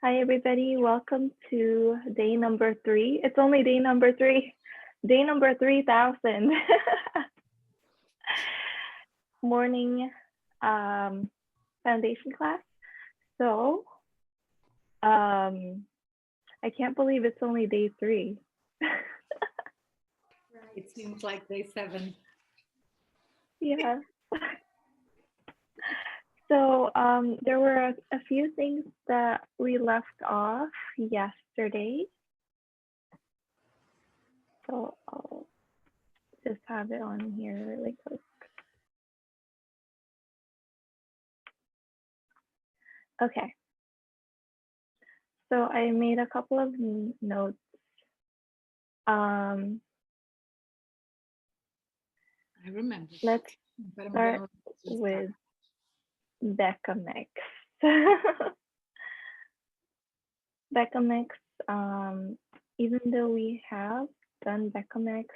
Hi, everybody. Welcome to day number 3. It's only day number 3. Day number 3000. Morning foundation class. So, I can't believe it's only day 3. It seems like day 7. Yeah. So, there were a few things that we left off yesterday. So, I'll just have it on here really quick. Okay. So I made a couple of notes. I remember. Let's But I'm start gonna with Becamix. Becamix, even though we have done Becamix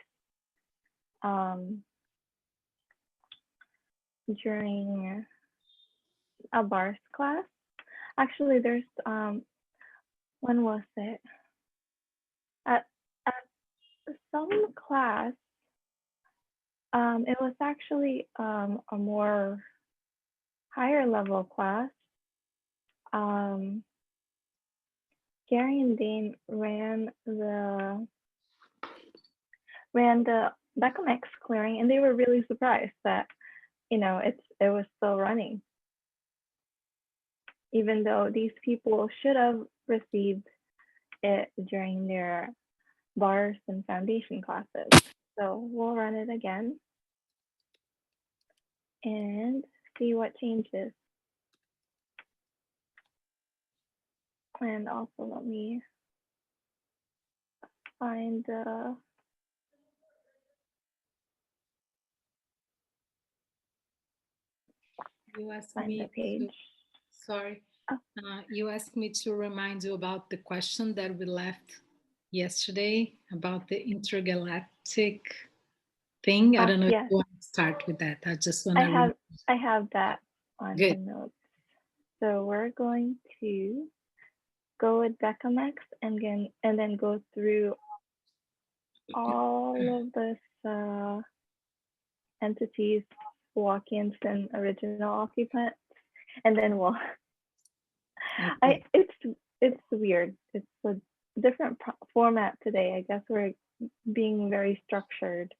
during a bars class, actually there's when was it? At some class, it was actually a more higher level class. Gary and Dane ran the Becamix clearing, and they were really surprised that it was still running, even though these people should have received it during their bars and foundation classes. So we'll run it again and see what changes. And also let me find the page. Sorry. You asked me to remind you about the question that we left yesterday about the intergalactic thing. I don't know if you want to start with that. I just want to. I have that on the notes. So we're going to go with Becamix and then go through all of this entities, walk-ins, and original occupants, and then we'll. It's weird. It's a different format today. I guess we're being very structured.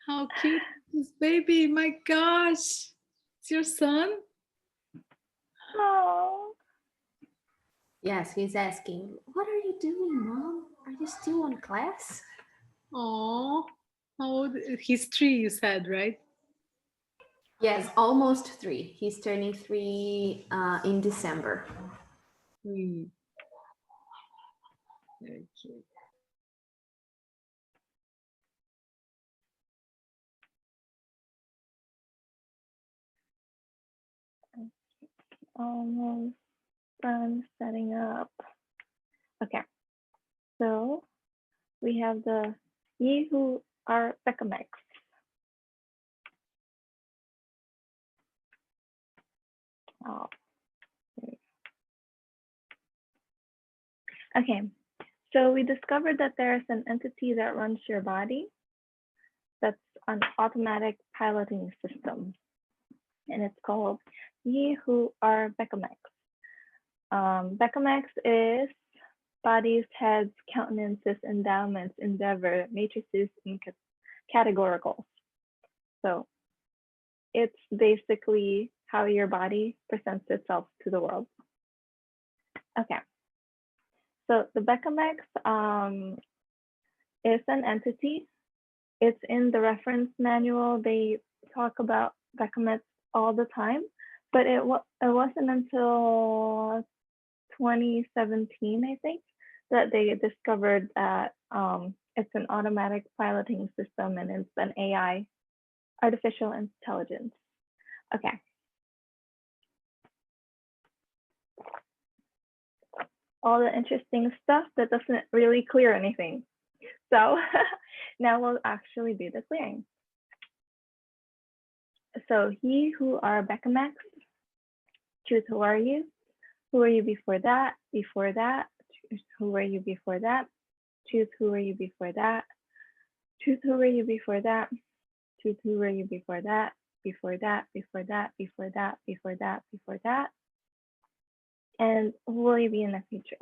How cute is this baby! My gosh, it's your son? Oh. Yes, he's asking, what are you doing, Mom? Are you still on class? Oh, how old? He's 3, you said, right? Yes, almost 3. He's turning 3 in December. Very cute. Almost done setting up. Okay, so we have the ye who are Becamix. Oh. Okay, so we discovered that there's an entity that runs your body. That's an automatic piloting system, and it's called ye who are Becamix. Becamix is bodies, heads, countenances, endowments, endeavor, matrices, and categoricals. So it's basically how your body presents itself to the world. Okay. So the Becamix is an entity. It's in the reference manual. They talk about Becamix all the time, but it wasn't until 2017, I think, that they discovered that it's an automatic piloting system and it's an AI, artificial intelligence. Okay. All the interesting stuff that doesn't really clear anything. So now we'll actually do the clearing. So he who are Becamix, truth, who are you? Who were you before that? Before that? Who were you before that? Choose who were you before that? Choose who were you before that? Choose who were you before that? Before that, before that, before that, before that, before that. And who will you be in the future?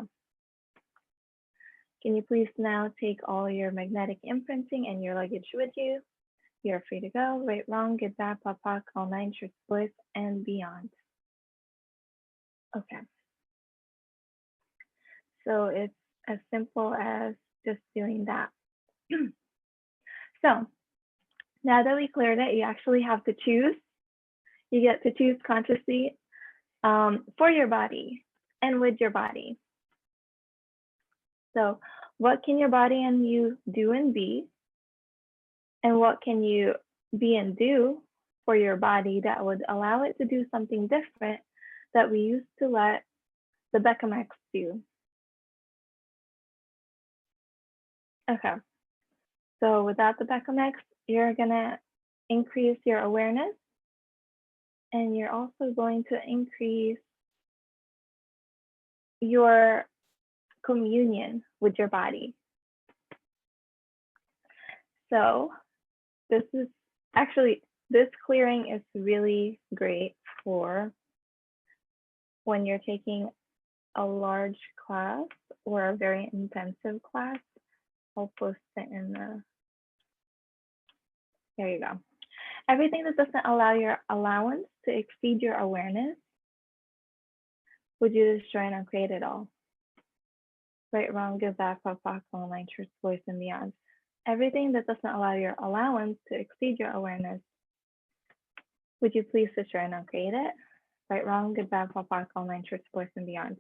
Can you please now take all your magnetic imprinting and your luggage with you? You're free to go. Right, wrong, good, bad, pop, pop, all 9 shirts, boys, and beyond. Okay. So it's as simple as just doing that. So now that we cleared it, you actually have to choose. You get to choose consciously for your body and with your body. So what can your body and you do and be? And what can you be and do for your body that would allow it to do something different that we used to let the Bechamex do? Okay. So without the Bechamex, you're gonna increase your awareness, and you're also going to increase your communion with your body. So this is actually, this clearing is really great for when you're taking a large class or a very intensive class. I'll post it in the, there you go. Everything that doesn't allow your allowance to exceed your awareness, would you destroy and uncreate it all? Right, wrong, good, bad, pop, pop, all 9 truths, voice, and beyond. Everything that doesn't allow your allowance to exceed your awareness, would you please destroy and uncreate it? Right, wrong, good, bad, pop, pop, all 9 truths, voice, and beyond.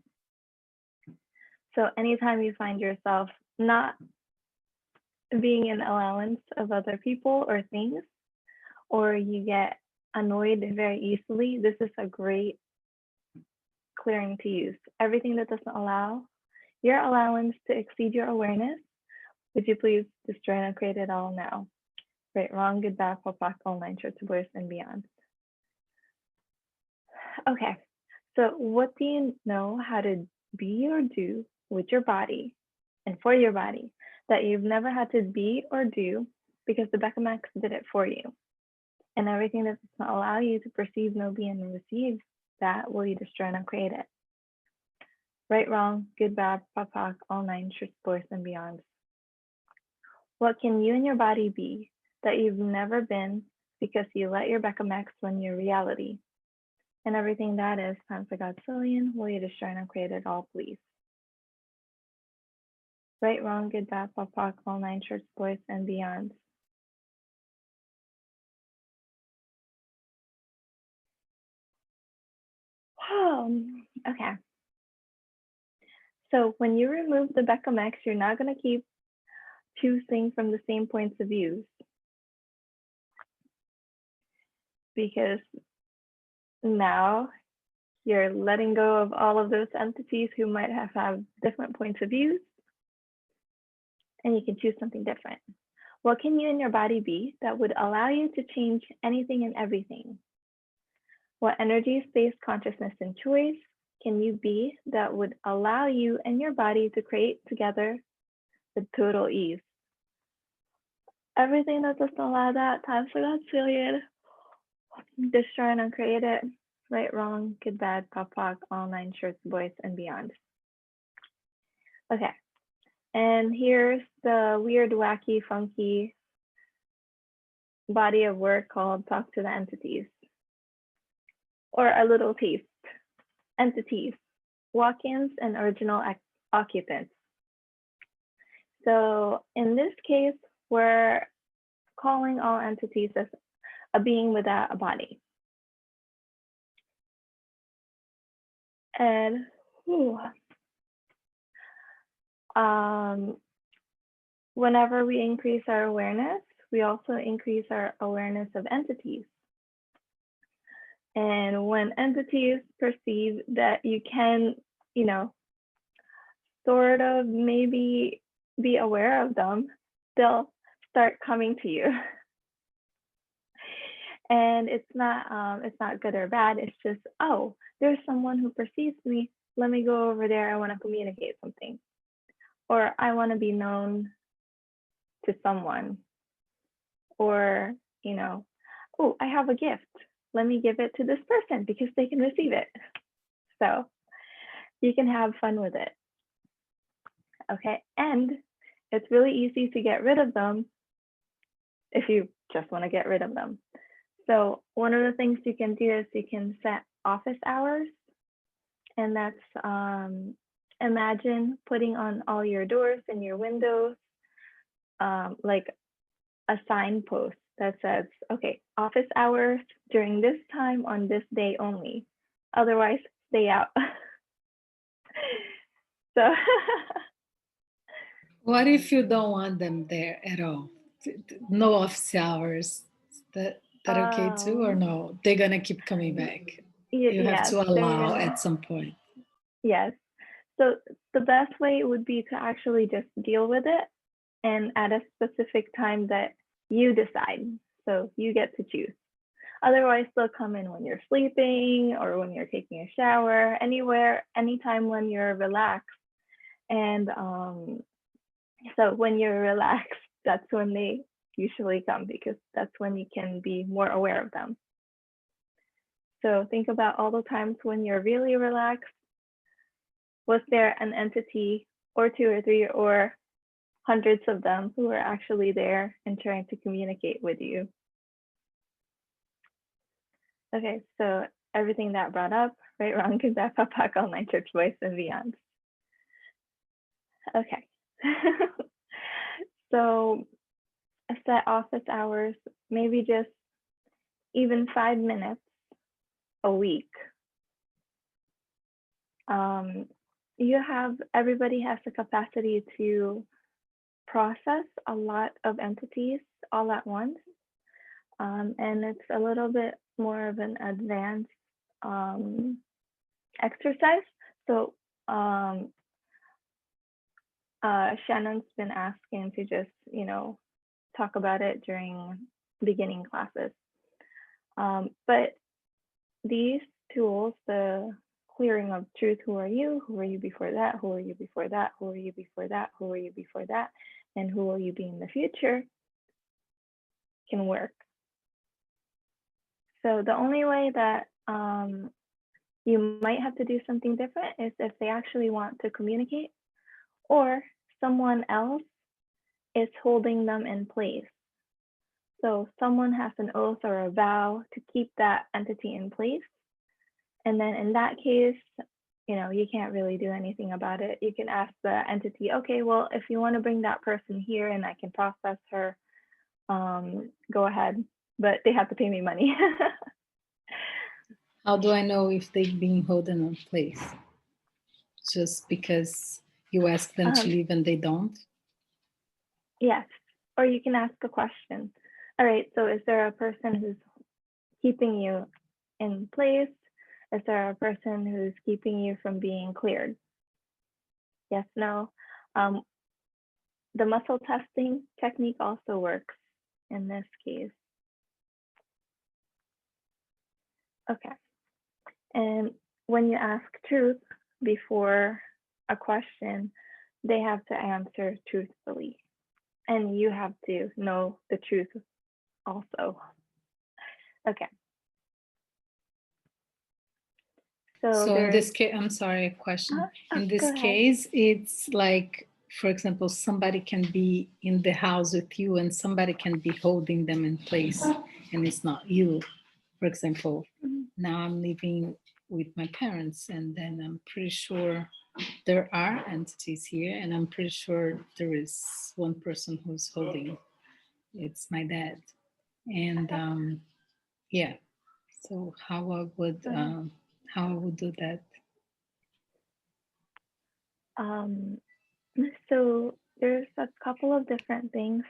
So anytime you find yourself not being an allowance of other people or things, or you get annoyed very easily, this is a great clearing to use. Everything that doesn't allow your allowance to exceed your awareness, would you please destroy and uncreate it all now? Right, wrong, good, bad, pop, pop, all 9 truths, voice, and beyond. Okay, so what do you know how to be or do with your body and for your body that you've never had to be or do because the Bechamex did it for you? And everything that does not allow you to perceive, know, be, and receive that, will you destroy and uncreate it? Right, wrong, good, bad, pop, pop, all 9 truths, voice, and beyond. What can you and your body be that you've never been because you let your Bechamex win your reality? And everything that is times a Godzillion, will you destroy and uncreate it all, please? Right, wrong, good, bad, pop, pop, all 9 shirts, boys, and beyond. Okay. So when you remove the Bechamex, you're not going to keep choosing from the same points of views, because now you're letting go of all of those entities who might have different points of views, and you can choose something different. What can you and your body be that would allow you to change anything and everything? What energy, space, consciousness, and choice can you be that would allow you and your body to create together with total ease? Everything that doesn't allow that, times a Godzillion. Destroy and uncreate it. Right, wrong, good, bad, pop, pop, all 9 shirts, boys, and beyond. Okay, and here's the weird, wacky, funky body of work called Talk to the Entities, or a little taste. Entities, walk-ins, and original occupants. So in this case, we're calling all entities as a being without a body. And whenever we increase our awareness, we also increase our awareness of entities. And when entities perceive that you can, sort of maybe be aware of them, they'll start coming to you. And it's not good or bad. It's just, oh, there's someone who perceives me let me go over there. I want to communicate something. Or I want to be known to someone. Or, oh, I have a gift. Let me give it to this person because they can receive it. So you can have fun with it. Okay, and it's really easy to get rid of them if you just want to get rid of them. So one of the things you can do is you can set office hours, and that's imagine putting on all your doors and your windows like a signpost that says, okay, office hours during this time on this day only. Otherwise, stay out. So What if you don't want them there at all? No office hours. That okay too, or no? They're gonna keep coming back. You have yes, to allow at some point. yes. So the best way would be to actually just deal with it and at a specific time that you decide. So you get to choose. Otherwise, they'll come in when you're sleeping or when you're taking a shower, anywhere, anytime when you're relaxed. And so when you're relaxed, that's when they usually come because that's when you can be more aware of them. So think about all the times when you're really relaxed. Was there an entity or two or three or hundreds of them who are actually there and trying to communicate with you? Okay, so everything that brought up, right, wrong, good, bad, papak, all nine church boys and beyond. Okay. So set office hours, maybe just even 5 minutes a week. Everybody has the capacity to process a lot of entities all at once. And it's a little bit more of an advanced exercise. So Shannon's been asking to just, talk about it during beginning classes. But these tools, the clearing of truth, who are you before that, who are you before that, who are you before that, who are you before that, and who will you be in the future, can work. So the only way that you might have to do something different is if they actually want to communicate or someone else is holding them in place. So someone has an oath or a vow to keep that entity in place. And then in that case, you can't really do anything about it. You can ask the entity, okay, well, if you want to bring that person here and I can process her, go ahead, but they have to pay me money. How do I know if they've been holding in place? Just because you ask them to leave and they don't? Yes, or you can ask a question. All right, so is there a person who's keeping you in place? Is there a person who's keeping you from being cleared? Yes, no. The muscle testing technique also works in this case. Okay. And when you ask truth before a question, they have to answer truthfully. And you have to know the truth also. Okay. So in this case, I'm sorry, a question. In this case, it's like, for example, somebody can be in the house with you and somebody can be holding them in place and it's not you. For example, now I'm living with my parents and then I'm pretty sure there are entities here and I'm pretty sure there is one person who's holding. It's my dad. And yeah, so how I would do that? So there's a couple of different things.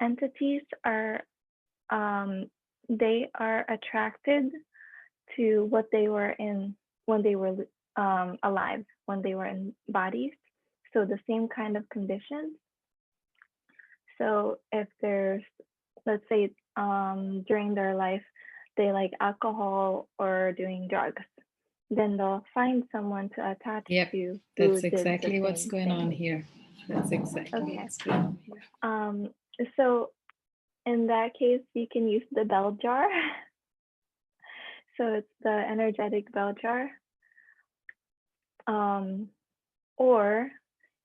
Entities are, they are attracted to what they were in when they were alive, when they were in bodies. So the same kind of conditions. So if there's, let's say, during their life, they like alcohol or doing drugs. then they'll find someone to attach Yep, to who that's did the exactly what's same going thing. on here. That's exactly Okay. what's going on here. So in that case, you can use the bell jar. So it's the energetic bell jar. Or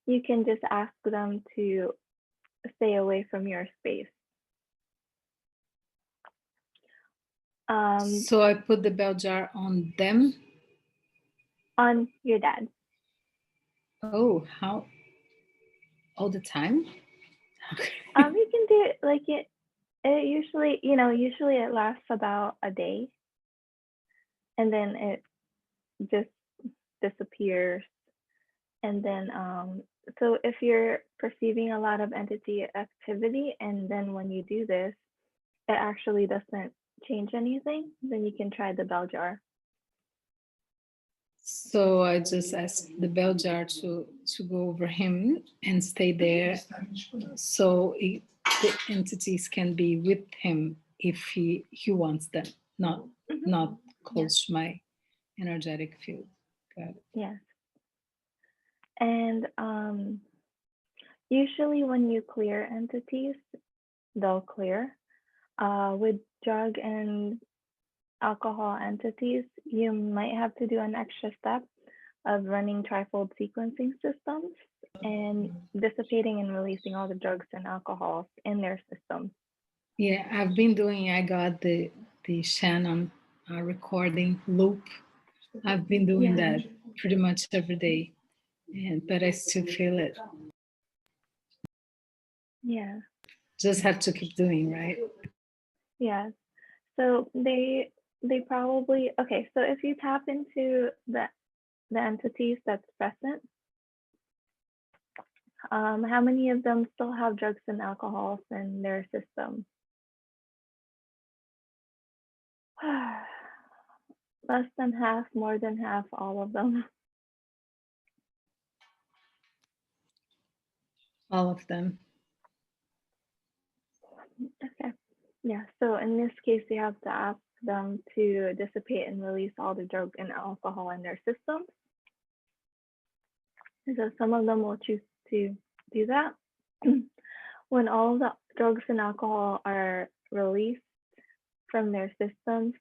you can just ask them to stay away from your space. So I put the bell jar on them. On your dad. Oh, how? All the time? Okay. You can do it like it usually, usually it lasts about a day and then it just disappears. And then, so if you're perceiving a lot of entity activity, and then when you do this, it actually doesn't change anything, then you can try the bell jar. So I just asked the bell jar to go over him and stay there, so the entities can be with him if he wants them, not close to my energetic field. Got it. Yes. And usually when you clear entities, they'll clear. With drug and alcohol entities, you might have to do an extra step of running trifold sequencing systems and dissipating and releasing all the drugs and alcohols in their system. Yeah, I've been doing, I got the Shannon recording loop. I've been doing that pretty much every day, but I still feel it. Yeah. Just have to keep doing, right? Yeah. So they probably, okay, so if you tap into the entities that's present, how many of them still have drugs and alcohols in their system? Less than half, more than half, all of them. All of them. Okay. Yeah. So in this case, you have to ask them to dissipate and release all the drug and alcohol in their system. So some of them will choose to do that. When all the drugs and alcohol are released from their systems,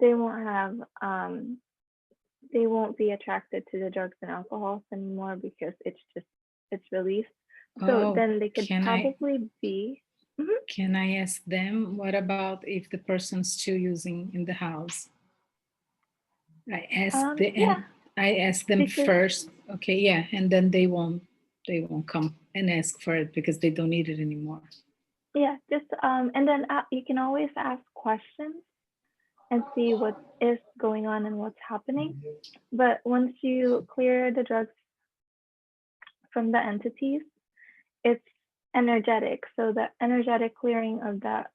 they won't be attracted to the drugs and alcohols anymore because it's released. So then they could probably be. Can I ask them, what about if the person's still using in the house? I asked them first. Okay, yeah, and then they won't come and ask for it because they don't need it anymore. Yeah, just and then you can always ask questions and see what is going on and what's happening. But once you clear the drugs from the entities, it's energetic. So the energetic clearing of that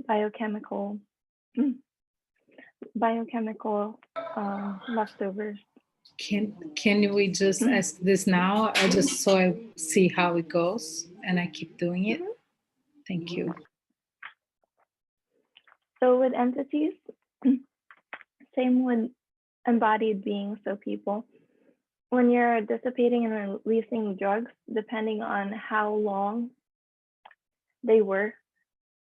biochemical leftovers. Can we just ask this now? I just so I see how it goes and I keep doing it. Thank you. So with entities, same with embodied beings, so people, when you're dissipating and releasing drugs, depending on how long they were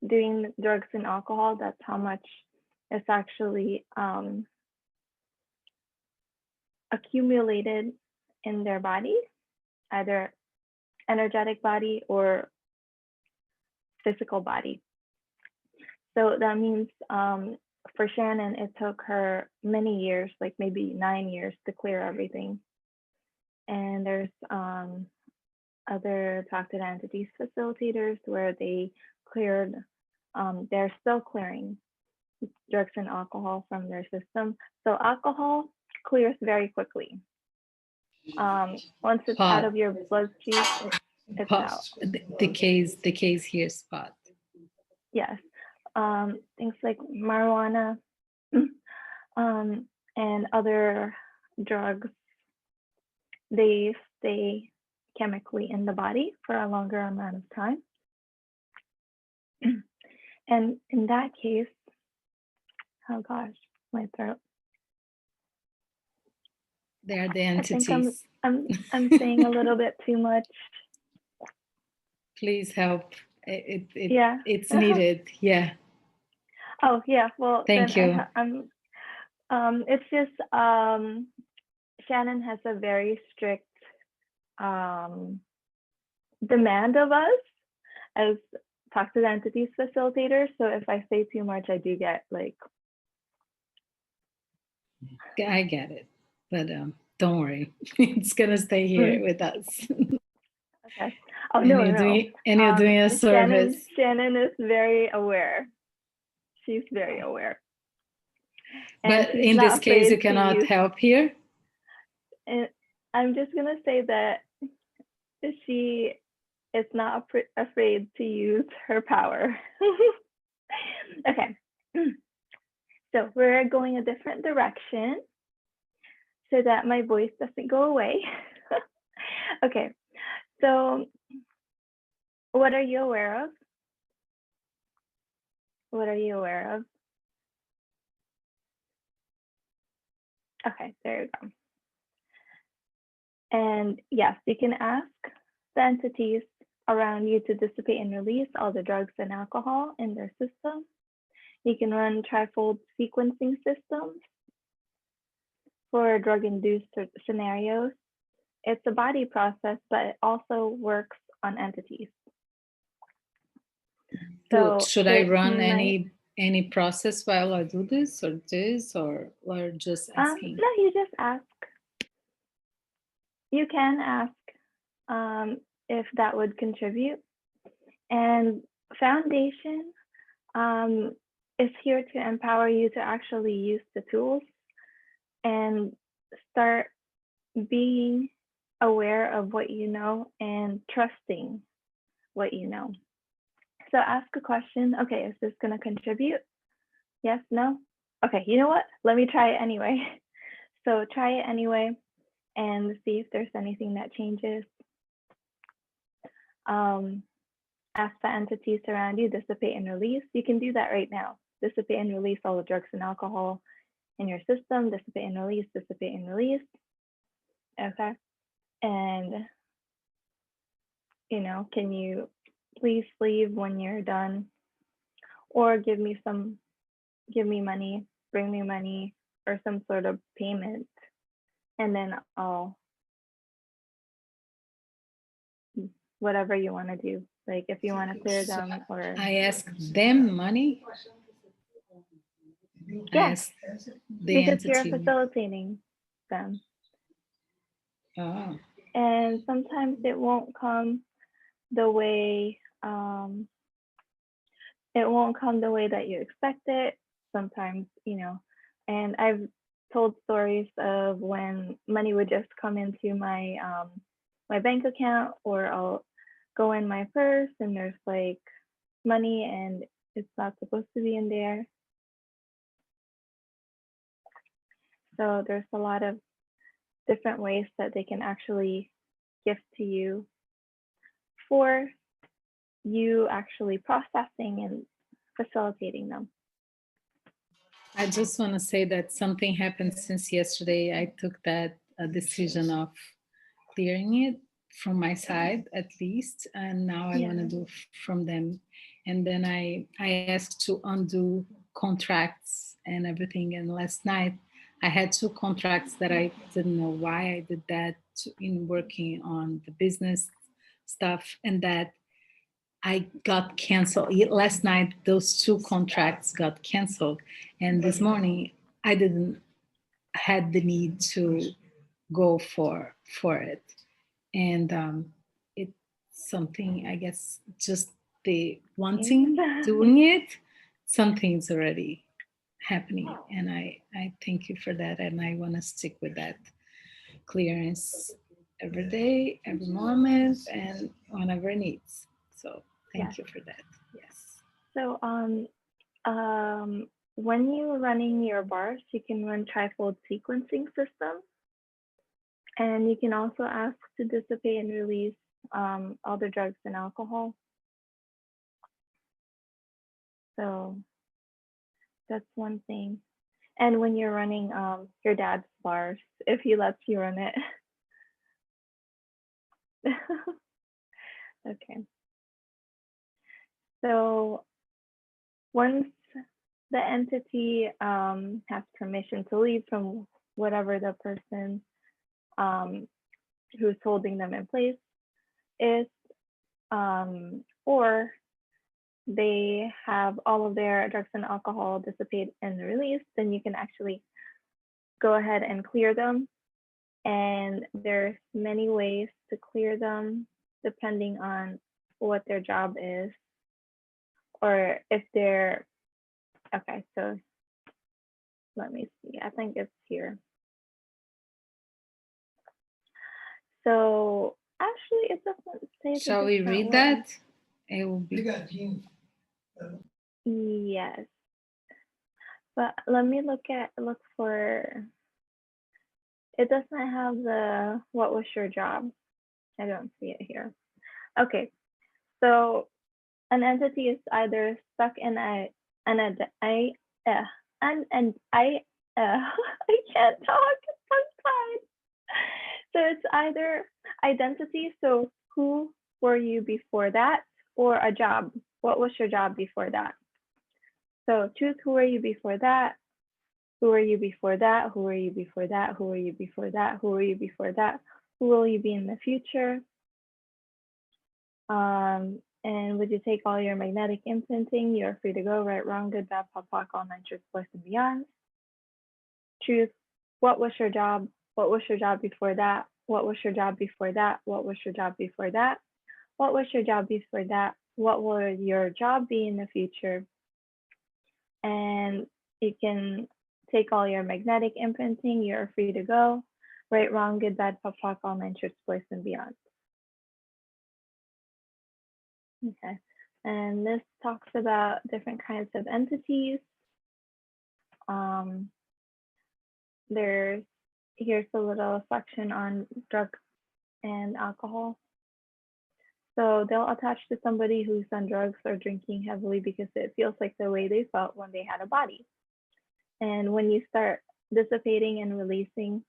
doing drugs and alcohol, that's how much is actually accumulated in their body, either energetic body or physical body. So that means for Shannon, it took her many years, like maybe 9 years, to clear everything. And there's other talk to the entities facilitators where they cleared, they're still clearing drugs and alcohol from their system. So alcohol clears very quickly. Once it's out of your bloodstream, it's out. The case here, spot. Yes. Things like marijuana and other drugs, they stay chemically in the body for a longer amount of time. And in that case, oh gosh, my throat. They are the I think entities. I'm saying a little bit too much. Please help. Yeah. It's needed. Yeah. Oh yeah. Well, then Thank you. it's just Shannon has a very strict demand of us as toxic entities facilitators. So if I say too much, I do get like. I get it, but don't worry, it's gonna stay here with us. Okay. Oh no, you're doing a service. Shannon is very aware. She's very aware. And But in this case, you cannot help here. And I'm just gonna say that she is not afraid to use her power. Okay. So we're going a different direction so that my voice doesn't go away. Okay. So what are you aware of? What are you aware of? Okay, there you go. And yes, you can ask the entities around you to dissipate and release all the drugs and alcohol in their system. You can run trifold sequencing systems for drug-induced scenarios. It's a body process, but it also works on entities. So should I run any process while I do this, or just asking? No, you just ask. You can ask if that would contribute. And Foundation is here to empower you to actually use the tools and start being aware of what you know and trusting what you know. So ask a question. Okay, is this going to contribute? Yes, no? Okay, you know what? Let me try it anyway. So try it anyway and see if there's anything that changes. Ask the entities around you, dissipate and release. You can do that right now. Dissipate and release all the drugs and alcohol in your system. Dissipate and release, dissipate and release. Okay. And, can you please leave when you're done? Or give me money, bring me money, or some sort of payment. And then I'll, whatever you want to do. Like if you want to clear them or. I ask them money? Yes, because you're facilitating them. Oh. And sometimes it won't come the way that you expect it. Sometimes, and I've told stories of when money would just come into my my bank account, or I'll go in my purse and there's like money and it's not supposed to be in there. So there's a lot of different ways that they can actually gift to you for you actually processing and facilitating them. I just want to say that something happened since yesterday. I took that decision of clearing it from my side, at least, and now I want to do from them. And then I asked to undo contracts and everything. And last night I had 2 contracts that I didn't know why I did that in working on the business stuff, and that I got canceled. Last night, those 2 contracts got canceled. And this morning, I didn't had the need to go for it. And it's something, I guess, just the wanting, doing it, something's already happening. And I thank you for that. And I want to stick with that clearance every day, every moment, and whenever it needs. So thank you for that. Yes. So when you're running your bars, you can run trifold sequencing system. And you can also ask to dissipate and release all the drugs and alcohol. So that's one thing. And when you're running your dad's bars, if he lets you run it. Okay. So once the entity has permission to leave from whatever the person who's holding them in place is, or they have all of their drugs and alcohol dissipate and release, then you can actually go ahead and clear them. And there's many ways to clear them depending on what their job is, or if they're, okay, so let me see, I think it's here. So actually it doesn't say. Shall we read that? It will be. Yes. But let me look for, it doesn't have the, what was your job? I don't see it here. Okay, so an entity is either stuck in I can't talk, I'm fine. So it's either identity, so who were you before that, or a job, what was your job before that? So choose who were you before that, who were you before that, who were you before that, who were you before that, who were you before that, who will you be in the future? And would you take all your magnetic imprinting? You're free to go, right, wrong, good, bad, pop, all nine shirts, boys and beyond. Choose what was your job, what was your job before that, what was your job before that, what was your job before that, what was your job before that, what will your job be in the future? And you can take all your magnetic imprinting, you're free to go, right, wrong, good, bad, pop, all nine shirts, boys and beyond. Okay, and this talks about different kinds of entities. Here's a little section on drugs and alcohol. So they'll attach to somebody who's on drugs or drinking heavily because it feels like the way they felt when they had a body. And when you start dissipating and releasing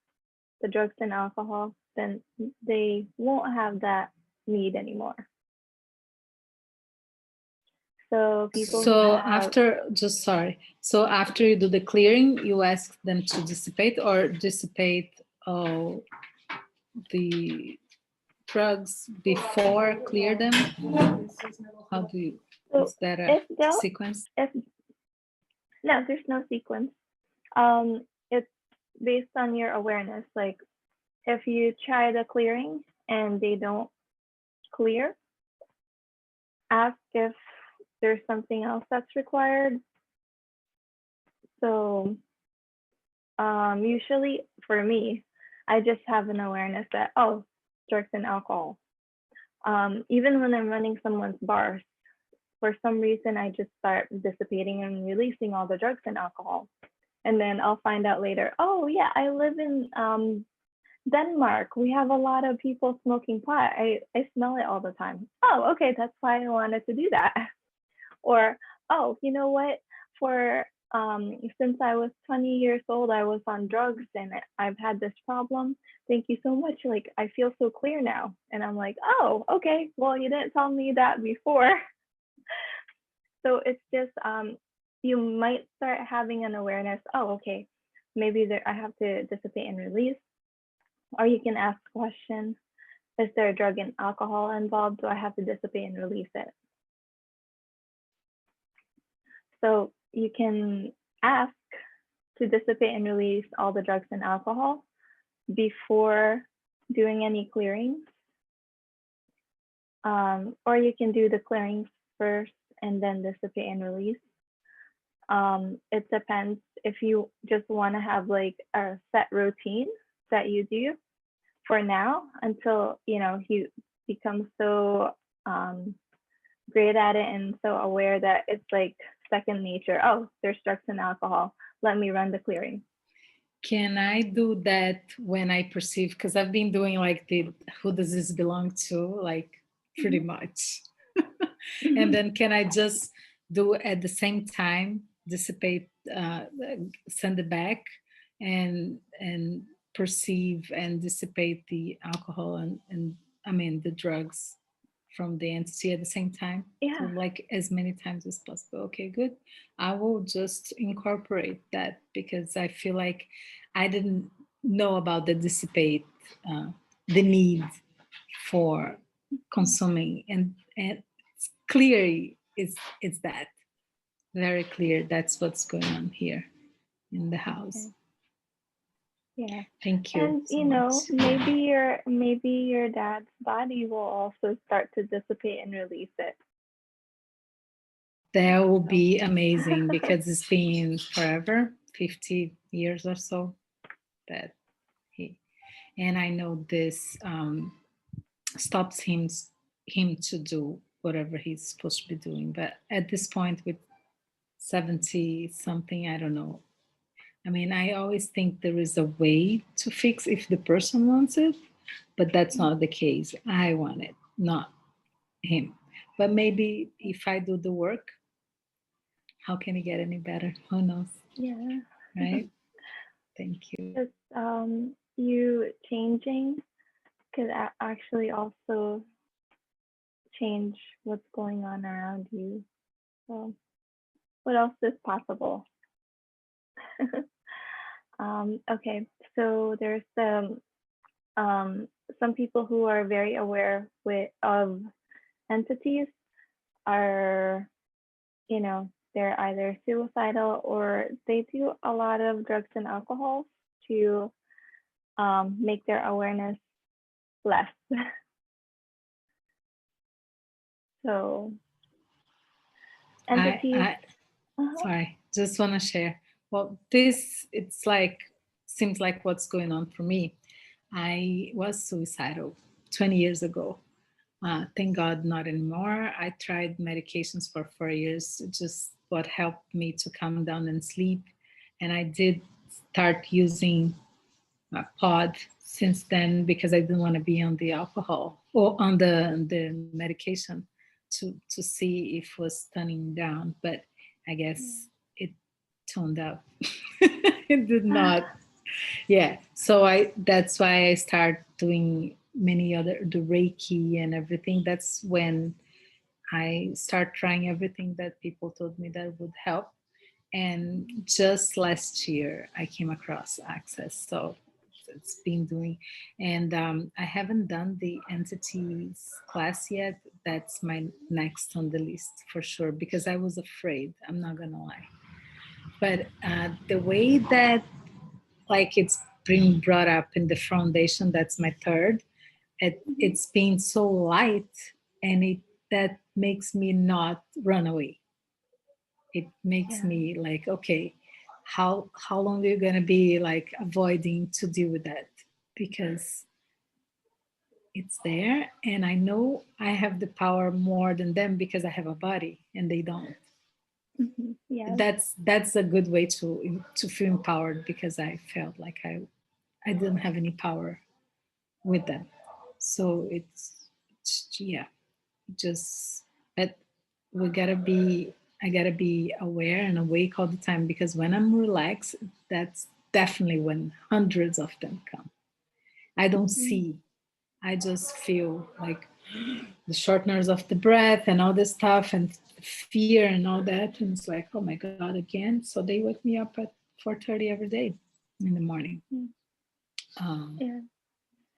the drugs and alcohol, then they won't have that need anymore. So people. So after, so after you do the clearing, you ask them to dissipate or dissipate the drugs before clear them? How do you, So is that a sequence? No, there's no sequence. It's based on your awareness. Like if you try the clearing and they don't clear, ask if there's something else that's required. So usually for me, I just have an awareness that, oh, drugs and alcohol. Even when I'm running someone's bars, for some reason, I just start dissipating and releasing all the drugs and alcohol. And then I'll find out later, oh yeah, I live in Denmark. We have a lot of people smoking pot. I smell it all the time. Oh, okay, that's why I wanted to do that. Or, oh, you know what? For since I was 20 years old, I was on drugs and I've had this problem. Thank you so much. Like, I feel so clear now. And I'm like, oh, okay, well, you didn't tell me that before. So it's just, you might start having an awareness, oh, okay, maybe I have to dissipate and release. Or you can ask a question, is there a drug and alcohol involved? Do I have to dissipate and release it? So you can ask to dissipate and release all the drugs and alcohol before doing any clearings. Or you can do the clearings first and then dissipate and release. It depends if you just want to have like a set routine that you do for now until, you know, you become so great at it and so aware that it's like second nature. Oh, there's drugs and alcohol. Let me run the clearing. Can I do that when I perceive, because I've been doing like the who does this belong to, like pretty much. And then can I just do at the same time dissipate, send it back, and perceive and dissipate the alcohol and I mean the drugs from the entity at the same time. Yeah. So like as many times as possible. Okay, good. I will just incorporate that because I feel like I didn't know about the dissipate, the need for consuming, and it's clearly it's that very clear. That's what's going on here in the house. Okay. Yeah. Thank you. And so you know, much. maybe your dad's body will also start to dissipate and release it. That will be amazing because it's been forever, 50 years or so that he, and I know this stops him to do whatever he's supposed to be doing. But at this point with 70 something, I don't know. I mean, I always think there is a way to fix if the person wants it, but that's not the case. I want it, not him. But maybe if I do the work, how can it get any better? Who knows? Yeah. Right? Thank you. Just you changing could actually also change what's going on around you. So what else is possible? Okay, so there's some people who are very aware of entities are, you know, they're either suicidal or they do a lot of drugs and alcohol to make their awareness less. So entities. Sorry, just want to share. Well, it's like, seems like what's going on for me. I was suicidal 20 years ago. Thank God, not anymore. I tried medications for 4 years, just what helped me to calm down and sleep. And I did start using pod since then because I didn't want to be on the alcohol or on the medication to see if it was turning down. But I guess it toned up. It did not. Yeah. So that's why I start doing many other, the Reiki and everything. That's when I start trying everything that people told me that would help. And just last year I came across Access. So it's been doing, and I haven't done the entities class yet. That's my next on the list for sure, because I was afraid, I'm not gonna lie. But the way that like it's being brought up in the foundation, that's my third, it's been so light, and that makes me not run away. It makes me like, okay, how long are you going to be like avoiding to deal with that? Because it's there, and I know I have the power more than them because I have a body and they don't. Yeah. That's a good way to feel empowered, because I felt like I didn't have any power with them. So it's yeah, just, but we gotta be, I gotta be aware and awake all the time, because when I'm relaxed, that's definitely when hundreds of them come. I don't see, I just feel like the shortness of the breath and all this stuff and fear and all that, and it's like, oh my God, again. So they wake me up at 4:30 every day in the morning. Yeah.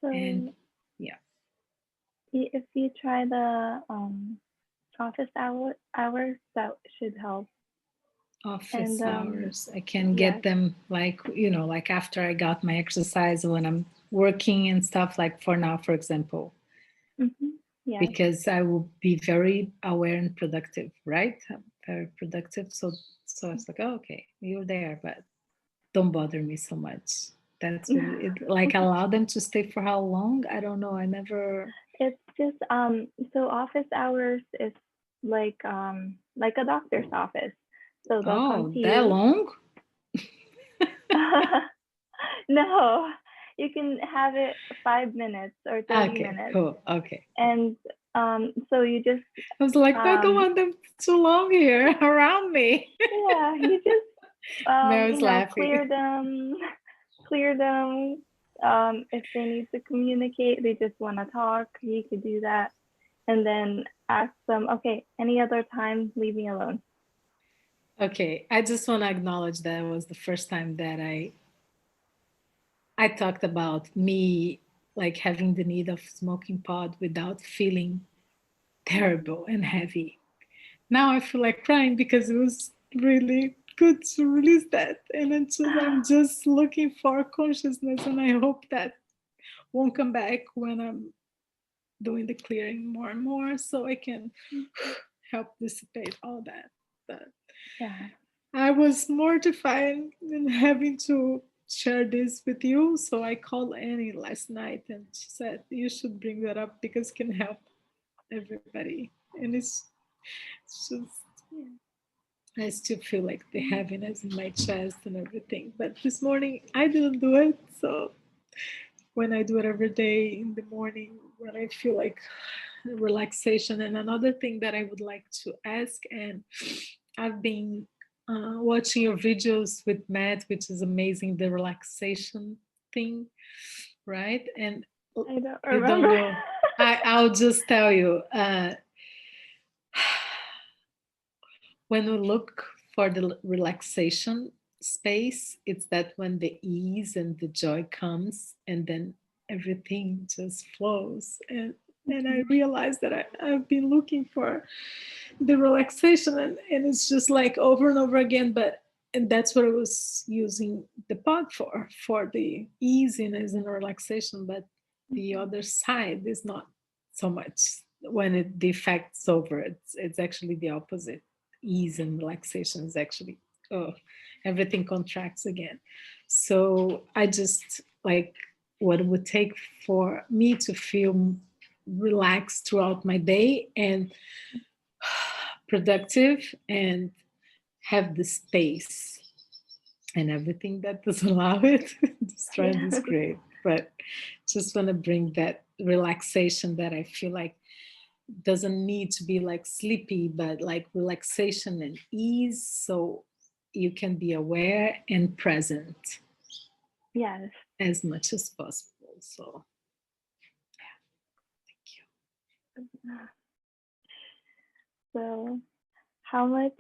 So and yeah, if you try the office hours, that should help. Office hours, I can get them like, like after I got my exercise, when I'm working and stuff, like for now, for example. Yeah. Because I will be very aware and productive, right? Very productive. So it's like, oh, okay, you're there, but don't bother me so much. That's really it, like allow them to stay for how long? I don't know. I never. It's just so office hours is like a doctor's office. So they'll come to that you. long? No, you can have it 5 minutes or 30 Okay, minutes. cool. Okay. And so you just I was like, I don't want them too long here around me. yeah, you just Mary's laughing. clear them. If they need to communicate, they just want to talk, you could do that. And then ask them, okay, any other time, leave me alone. Okay, I just want to acknowledge that it was the first time that I talked about me like having the need of smoking pot without feeling terrible and heavy. Now I feel like crying because it was really good to release that. And I'm just looking for consciousness, and I hope that won't come back when I'm doing the clearing more and more, so I can help dissipate all that. But Yeah. I was mortified in having to share this with you. So I called Annie last night and she said, you should bring that up because it can help everybody. And it's just, I still feel like the heaviness in my chest and everything. But this morning I didn't do it. So when I do it every day in the morning, when I feel like relaxation. And another thing that I would like to ask, and I've been watching your videos with Matt, which is amazing, the relaxation thing, right? And I don't you remember. don't know. I'll just tell you. When we look for the relaxation space, it's that when the ease and the joy comes, and then everything just flows. And I realized that I've been looking for the relaxation, and it's just like over and over again. And that's what I was using the pod for the easiness and relaxation. But the other side is not so much. When the effect's over, it's actually the opposite. Ease and relaxation is actually, oh, everything contracts again. So I just like what it would take for me to feel relaxed throughout my day and productive and have the space and everything that does allow it. This trend is great, but just want to bring that relaxation that I feel like doesn't need to be like sleepy, but like relaxation and ease, so you can be aware and present Yes. as much as possible. So yeah, thank you. So how much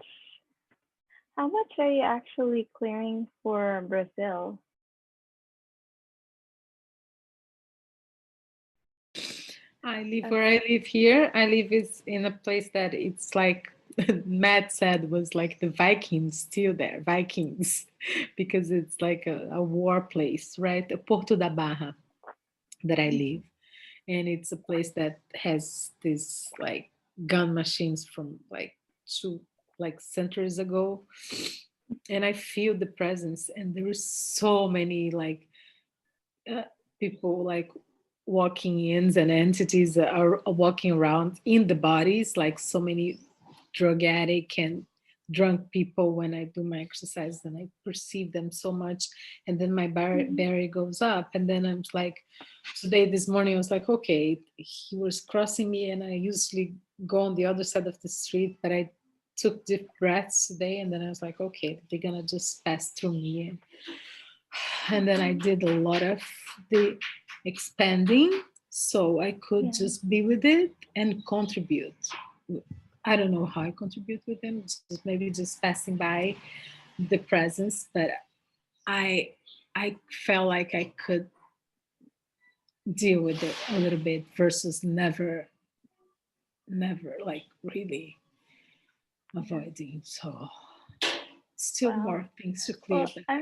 are you actually clearing for Brazil? I live where I live here. I live is in a place that it's like Matt said was like the Vikings still there, Vikings, because it's like a war place, right? Porto da Barra that I live. And it's a place that has this like gun machines from like 2 centuries ago. And I feel the presence, and there is so many like people like walking ins and entities that are walking around in the bodies, like so many drug addict and drunk people. When I do my exercise, then I perceive them so much, and then my barrier goes up. And then I'm like, today, this morning, I was like, okay, he was crossing me, and I usually go on the other side of the street, but I took deep breaths today, and then I was like, okay, they're gonna just pass through me. And then I did a lot of the expanding, so I could just be with it and contribute. I don't know how I contribute with them, just maybe just passing by the presence, but I felt like I could deal with it a little bit versus never like really avoiding. So still more things to clear. Well,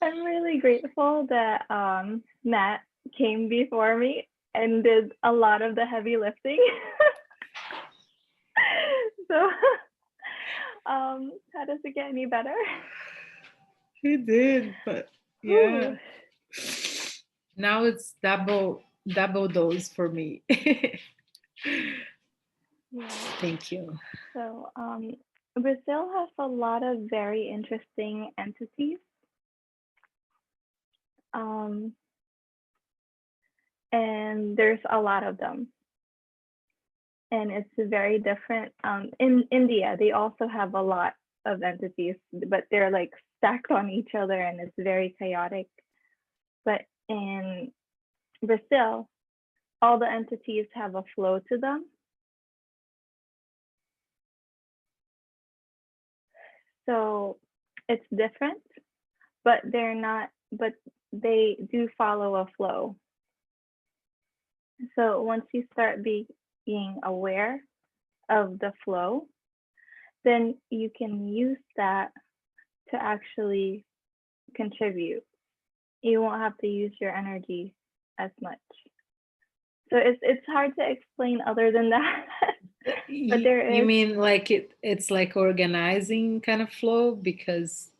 I'm really grateful that Matt came before me and did a lot of the heavy lifting. So how does it get any better? He did, but yeah. Ooh. Now it's double dose for me. Thank you. So Brazil has a lot of very interesting entities. Um, and there's a lot of them. And it's very different. In India, they also have a lot of entities, but they're like stacked on each other and it's very chaotic. But in Brazil, all the entities have a flow to them. So it's different, but they're not, but they do follow a flow. So once you start being aware of the flow, then you can use that to actually contribute. You won't have to use your energy as much. So it's hard to explain other than that. But there is. You mean like it's like organizing kind of flow? Because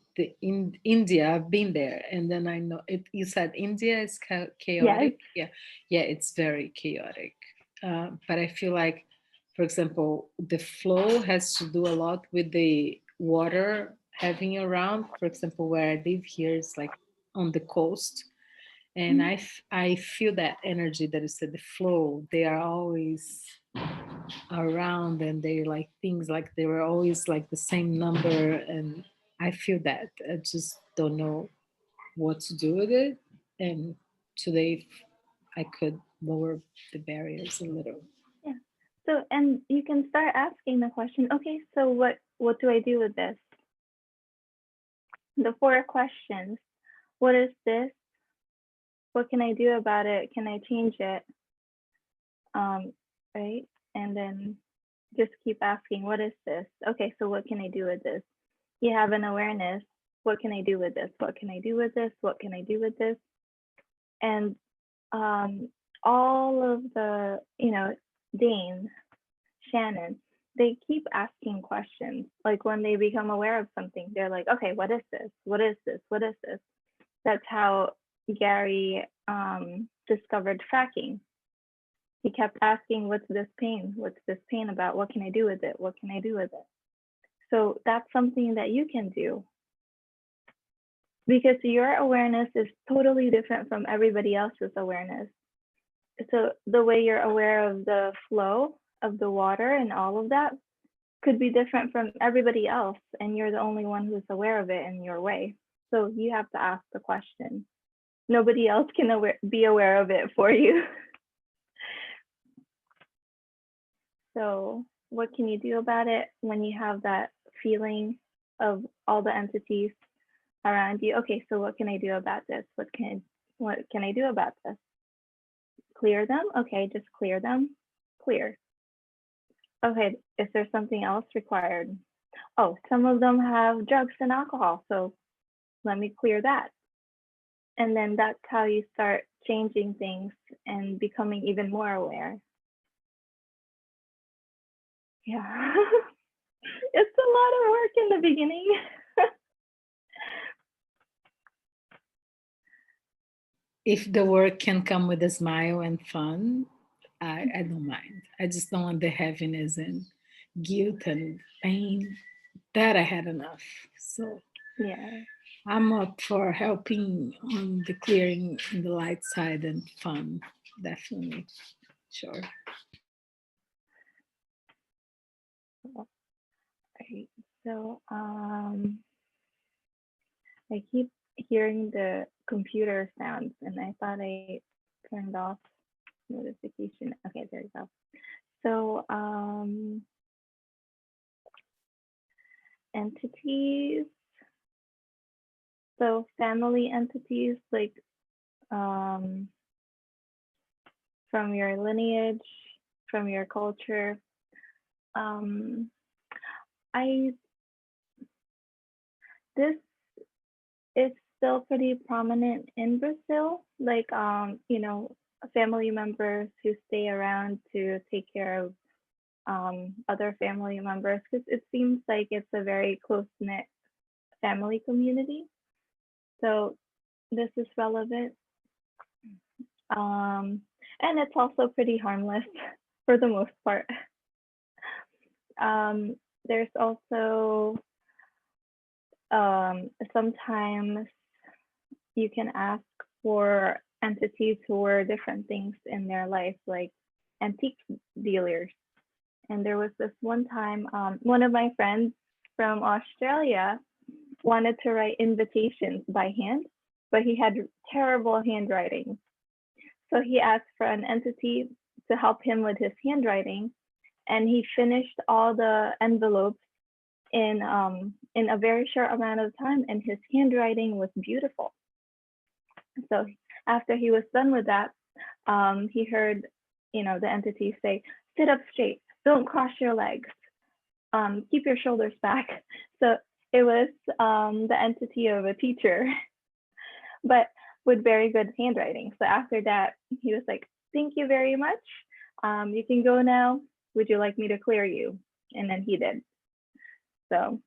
in India, I've been there, and then I know it. You said India is chaotic. Yes. Yeah, it's very chaotic. But I feel like, for example, the flow has to do a lot with the water having around. For example, where I live here is like on the coast, and I feel that energy that is at the flow. They are always around, and they like things like they were always like the same number, and I feel that I just don't know what to do with it. And today I could lower the barriers a little. Yeah. So, and you can start asking the question, okay, so what do I do with this? The 4 questions. What is this? What can I do about it? Can I change it? Right? And then just keep asking, what is this? Okay, so what can I do with this? You have an awareness. What can I do with this? What can I do with this? What can I do with this? And all of the, Dane, Shannon, they keep asking questions. Like when they become aware of something, they're like, okay, what is this? What is this? What is this? That's how Gary discovered fracking. He kept asking, what's this pain? What's this pain about? What can I do with it? What can I do with it? So that's something that you can do, because your awareness is totally different from everybody else's awareness. So the way you're aware of the flow of the water and all of that could be different from everybody else, and you're the only one who's aware of it in your way. So you have to ask the question. Nobody else can be aware of it for you. So what can you do about it when you have that feeling of all the entities around you? Okay, so what can I do about this? What can I do about this? Clear them? Okay, just clear them. Clear. Okay, is there something else required? Oh, some of them have drugs and alcohol, so let me clear that. And then that's how you start changing things and becoming even more aware. Yeah. It's a lot of work in the beginning. If the work can come with a smile and fun, I don't mind. I just don't want the heaviness and guilt and pain. That I had enough. So Yeah. I'm up for helping on the clearing in the light side and fun. Definitely. Sure. Right. So I keep hearing the computer sounds, and I thought I turned off notification. Okay, there you go. So entities. So family entities, like from your lineage, from your culture. This is still pretty prominent in Brazil, like family members who stay around to take care of other family members, because it seems like it's a very close-knit family community. So this is relevant. And it's also pretty harmless for the most part. There's also sometimes you can ask for entities who were different things in their life, like antique dealers. And there was this one time, one of my friends from Australia wanted to write invitations by hand, but he had terrible handwriting. So he asked for an entity to help him with his handwriting, and he finished all the envelopes in a very short amount of time, and his handwriting was beautiful. So after he was done with that, he heard, the entity say, "Sit up straight, don't cross your legs, keep your shoulders back." So it was the entity of a teacher, but with very good handwriting. So after that, he was like, "Thank you very much. You can go now. Would you like me to clear you?" And then he did. So,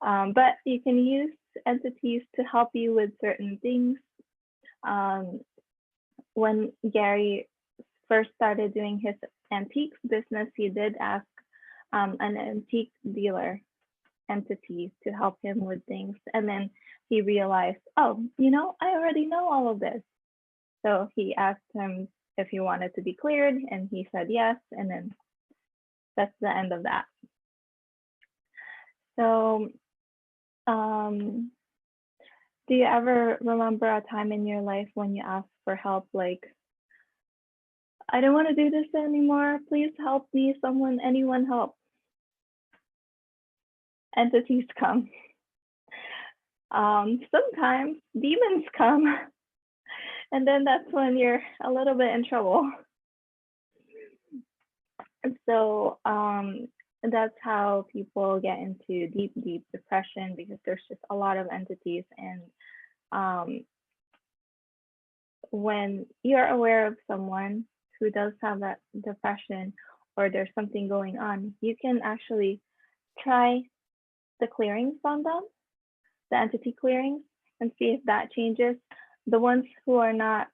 but you can use entities to help you with certain things. When Gary first started doing his antiques business, he did ask an antique dealer entity to help him with things. And then he realized, oh, I already know all of this. So he asked him if he wanted to be cleared, and he said yes. And then that's the end of that. So, do you ever remember a time in your life when you asked for help, like, "I don't want to do this anymore. Please help me. Anyone help." Entities come. Sometimes demons come, and then that's when you're a little bit in trouble. And so that's how people get into deep, deep depression, because there's just a lot of entities. And when you're aware of someone who does have that depression, or there's something going on, you can actually try the clearings on them, the entity clearings, and see if that changes. The ones who are not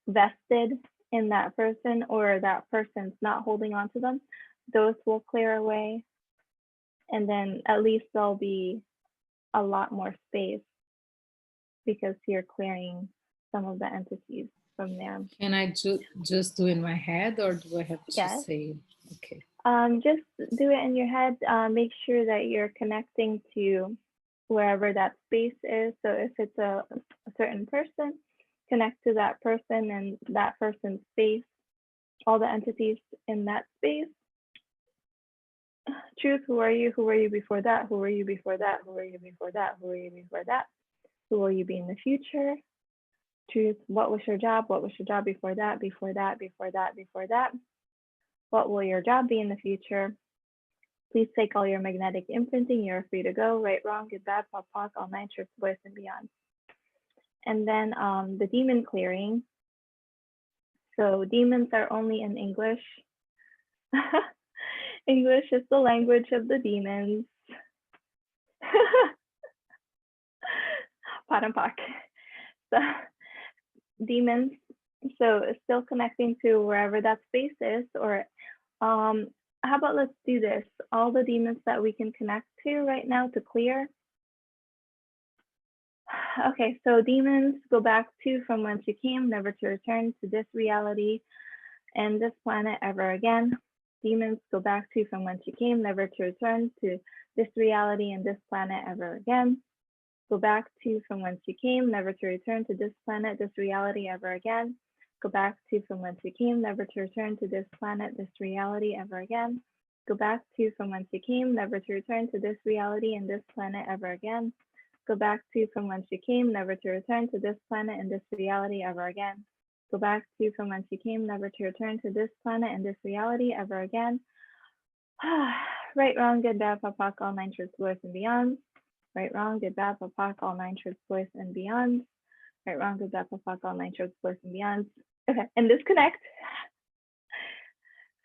vested in that person, or that person's not holding on to them, those will clear away. And then at least there'll be a lot more space, because you're clearing some of the entities from there. Can I just do in my head, or do I have to Yes. say? Okay. Just do it in your head. Make sure that you're connecting to wherever that space is. So if it's a certain person, connect to that person and that person's space, all the entities in that space. Truth, who are you? Who were you before that? Who were you before that? Who were you before that? Who were you before that? Who will you be in the future? Truth, what was your job? What was your job before that? Before that? Before that? Before that? What will your job be in the future? Please take all your magnetic imprinting. You're free to go. Right, wrong, good, bad, pop, pop, all nine tricks, voice, and beyond. And then the demon clearing. So demons are only in English. English is the language of the demons. Pot and pock. So demons. So still connecting to wherever that space is, or how about let's do this. All the demons that we can connect to right now to clear. Okay, so demons, go back to from whence you came, never to return to this reality and this planet ever again. Demons, go back to from whence you came, never to return to this reality and this planet ever again. Go back to from whence you came, never to return to this planet, this reality ever again. Go back to from whence you came, never to return to this planet, this reality ever again. Go back to from whence you came, never to return to this reality and this planet ever again. Go back to from whence you came, never to return to this planet and this reality ever again. Go back to from whence you came, never to return to this planet and this reality ever again. Right, wrong, good, bad, pop, pock, all nine truths, voice, and beyond. Right, wrong, good, bad, pop, pock, all nine truths, voice, and beyond. Right, wrong, good, bad, pop, pock, all nine truths, voice, and beyond. Okay, and disconnect.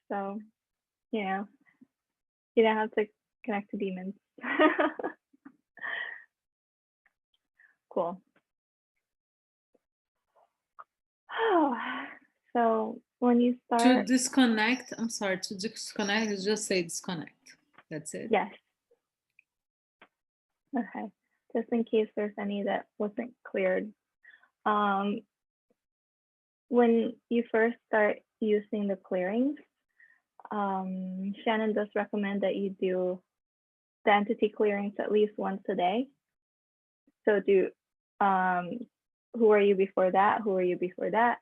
So, you don't have to connect to demons. Cool. So when you start to disconnect, I'm sorry, to disconnect, just say disconnect. That's it. Yes. Okay. Just in case there's any that wasn't cleared. when you first start using the clearings, Shannon does recommend that you do the entity clearings at least once a day. So do, who are you before that? Who are you before that?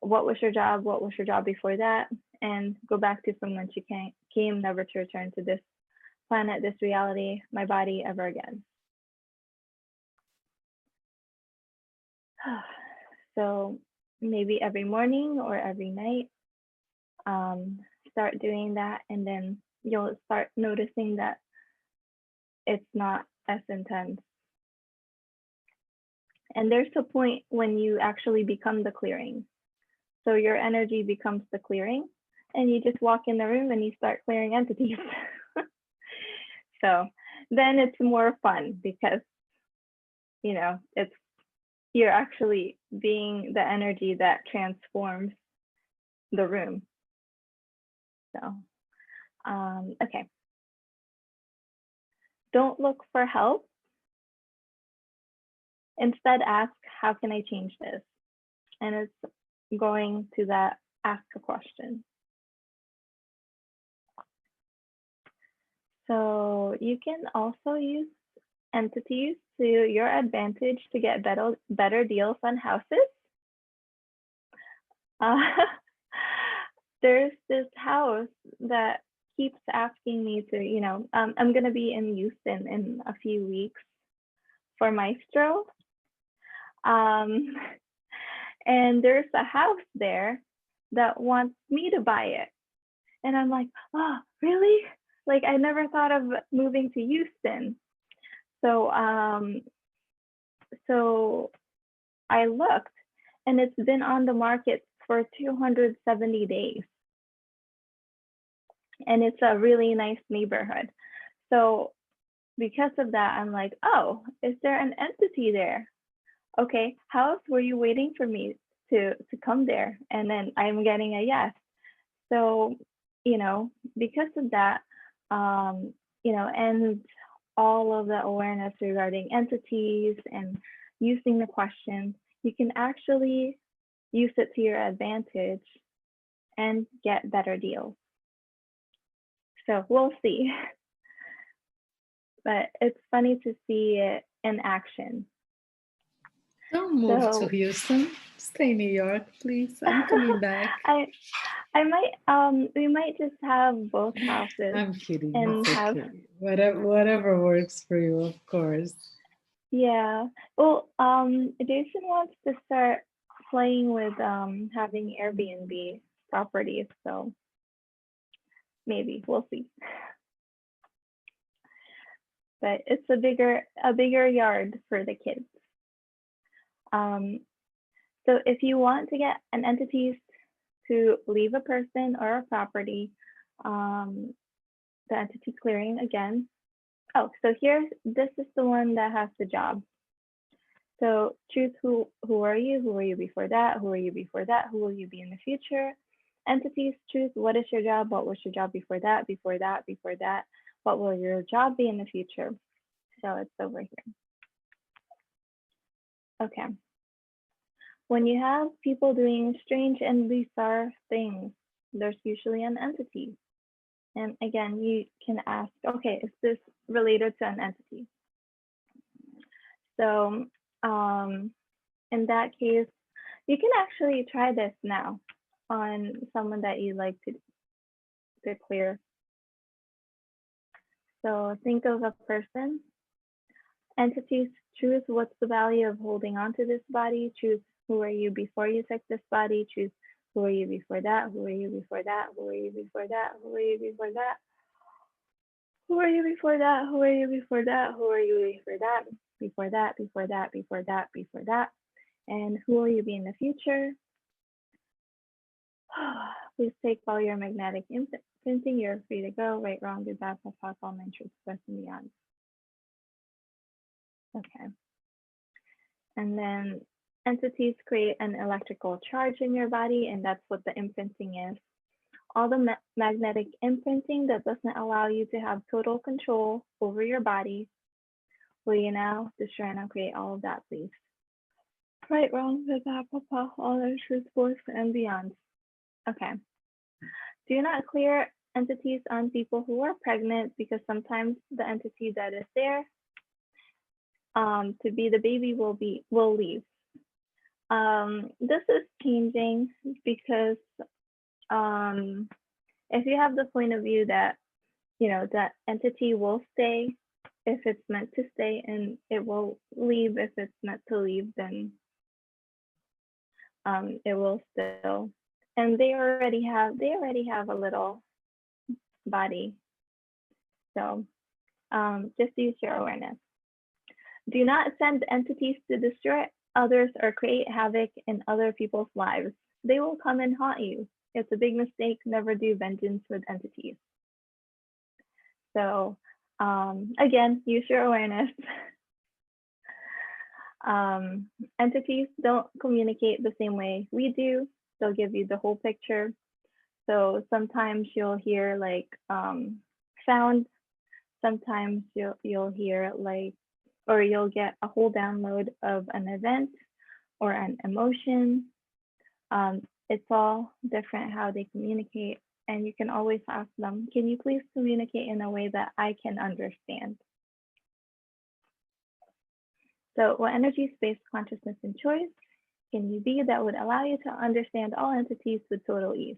What was your job? What was your job before that? And go back to from whence you came, never to return to this planet, this reality, my body ever again. So maybe every morning or every night, start doing that, and then you'll start noticing that it's not as intense. And there's a point when you actually become the clearing. So your energy becomes the clearing, and you just walk in the room and you start clearing entities. So then it's more fun because, you know, you're actually being the energy that transforms the room. So, okay. Don't look for help. Instead, ask, how can I change this? And it's going to that ask a question. So you can also use entities to your advantage to get better deals on houses. There's this house that keeps asking me to, you know, I'm going to be in Houston in a few weeks for Maestro. And there's a house there that wants me to buy it. And I'm like, oh, really? Like, I never thought of moving to Houston. So, so I looked, and it's been on the market for 270 days. And it's a really nice neighborhood. So because of that, I'm like, oh, is there an entity there? Okay, house, were you waiting for me to come there? And then I'm getting a yes. So, you know, because of that, you know, and all of the awareness regarding entities and using the questions, you can actually use it to your advantage and get better deals. So we'll see. But it's funny to see it in action. Don't move to Houston. Stay in New York, please. I'm coming back. I might we might just have both houses. I'm kidding. And have whatever works for you, of course. Yeah. Well, Jason wants to start playing with having Airbnb properties, so maybe we'll see. But it's a bigger yard for the kids. So if you want to get an entity to leave a person or a property, the entity clearing again. Oh, so this is the one that has the job. So choose who are you? Who were you before that? Who are you before that? Who will you be in the future? Entities, choose what is your job? What was your job before that? Before that? Before that? What will your job be in the future? So it's over here. Okay. When you have people doing strange and bizarre things, there's usually an entity. And again, you can ask, okay, is this related to an entity? So in that case, you can actually try this now on someone that you like to clear. So think of a person. Entities, choose what's the value of holding on to this body. Choose who are you before you took this body. Choose who are you before that. Who are you before that. Who are you before that. Who are you before that. Who are you before that? Who are you before that? Who are you before that? Before that, before that, before that, before that. And who will you be in the future? Please take all your magnetic imprinting. You're free to go. Right, wrong, good, bad, pop, all my truths, best and beyond. Okay. And then entities create an electrical charge in your body, and that's what the imprinting is. All the magnetic imprinting that doesn't allow you to have total control over your body. Will you now destroy and create all of that, please? Right, wrong, good, bad, papa, all the truth, force, and beyond. Okay. Do not clear entities on people who are pregnant because sometimes the entity that is there to be the baby will leave. This is changing because if you have the point of view that that entity will stay if it's meant to stay, and it will leave if it's meant to leave, then it will still. And they already have a little body, so just use your awareness. Do not send entities to destroy others or create havoc in other people's lives. They will come and haunt you. It's a big mistake. Never do vengeance with entities. So again, use your awareness. Entities don't communicate the same way we do. They'll give you the whole picture. So sometimes you'll hear like sound. Sometimes you'll hear like, or you'll get a whole download of an event or an emotion. It's all different how they communicate, and you can always ask them, can you please communicate in a way that I can understand? So what energy, space, consciousness, and choice can you be that would allow you to understand all entities with total ease?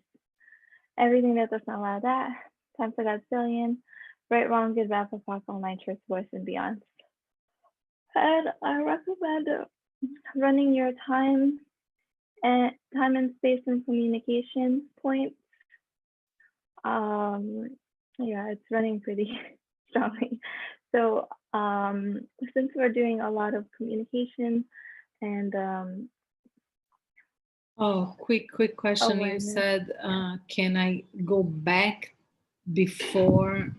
Everything that doesn't allow that, time for God's billion, right, wrong, good, bad, for all nine, truth, voice, and beyond. And I recommend running your time and space and communication points. Yeah, it's running pretty strongly. So since we're doing a lot of communication and oh, quick question. You said, can I go back before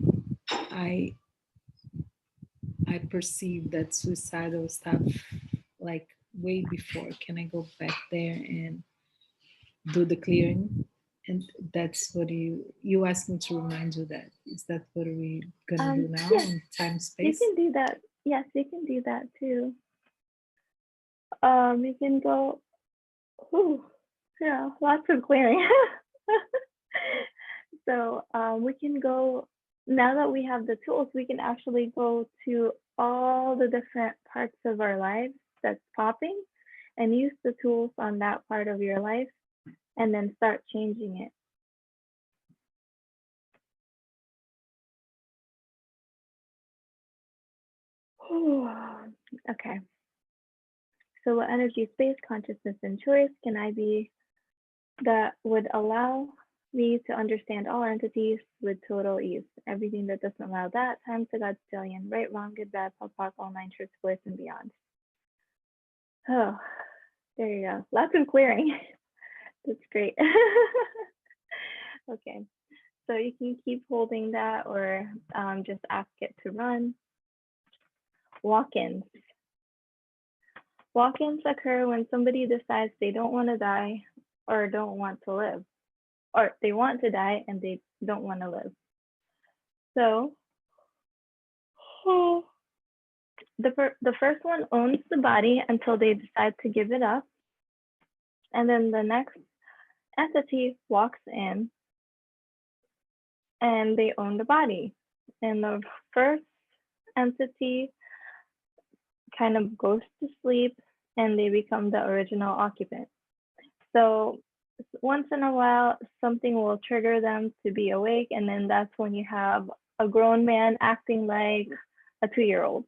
I perceive that suicidal stuff, like way before? Can I go back there and do the clearing? And that's what you asked me to remind you that. Is that what we're gonna do now in time space? You can do that. Yes, you can do that too. You can go. Ooh, yeah, lots of clearing. So we can go, now that we have the tools, we can actually go to all the different parts of our lives that's popping and use the tools on that part of your life and then start changing it. Okay. So what energy, space, consciousness, and choice can I be that would allow me to understand all entities with total ease? Everything that doesn't allow that, times the God's billion, right, wrong, good, bad, POC, all nine, truth, bliss, and beyond. Oh, there you go. Lots of clearing. That's great. Okay, so you can keep holding that or just ask it to run. Walk-ins. Walk-ins occur when somebody decides they don't want to die or don't want to live, or they want to die and they don't want to live. So the first one owns the body until they decide to give it up. And then the next entity walks in and they own the body. And the first entity kind of goes to sleep and they become the original occupant. So once in a while, something will trigger them to be awake. And then that's when you have a grown man acting like a 2-year-old,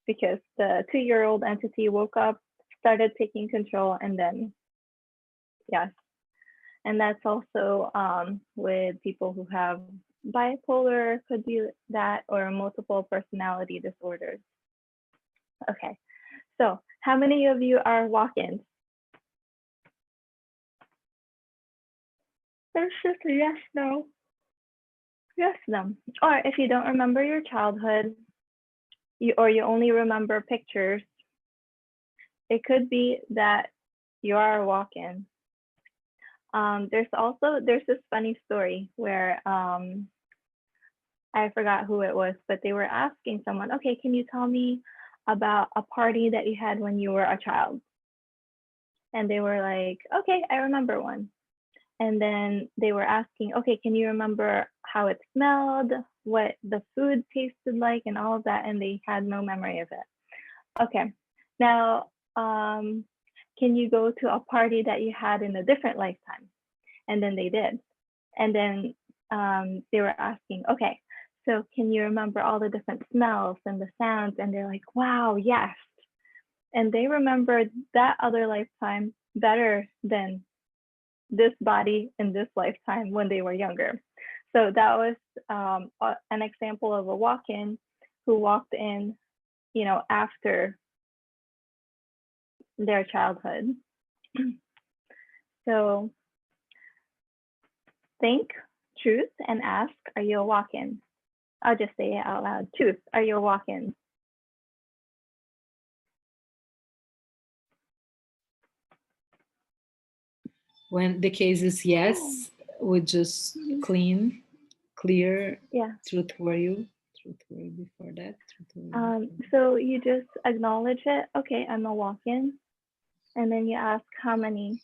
because the 2-year-old entity woke up, started taking control, and then, yes. And that's also with people who have bipolar, could be that, or multiple personality disorders. Okay, so how many of you are walk-ins? There's just a yes, no. Yes, no. Or if you don't remember your childhood, or you only remember pictures, it could be that you are a walk-in. There's this funny story where I forgot who it was, but they were asking someone, okay, can you tell me about a party that you had when you were a child? And they were like, okay, I remember one. And then they were asking, okay, can you remember how it smelled, what the food tasted like, and all of that? And they had no memory of it. Okay, now, can you go to a party that you had in a different lifetime? And then they did. And then they were asking, okay, so can you remember all the different smells and the sounds? And they're like, wow, yes. And they remembered that other lifetime better than this body in this lifetime when they were younger. So that was an example of a walk-in who walked in, you know, after their childhood. So think truth and ask, are you a walk-in? I'll just say it out loud. Truth, are you a walk-in? When the case is yes, we just clear. Yeah. Truth, were you? Truth, were you before that? So you just acknowledge it. Okay, I'm a walk-in. And then you ask how many.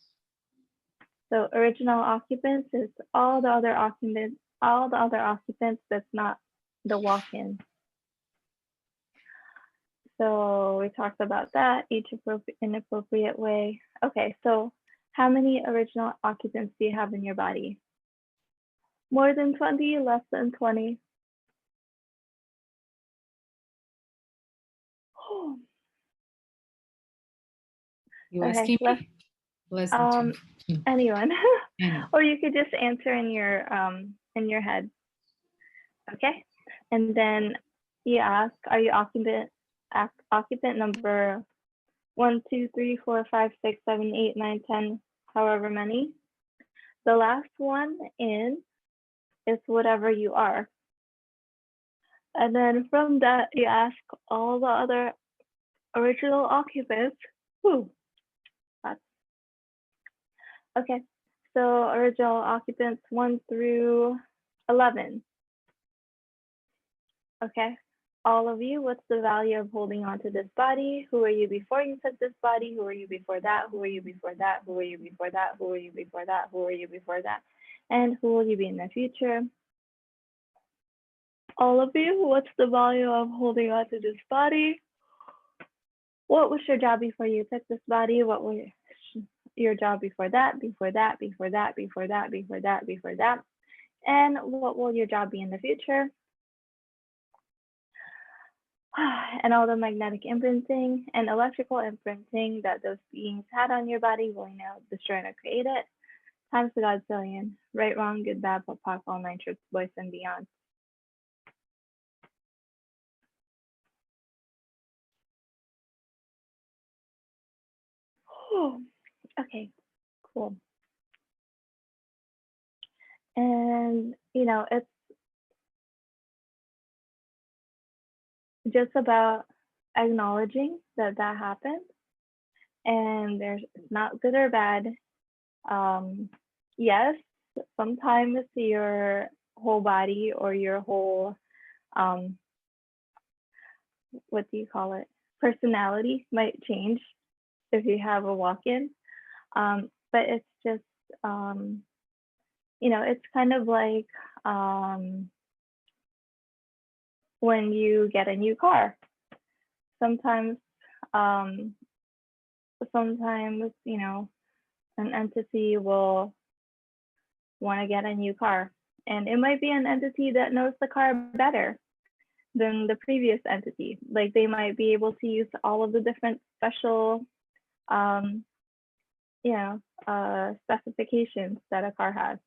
So original occupants is all the other occupants that's not the walk-in. So we talked about that, each inappropriate way. Okay, so how many original occupants do you have in your body? More than 20, less than 20? You Okay, asking me? Less than 20. Anyone, or you could just answer in your head. Okay, and then you ask, are you occupant number 1, 2, 3, 4, 5, 6, 7, 8, 9, 10, however many? The last one in is whatever you are. And then from that, you ask all the other original occupants. Whew. Okay, so original occupants 1 through 11. Okay, all of you, what's the value of holding on to this body? Who are you before you took this body? Who are you before that? Who are you before that? Who are you before that? Who are you before that? Who are you before that? And who will you be in the future? All of you, what's the value of holding on to this body? What was your job before you took this body? What was your job before that, before that, before that, before that, before that, before that? And what will your job be in the future? And all the magnetic imprinting and electrical imprinting that those beings had on your body, willing to destroy and create it, times the Godzillion, right, wrong, good, bad, POC, all 9 trips, boys and beyond. Okay, cool. And, you know, it's just about acknowledging that that happened, and there's not good or bad. Yes, sometimes your whole body or your whole what do you call it, personality might change if you have a walk-in, but it's just you know, it's kind of like when you get a new car. Sometimes you know, an entity will want to get a new car, and it might be an entity that knows the car better than the previous entity. Like they might be able to use all of the different special you know, specifications that a car has,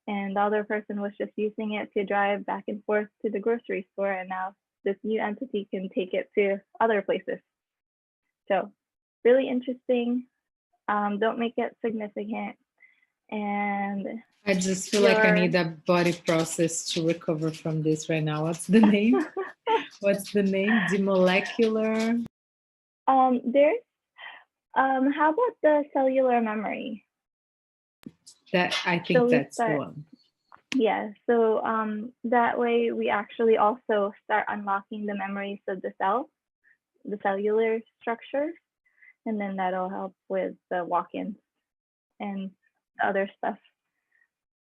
and the other person was just using it to drive back and forth to the grocery store, and now this new entity can take it to other places. So really interesting. Don't make it significant. And I just feel like I need a body process to recover from this right now. What's the name? What's the name? Demolecular? There's how about the cellular memory? That I think that's the one. Yeah, so that way we actually also start unlocking the memories of the cell, the cellular structures. and then that'll help with the walk-ins and other stuff.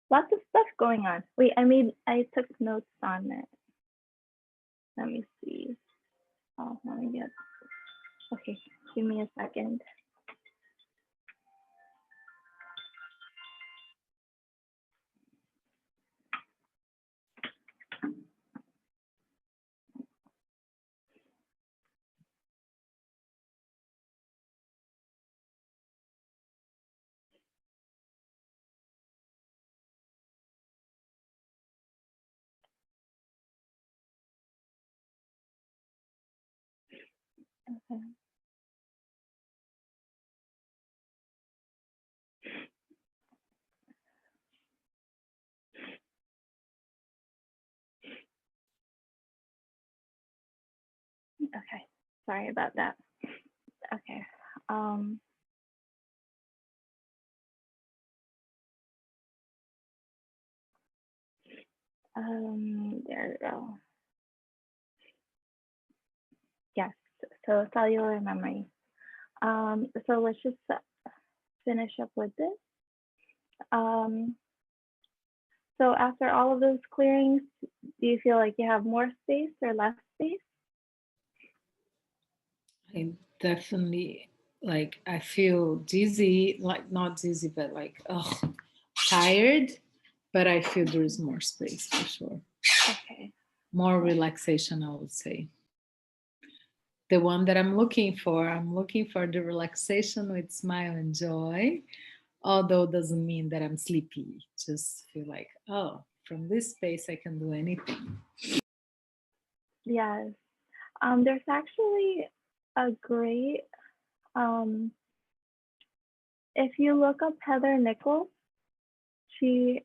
Lots of stuff going on. Wait, I took notes on it. Let me see. Oh, let me get, okay, give me a second. Okay. Okay, sorry about that. Okay. There we go. Yes, so cellular memory. So let's just finish up with this. So after all of those clearings, do you feel like you have more space or less space? I definitely, like, I feel dizzy, like not dizzy, but like, oh, tired, but I feel there is more space for sure. Okay. More relaxation, I would say. The one that I'm looking for the relaxation with smile and joy, although doesn't mean that I'm sleepy. Just feel like, oh, from this space I can do anything. Yes. There's actually a great, if you look up Heather Nichols, she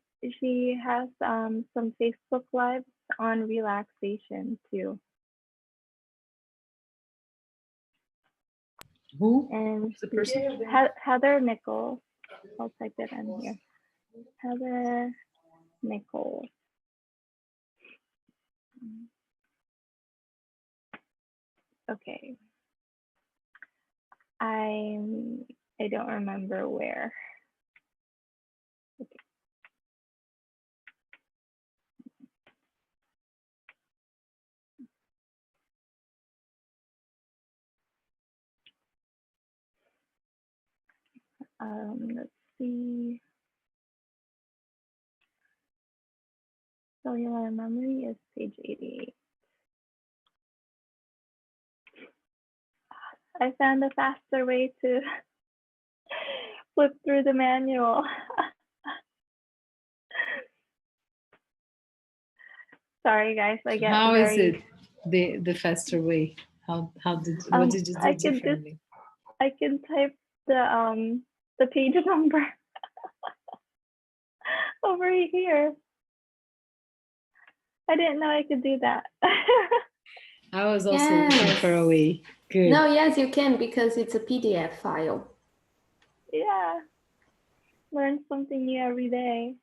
has some Facebook Lives on relaxation too. Who? And Who's the person? Heather Nichols. I'll type it in here. Heather Nichols. Okay. I don't remember where. Okay. Let's see. Cellular memory is page 88. I found a faster way to flip through the manual. Sorry guys, I get How very... is it the faster way? What did you do differently? I can type the page number over here. I didn't know I could do that. I was also looking for a way. Good. No, yes, you can, because it's a PDF file. Yeah. Learn something new every day.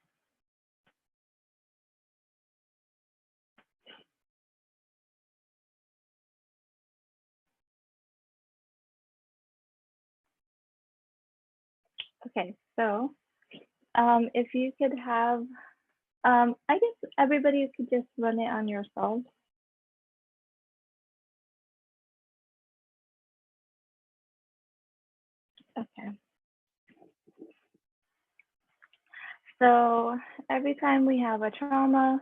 Okay, so if you could have, I guess everybody could just run it on yourselves. Okay. So every time we have a trauma,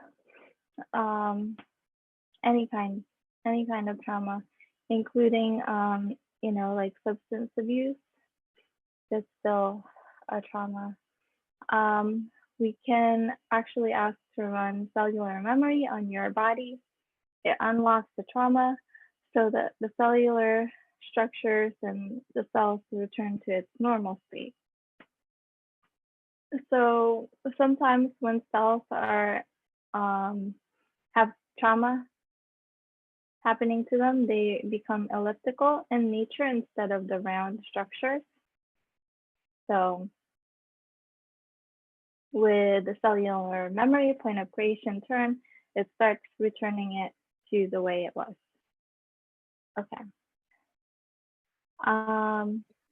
any kind of trauma, including you know, like substance abuse, that's still a trauma. We can actually ask to run cellular memory on your body. It unlocks the trauma so that the cellular structures and the cells return to its normal state. So sometimes when cells are have trauma happening to them, they become elliptical in nature instead of the round structures. So with the cellular memory point of creation turn, it starts returning it to the way it was. Okay.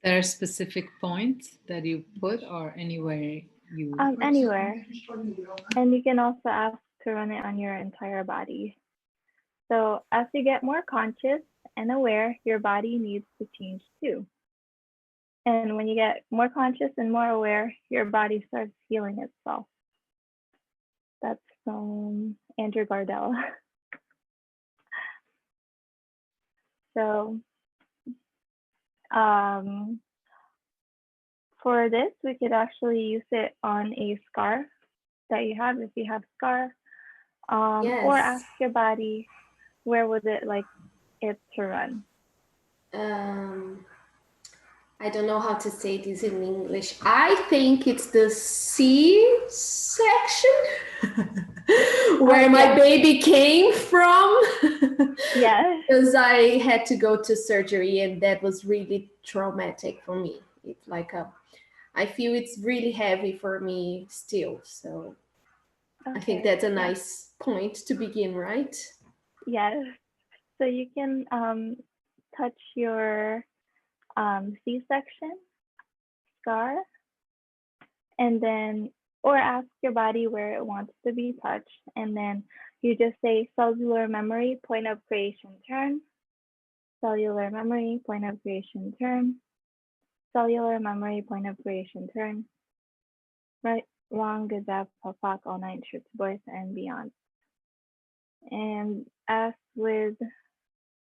There are specific points that you put or anywhere you... Anywhere. And you can also ask to run it on your entire body. So as you get more conscious and aware, your body needs to change too. And when you get more conscious and more aware, your body starts healing itself. That's from Andrew Gardell. So for this, we could actually use it on a scar that you have, if you have scar, Yes. or ask your body, where would it like it to run? I don't know how to say this in English. I think it's the C section where my baby came from. Yes. Because I had to go to surgery and that was really traumatic for me. It's like I feel it's really heavy for me still. So I think that's a nice point to begin, right? Yes. So you can touch your C-section scar, and then, or ask your body where it wants to be touched, and then you just say cellular memory, point of creation, turn. Cellular memory, point of creation, turn. Cellular memory, point of creation, turn. Right, wrong, good, bad, POC, all nine shirts, boys, and beyond. And as with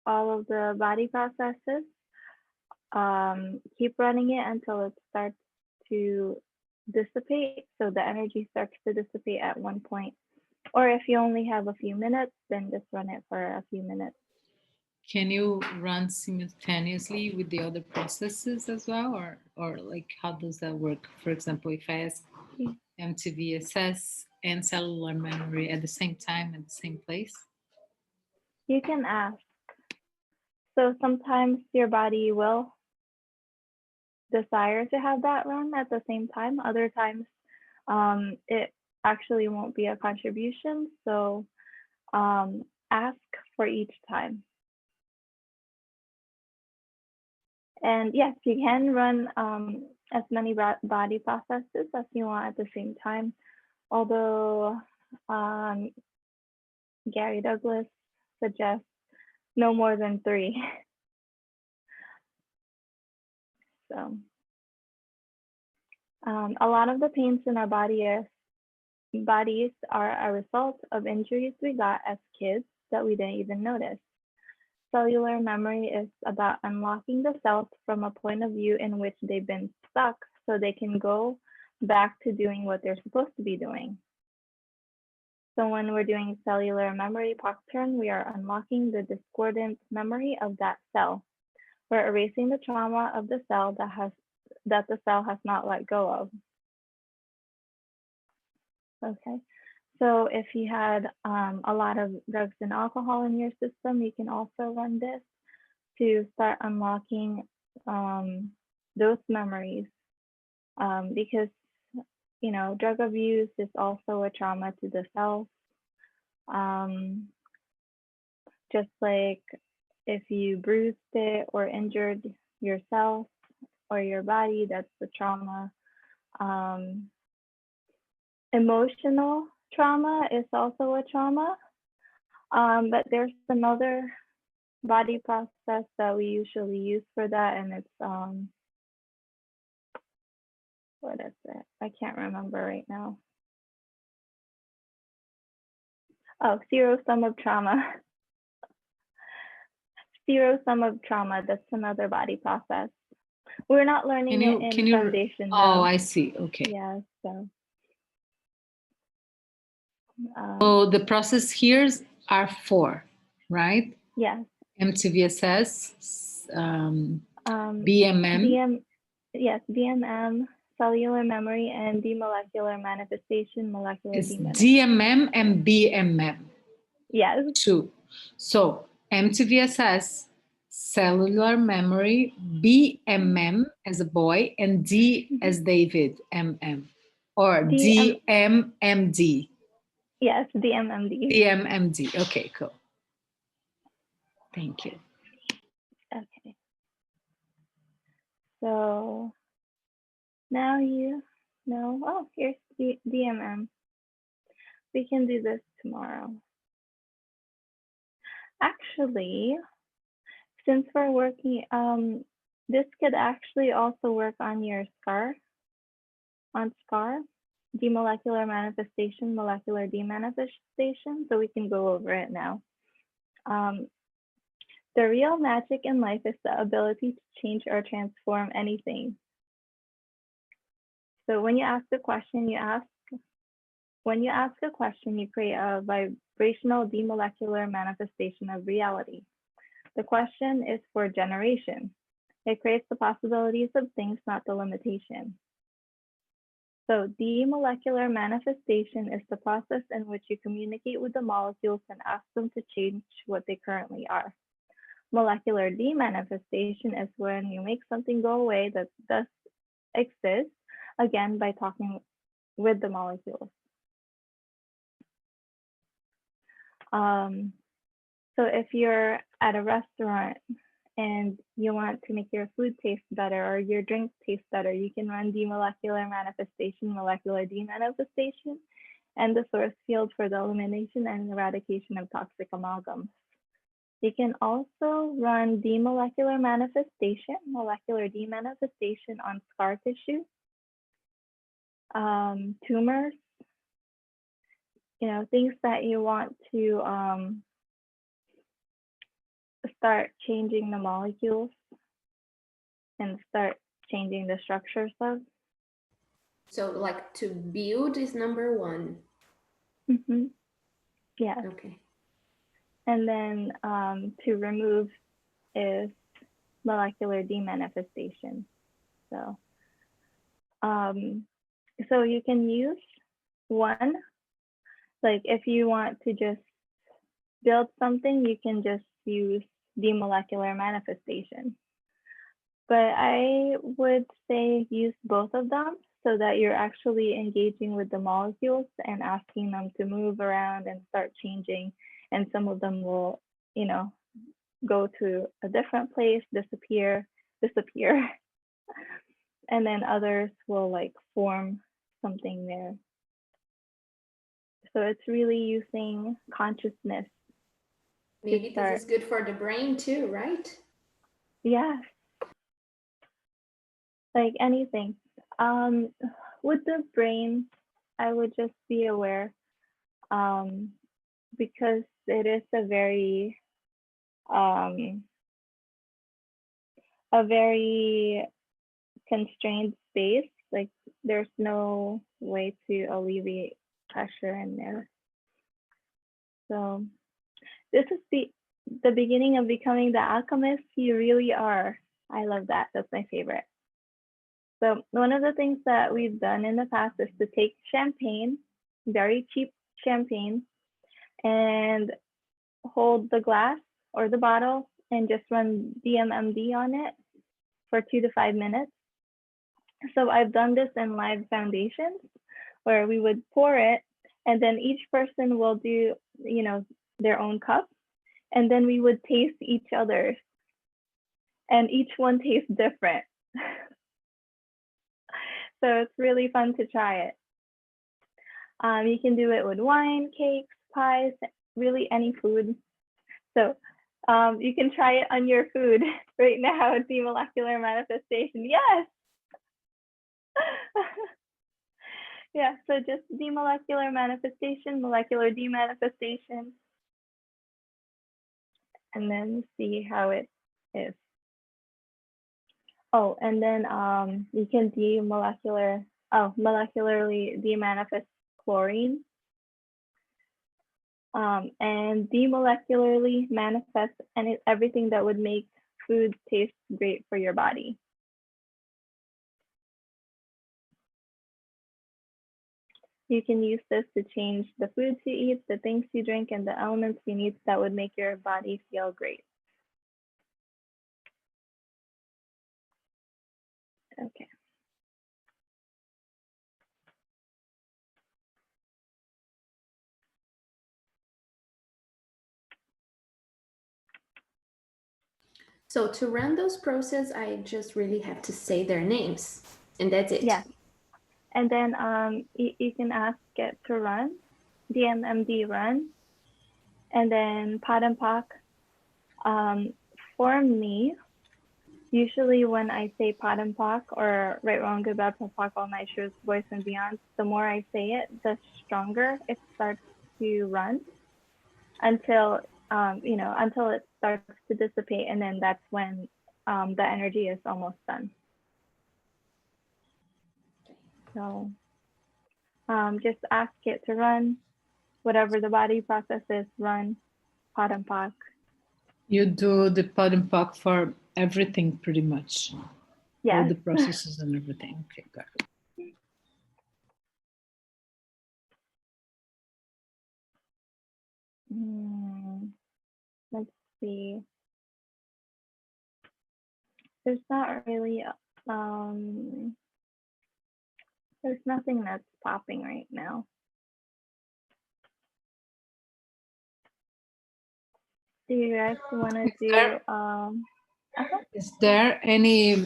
all of the body processes, keep running it until it starts to dissipate. So the energy starts to dissipate at one point. Or if you only have a few minutes, then just run it for a few minutes. Can you run simultaneously with the other processes as well? Or like, how does that work? For example, if I ask MTVSS and cellular memory at the same time, at the same place? You can ask. So sometimes your body will desire to have that run at the same time. Other times it actually won't be a contribution. So ask for each time. And yes, you can run as many body processes as you want at the same time. Although Gary Douglas suggests no more than 3. So a lot of the pains in our bodies are a result of injuries we got as kids that we didn't even notice. Cellular memory is about unlocking the cells from a point of view in which they've been stuck so they can go back to doing what they're supposed to be doing. So when we're doing cellular memory POC turn, we are unlocking the discordant memory of that cell. We're erasing the trauma of the cell that the cell has not let go of. Okay. So if you had a lot of drugs and alcohol in your system, you can also run this to start unlocking those memories, because, you know, drug abuse is also a trauma to the cells. Just like if you bruised it or injured yourself or your body, that's the trauma. Emotional trauma is also a trauma, but there's another body process that we usually use for that, and it's what is it? I can't remember right now. Oh, zero sum of trauma. Zero sum of trauma, that's another body process. We're not learning it in foundation. Oh, I see. Okay. Yeah, so. So the process here are 4, right? Yes. MTVSS, BMM. Yes, BMM, cellular memory, and demolecular manifestation, molecular it's DMM and BMM. Yes. 2. So MTVSS, cellular memory, BMM as a boy, and D as David, MM. Or DMMD. Yes, DMMD. DMMD. Okay, cool. Thank you. Okay. So now you know, oh, here's the DMM. We can do this tomorrow. Actually, since we're working, this could actually also work on your SCAR, demolecular manifestation, molecular demanifestation, so we can go over it now. The real magic in life is the ability to change or transform anything. So when you ask a question, you create a vibrational demolecular manifestation of reality. The question is for generation. It creates the possibilities of things, not the limitation. So demolecular manifestation is the process in which you communicate with the molecules and ask them to change what they currently are. Molecular demanifestation is when you make something go away that does exist, again, by talking with the molecules. So if you're at a restaurant and you want to make your food taste better or your drink taste better, you can run demolecular manifestation, molecular demanifestation, and the source field for the elimination and eradication of toxic amalgams. You can also run demolecular manifestation, molecular demanifestation on scar tissue, tumors, things that you want to start changing the molecules and start changing the structures of. So like to build is number one. Mm-hmm. Yeah. Okay. And then to remove is molecular demanifestation. So, so you can use one, like if you want to just build something, you can just use demolecular manifestation. But I would say use both of them so that you're actually engaging with the molecules and asking them to move around and start changing. And some of them will, go to a different place, disappear. And then others will like form something there. So it's really using consciousness. Maybe this is good for the brain too, right? Yes. Like anything. With the brain, I would just be aware, because it is a very constrained space. Like there's no way to alleviate pressure in there. So this is the beginning of becoming the alchemist you really are. I love that. That's my favorite. So one of the things that we've done in the past is to take champagne, very cheap champagne, and hold the glass or the bottle and just run DMMD on it for 2 to 5 minutes. So I've done this in live foundations where we would pour it and then each person will do, their own cup, and then we would taste each other's, and each one tastes different. So it's really fun to try it. You can do it with wine, cakes, pies, really any food. So you can try it on your food right now, demolecular manifestation. Yes. Yeah, so just demolecular manifestation, molecular demanifestation, and then see how it is. Oh, and then you can molecularly demanifest chlorine, and demolecularly manifest everything that would make food taste great for your body. You can use this to change the foods you eat, the things you drink, and the elements you need that would make your body feel great. Okay. So to run those processes, I just really have to say their names, and that's it. Yes. And then you can ask it to run, DMMD run, and then Pod and POC. For me, usually when I say Pod and POC or Right, Wrong, Good, Bad, POC, All Night, Shoes, Boys and Beyond, the more I say it, the stronger it starts to run until until it starts to dissipate, and then that's when the energy is almost done. So just ask it to run, whatever the body process is, run, Pod and POC. You do the Pod and POC for everything pretty much. Yes. All the processes and everything. Okay, got it. Let's see. There's not really there's nothing that's popping right now. Do you guys want to do Is there any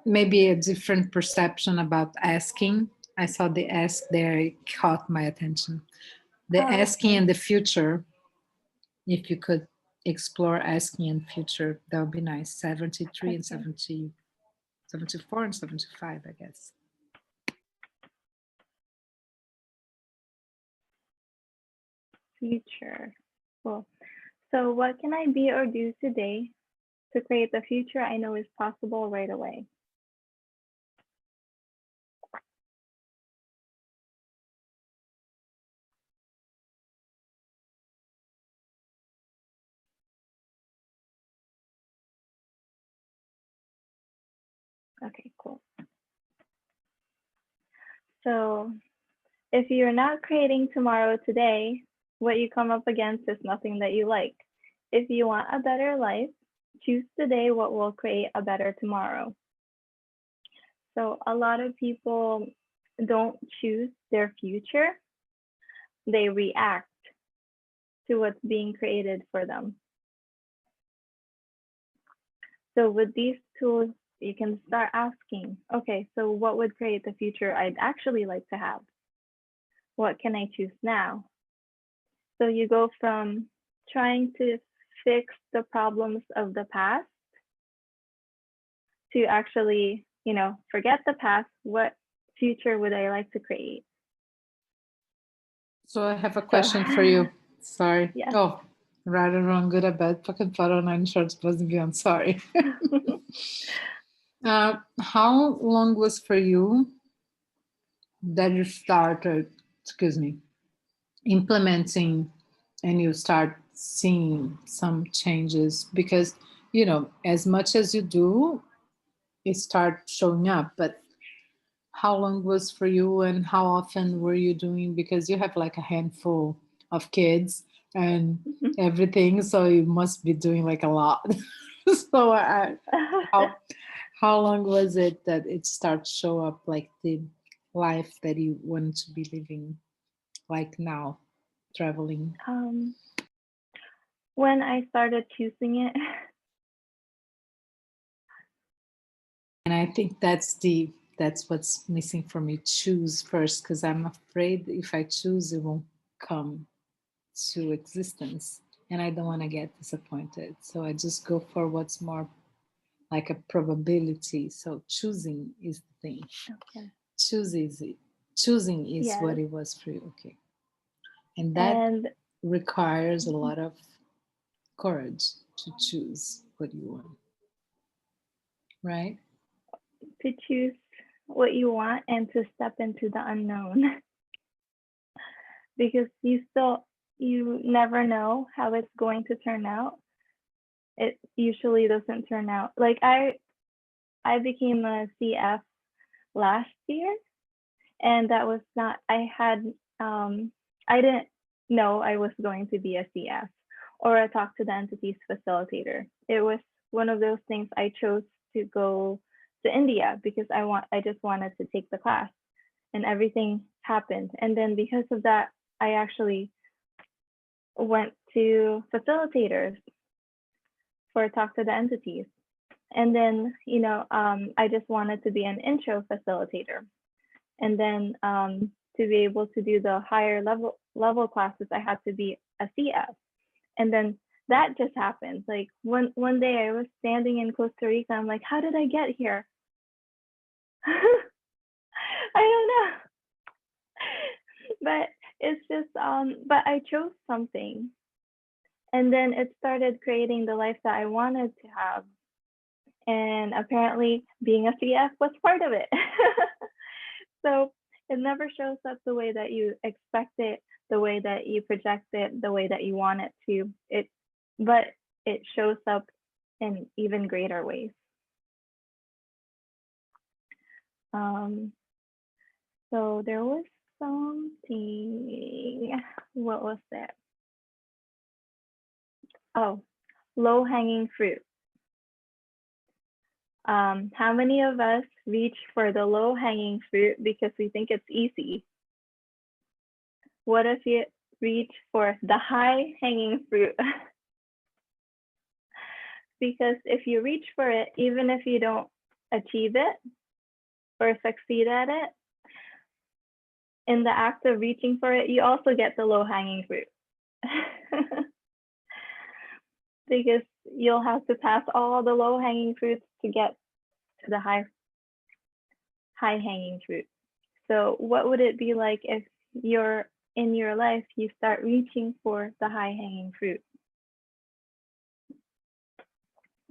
maybe a different perception about asking? I saw the ask there, it caught my attention. The asking in the future, if you could explore asking in future, that would be nice. 73 and 70, 74 and 75, I guess. Future. Cool. So what can I be or do today to create the future I know is possible right away? Okay, cool. So if you're not creating tomorrow today, what you come up against is nothing that you like. If you want a better life, choose today what will create a better tomorrow. So a lot of people don't choose their future. They react to what's being created for them. So with these tools, you can start asking, okay, so what would create the future I'd actually like to have? What can I choose now? So you go from trying to fix the problems of the past to actually, forget the past. What future would I like to create? So I have a question for you. Sorry. Yes. Oh, right or wrong, good or bad, fucking photo, 9 shorts, boys and beyond. Sorry. How long was for you that you started, implementing and you start seeing some changes? Because, as much as you do, it starts showing up, but how long was for you and how often were you doing? Because you have like a handful of kids and everything, so you must be doing like a lot. So how long was it that it starts show up, like the life that you want to be living, like now, traveling? When I started choosing it. And I think that's what's missing for me. Choose first, because I'm afraid if I choose, it won't come to existence, and I don't want to get disappointed. So I just go for what's more like a probability. So choosing is the thing. Okay. Choosing is Yes. what it was for you. Okay. And that requires a lot of courage to choose what you want, right? To choose what you want and to step into the unknown. Because you never know how it's going to turn out. It usually doesn't turn out. Like I became a CF last year, and that was not, I didn't know I was going to be a CF or a talk to the entities facilitator. It was one of those things. I chose to go to India because I just wanted to take the class, and everything happened. And then because of that, I actually went to facilitators. for Talk to the Entities. And then, you know, I just wanted to be an intro facilitator. And then to be able to do the higher level classes, I had to be a CF. And then that just happened. Like one day I was standing in Costa Rica. I'm like, how did I get here? I don't know. But it's just, but I chose something. And then it started creating the life that I wanted to have. And apparently being a CF was part of it. So it never shows up the way that you expect it, the way that you project it, the way that you want it to. But it shows up in even greater ways. So there was something, what was that? Oh, low-hanging fruit. How many of us reach for the low-hanging fruit because we think it's easy? What if you reach for the high-hanging fruit? Because if you reach for it, even if you don't achieve it or succeed at it, in the act of reaching for it, you also get the low-hanging fruit. Because you'll have to pass all the low-hanging fruits to get to the high-hanging fruit. So what would it be like if you're in your life, you start reaching for the high-hanging fruit?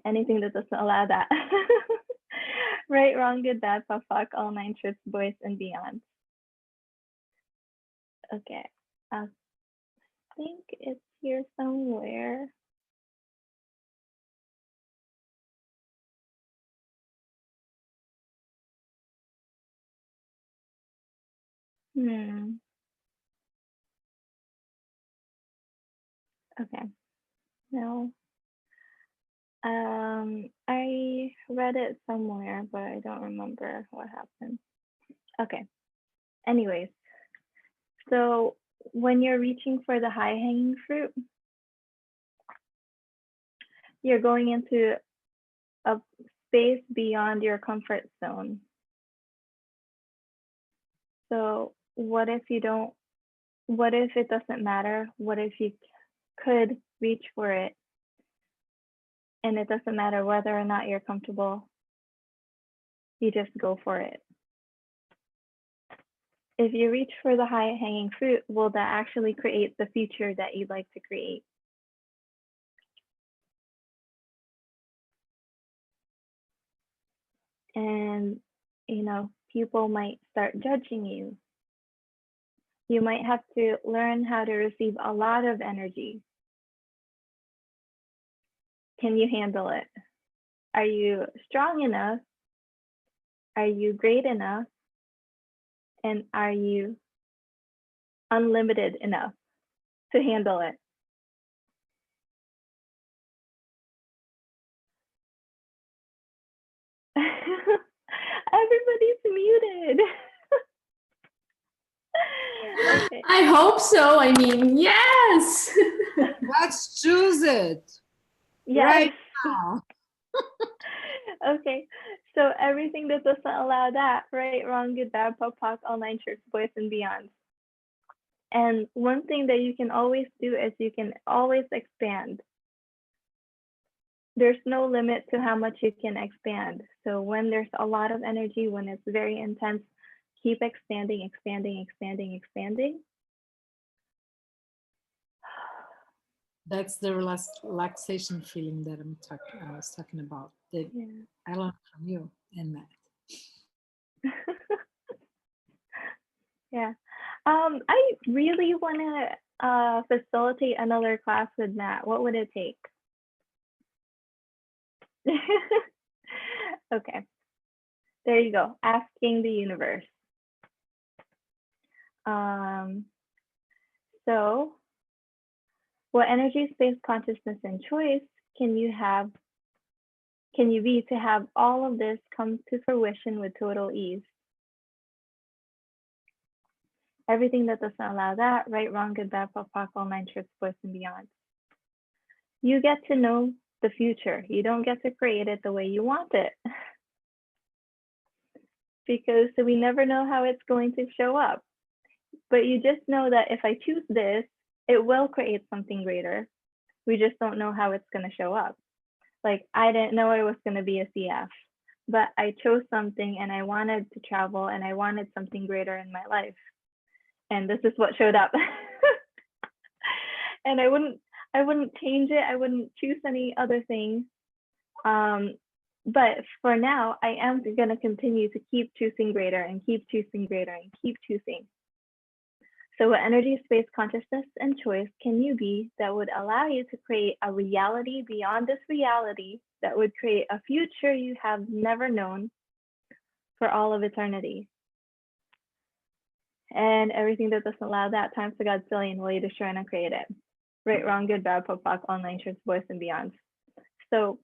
Anything that doesn't allow that. Right, wrong, good, bad, fuck, all 9 trips, boys and beyond. Okay, I think it's here somewhere. Okay, no. I read it somewhere, but I don't remember what happened. Okay, anyways, so when you're reaching for the high-hanging fruit, you're going into a space beyond your comfort zone. So what if it doesn't matter? What if you could reach for it and it doesn't matter whether or not you're comfortable? You just go for it. If you reach for the high-hanging fruit, will that actually create the future that you'd like to create? And, you know, people might start judging you. You might have to learn how to receive a lot of energy. Can you handle it? Are you strong enough? Are you great enough? And are you unlimited enough to handle it? Everybody's muted. Okay. I hope so. I mean, yes. Let's choose it. Yes. Right now. Okay, so everything that doesn't allow that, right, wrong, good, bad, POC, all 9 trips, boys and beyond. And one thing that you can always do is you can always expand. There's no limit to how much you can expand. So when there's a lot of energy, when it's very intense, keep expanding, expanding, expanding, expanding. That's the relaxation feeling that I was talking about. That I learned from you and Matt. Yeah. I really want to facilitate another class with Matt. What would it take? Okay. There you go. Asking the universe. So what energy, space, consciousness, and choice can you be to have all of this come to fruition with total ease? Everything that doesn't allow that, right, wrong, good, bad, POC, all 9 trips, boys and beyond. You get to know the future. You don't get to create it the way you want it. Because we never know how it's going to show up. But you just know that if I choose this, it will create something greater. We just don't know how it's going to show up. Like, I didn't know I was going to be a CF, but I chose something and I wanted to travel and I wanted something greater in my life. And this is what showed up. And I wouldn't change it. I wouldn't choose any other thing. But for now, I am going to continue to keep choosing greater and keep choosing greater and keep choosing. So what energy, space, consciousness, and choice can you be that would allow you to create a reality beyond this reality that would create a future you have never known for all of eternity? And everything that doesn't allow that, times to God's zillion, will you destroy and uncreate it? Right, wrong, good, bad, poke, pock, online, church, voice, and beyond. So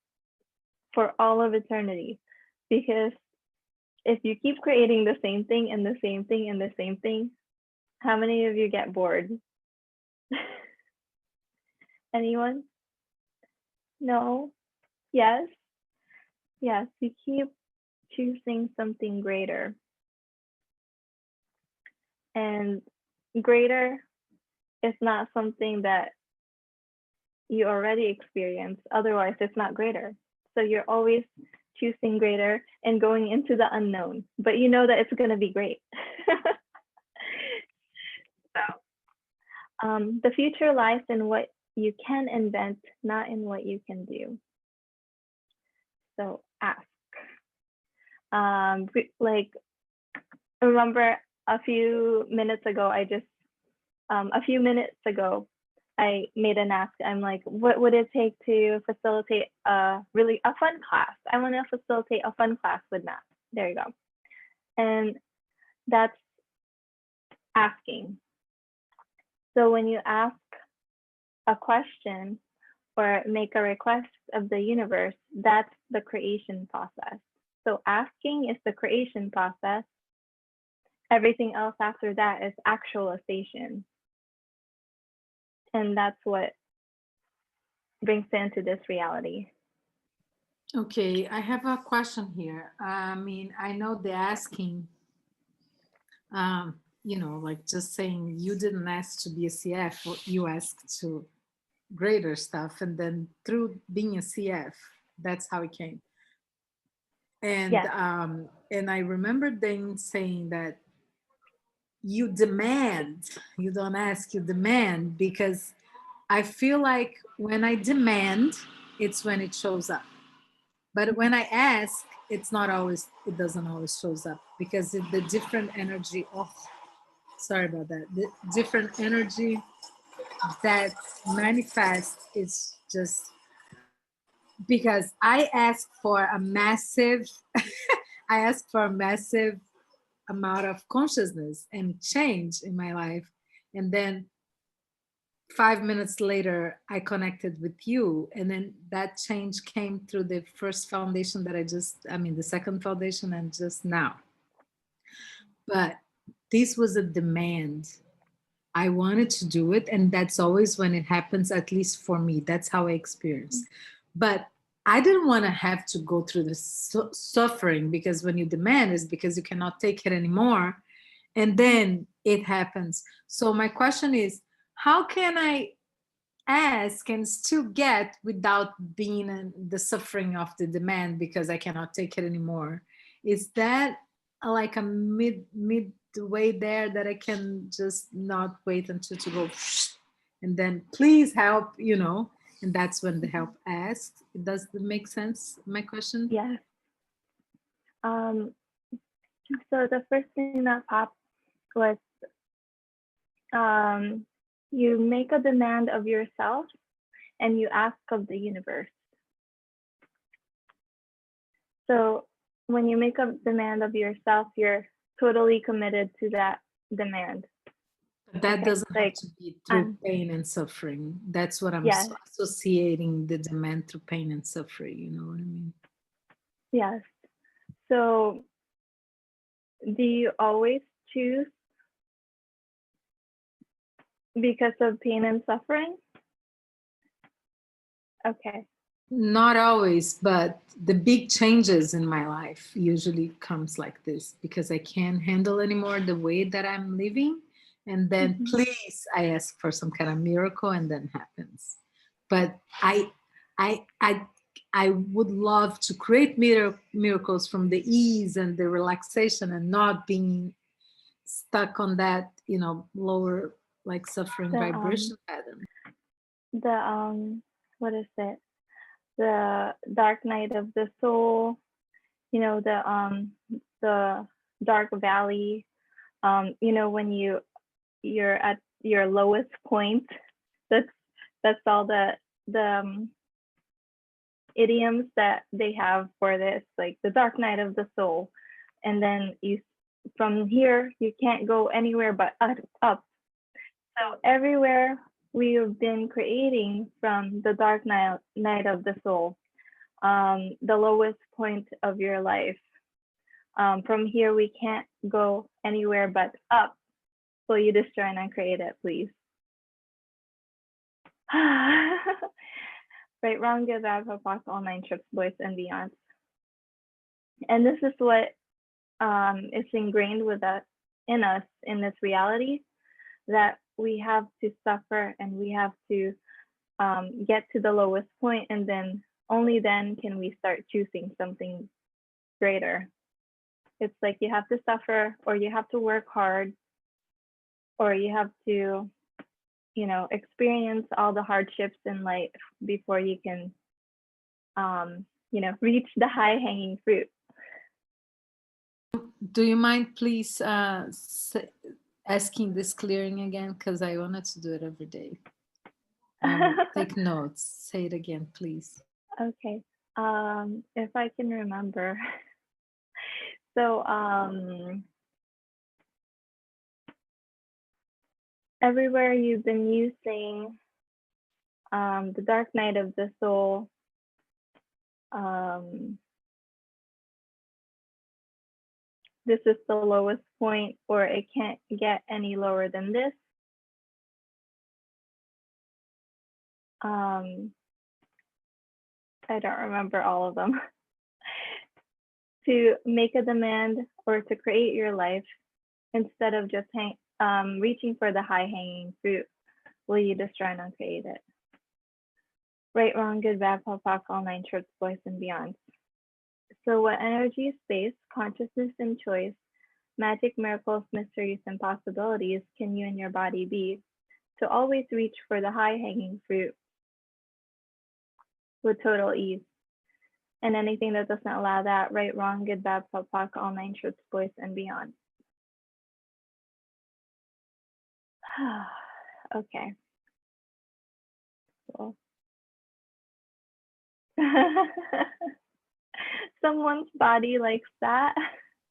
for all of eternity, because if you keep creating the same thing and the same thing and the same thing, how many of you get bored? Anyone? No? Yes? Yes, you keep choosing something greater. And greater is not something that you already experienced. Otherwise, it's not greater. So you're always choosing greater and going into the unknown, but you know that it's going to be great. So the future lies in what you can invent, not in what you can do. So ask. Like, remember a few minutes ago, I made an ask. I'm like, what would it take to facilitate a fun class? I want to facilitate a fun class with math. There you go. And that's asking. So when you ask a question or make a request of the universe, that's the creation process. So asking is the creation process. Everything else after that is actualization. And that's what brings it into this reality. Okay, I have a question here. I mean, I know the asking, like just saying you didn't ask to be a CF, or you asked to greater stuff, and then through being a CF, that's how it came. And yes. And I remember then saying that you demand, you don't ask, you demand, because I feel like when I demand, it's when it shows up. But when I ask, it doesn't always shows up, because the different energy, sorry about that, the different energy that manifests is just because I ask for a massive, I ask for a massive amount of consciousness and change in my life. And then 5 minutes later, I connected with you. And then that change came through the first foundation that the second foundation and just now. But this was a demand. I wanted to do it. And that's always when it happens, at least for me, that's how I experience. But I didn't want to have to go through this suffering, because when you demand is because you cannot take it anymore. And then it happens. So my question is, how can I ask and still get without being in the suffering of the demand because I cannot take it anymore? Is that like a midway there that I can just not wait until to go and then please help, and that's when the help asked? Does that make sense, my question? Yes. So the first thing that popped was you make a demand of yourself and you ask of the universe. So when you make a demand of yourself, you're totally committed to that demand. But that doesn't have to be through pain and suffering. That's what I'm associating the demand through pain and suffering. You know what I mean? Yes. So do you always choose because of pain and suffering? Okay. Not always, but the big changes in my life usually comes like this because I can't handle anymore the way that I'm living. And then please, I ask for some kind of miracle and then happens. But I, I, I would love to create miracles from the ease and the relaxation and not being stuck on that, lower, like suffering vibration pattern. What is it? The dark night of the soul, the dark valley, when you're at your lowest point. That's all the idioms that they have for this, like the dark night of the soul. And then from here, you can't go anywhere but up. So everywhere we've been creating from the dark night of the soul, the lowest point of your life. From here, we can't go anywhere but up. Will you destroy and uncreate it, please? Right, wrong, good, bad, POD, all 9 trips, boys and beyond. And this is what is ingrained in us in this reality, that we have to suffer and we have to get to the lowest point, and then only then can we start choosing something greater. It's like you have to suffer, or you have to work hard, or you have to experience all the hardships in life before you can reach the high hanging fruit. Do you mind please asking this clearing again, because I wanted to do it every day. Take notes. Say it again, please. Okay. If I can remember. So everywhere you've been using the dark night of the soul, this is the lowest point, or it can't get any lower than this. I don't remember all of them. To make a demand or to create your life instead of just reaching for the high hanging fruit, will you destroy and uncreate it? Right, wrong, good, bad, POD, all 9 trips, boys and beyond. So what energy, space, consciousness, and choice, magic, miracles, mysteries, and possibilities can you and your body be to always reach for the high hanging fruit with total ease? And anything that doesn't allow that, right, wrong, good, bad, POD, all 9 trips, boys and beyond. Okay. Cool. Someone's body likes that.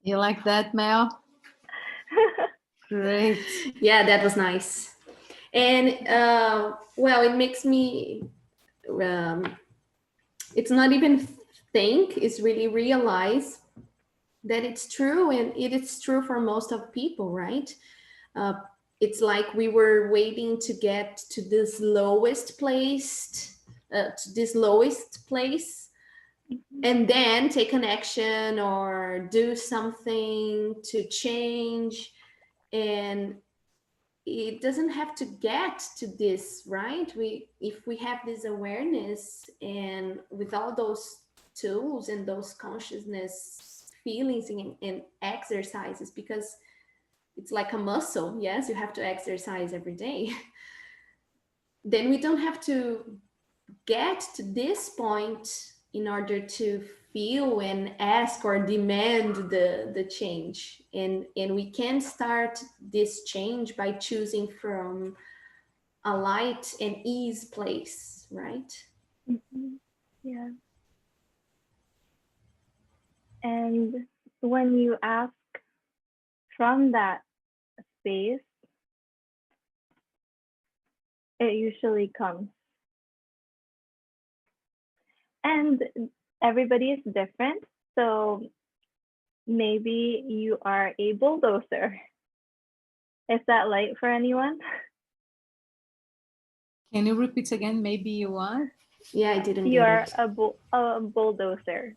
You like that, Mel? Great. Yeah, that was nice. And well, it makes me it's not even think, it's really realize that it's true, and it is true for most of people, right? It's like we were waiting to get to this lowest place, and then take an action or do something to change. And it doesn't have to get to this, right? If we have this awareness, and with all those tools and those consciousness feelings and exercises, because it's like a muscle, yes, you have to exercise every day. Then we don't have to get to this point in order to feel and ask or demand the change. And we can start this change by choosing from a light and ease place, right? Mm-hmm. Yeah. And when you ask from that space, it usually comes. And everybody is different, so maybe you are a bulldozer. Is that light for anyone? Can you repeat again? Maybe you are? Yeah, I didn't You get are it. a bulldozer.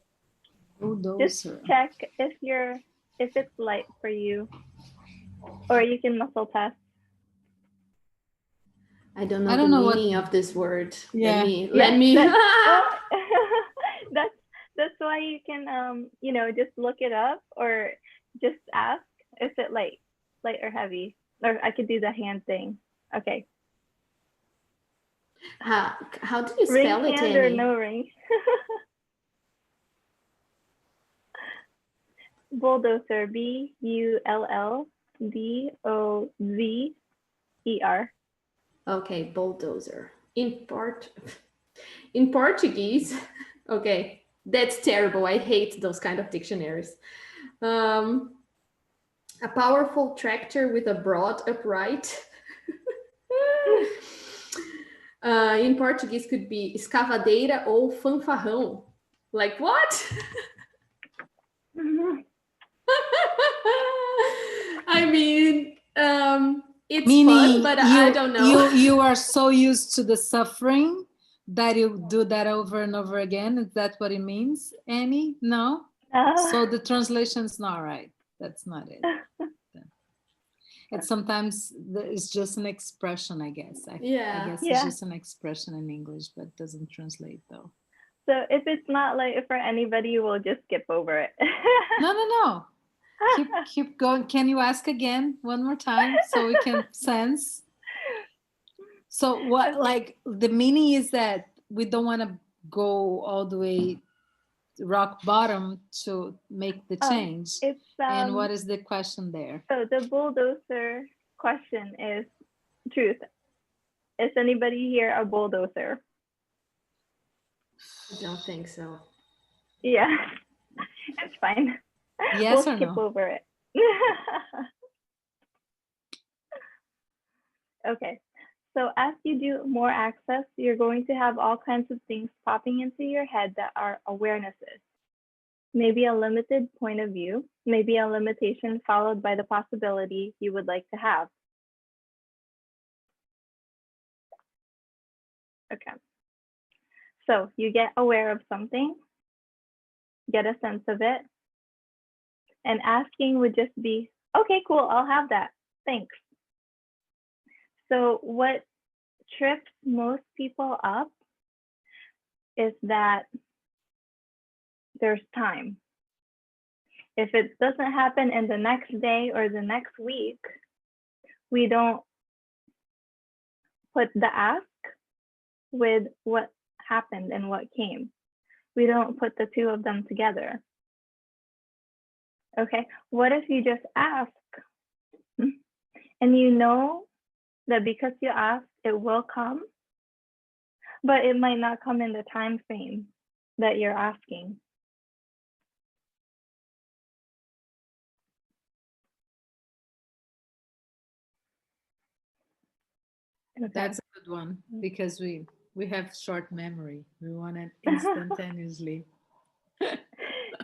Just Bulldozer. check if it's light for you, or you can muscle test. I don't know I the don't know what. meaning of this word. Yeah. Let me. That's why you can just look it up or just ask, is it light or heavy? Or I could do the hand thing. Okay. How do you Ring spell it, hand or Annie? no ring? Bulldozer, Bulldozer. Okay, bulldozer. In Portuguese, okay, that's terrible. I hate those kind of dictionaries. A powerful tractor with a broad upright. In Portuguese could be escavadeira ou fanfarrão. Like what? I mean, it's Meaning fun, but I don't know. you are so used to the suffering that you do that over and over again. Is that what it means, Annie? No? So the translation's not right. That's not it. It's sometimes it's just an expression, I guess. I guess it's just an expression in English, but doesn't translate though. So if it's not like for anybody, we'll just skip over it. No. Keep going. Can you ask again one more time so we can sense? So what, like, the meaning is that we don't want to go all the way rock bottom to make the change. And what is the question there? So the bulldozer question is truth. Is anybody here a bulldozer? I don't think so. Yeah, it's fine. Yes we'll or skip no? over it. Okay. So as you do more access, you're going to have all kinds of things popping into your head that are awarenesses. Maybe a limited point of view, maybe a limitation followed by the possibility you would like to have. Okay. So you get aware of something, get a sense of it, and asking would just be, okay, cool, I'll have that. Thanks. So what trips most people up is that there's time. If it doesn't happen in the next day or the next week, we don't put the ask with what happened and what came. We don't put the two of them together. Okay, what if you just ask and you know that because you asked, it will come, but it might not come in the time frame that you're asking. Okay. That's a good one because we have short memory. We want it instantaneously.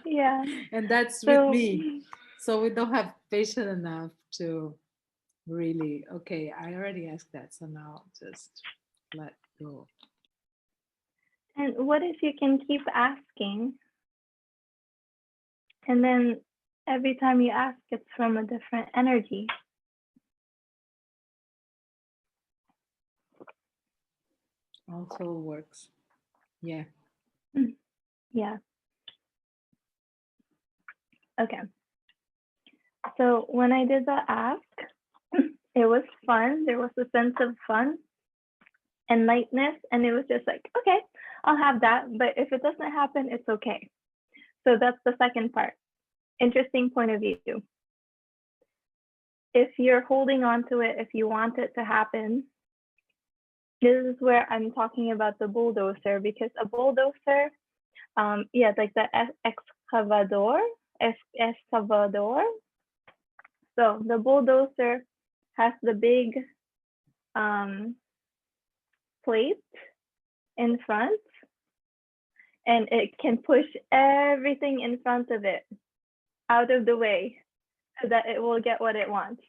Yeah. And that's with me. So we don't have patience enough to really, okay, I already asked that, so now just let go. And what if you can keep asking, and then every time you ask, it's from a different energy? Also works. Yeah. Yeah. Okay. So when I did the ask, it was fun. There was a sense of fun and lightness, and it was just like, okay, I'll have that. But if it doesn't happen, it's okay. So that's the second part. Interesting point of view. If you're holding on to it, if you want it to happen, this is where I'm talking about the bulldozer, because a bulldozer, like the excavador. So the bulldozer has the big plate in front, and it can push everything in front of it out of the way so that it will get what it wants.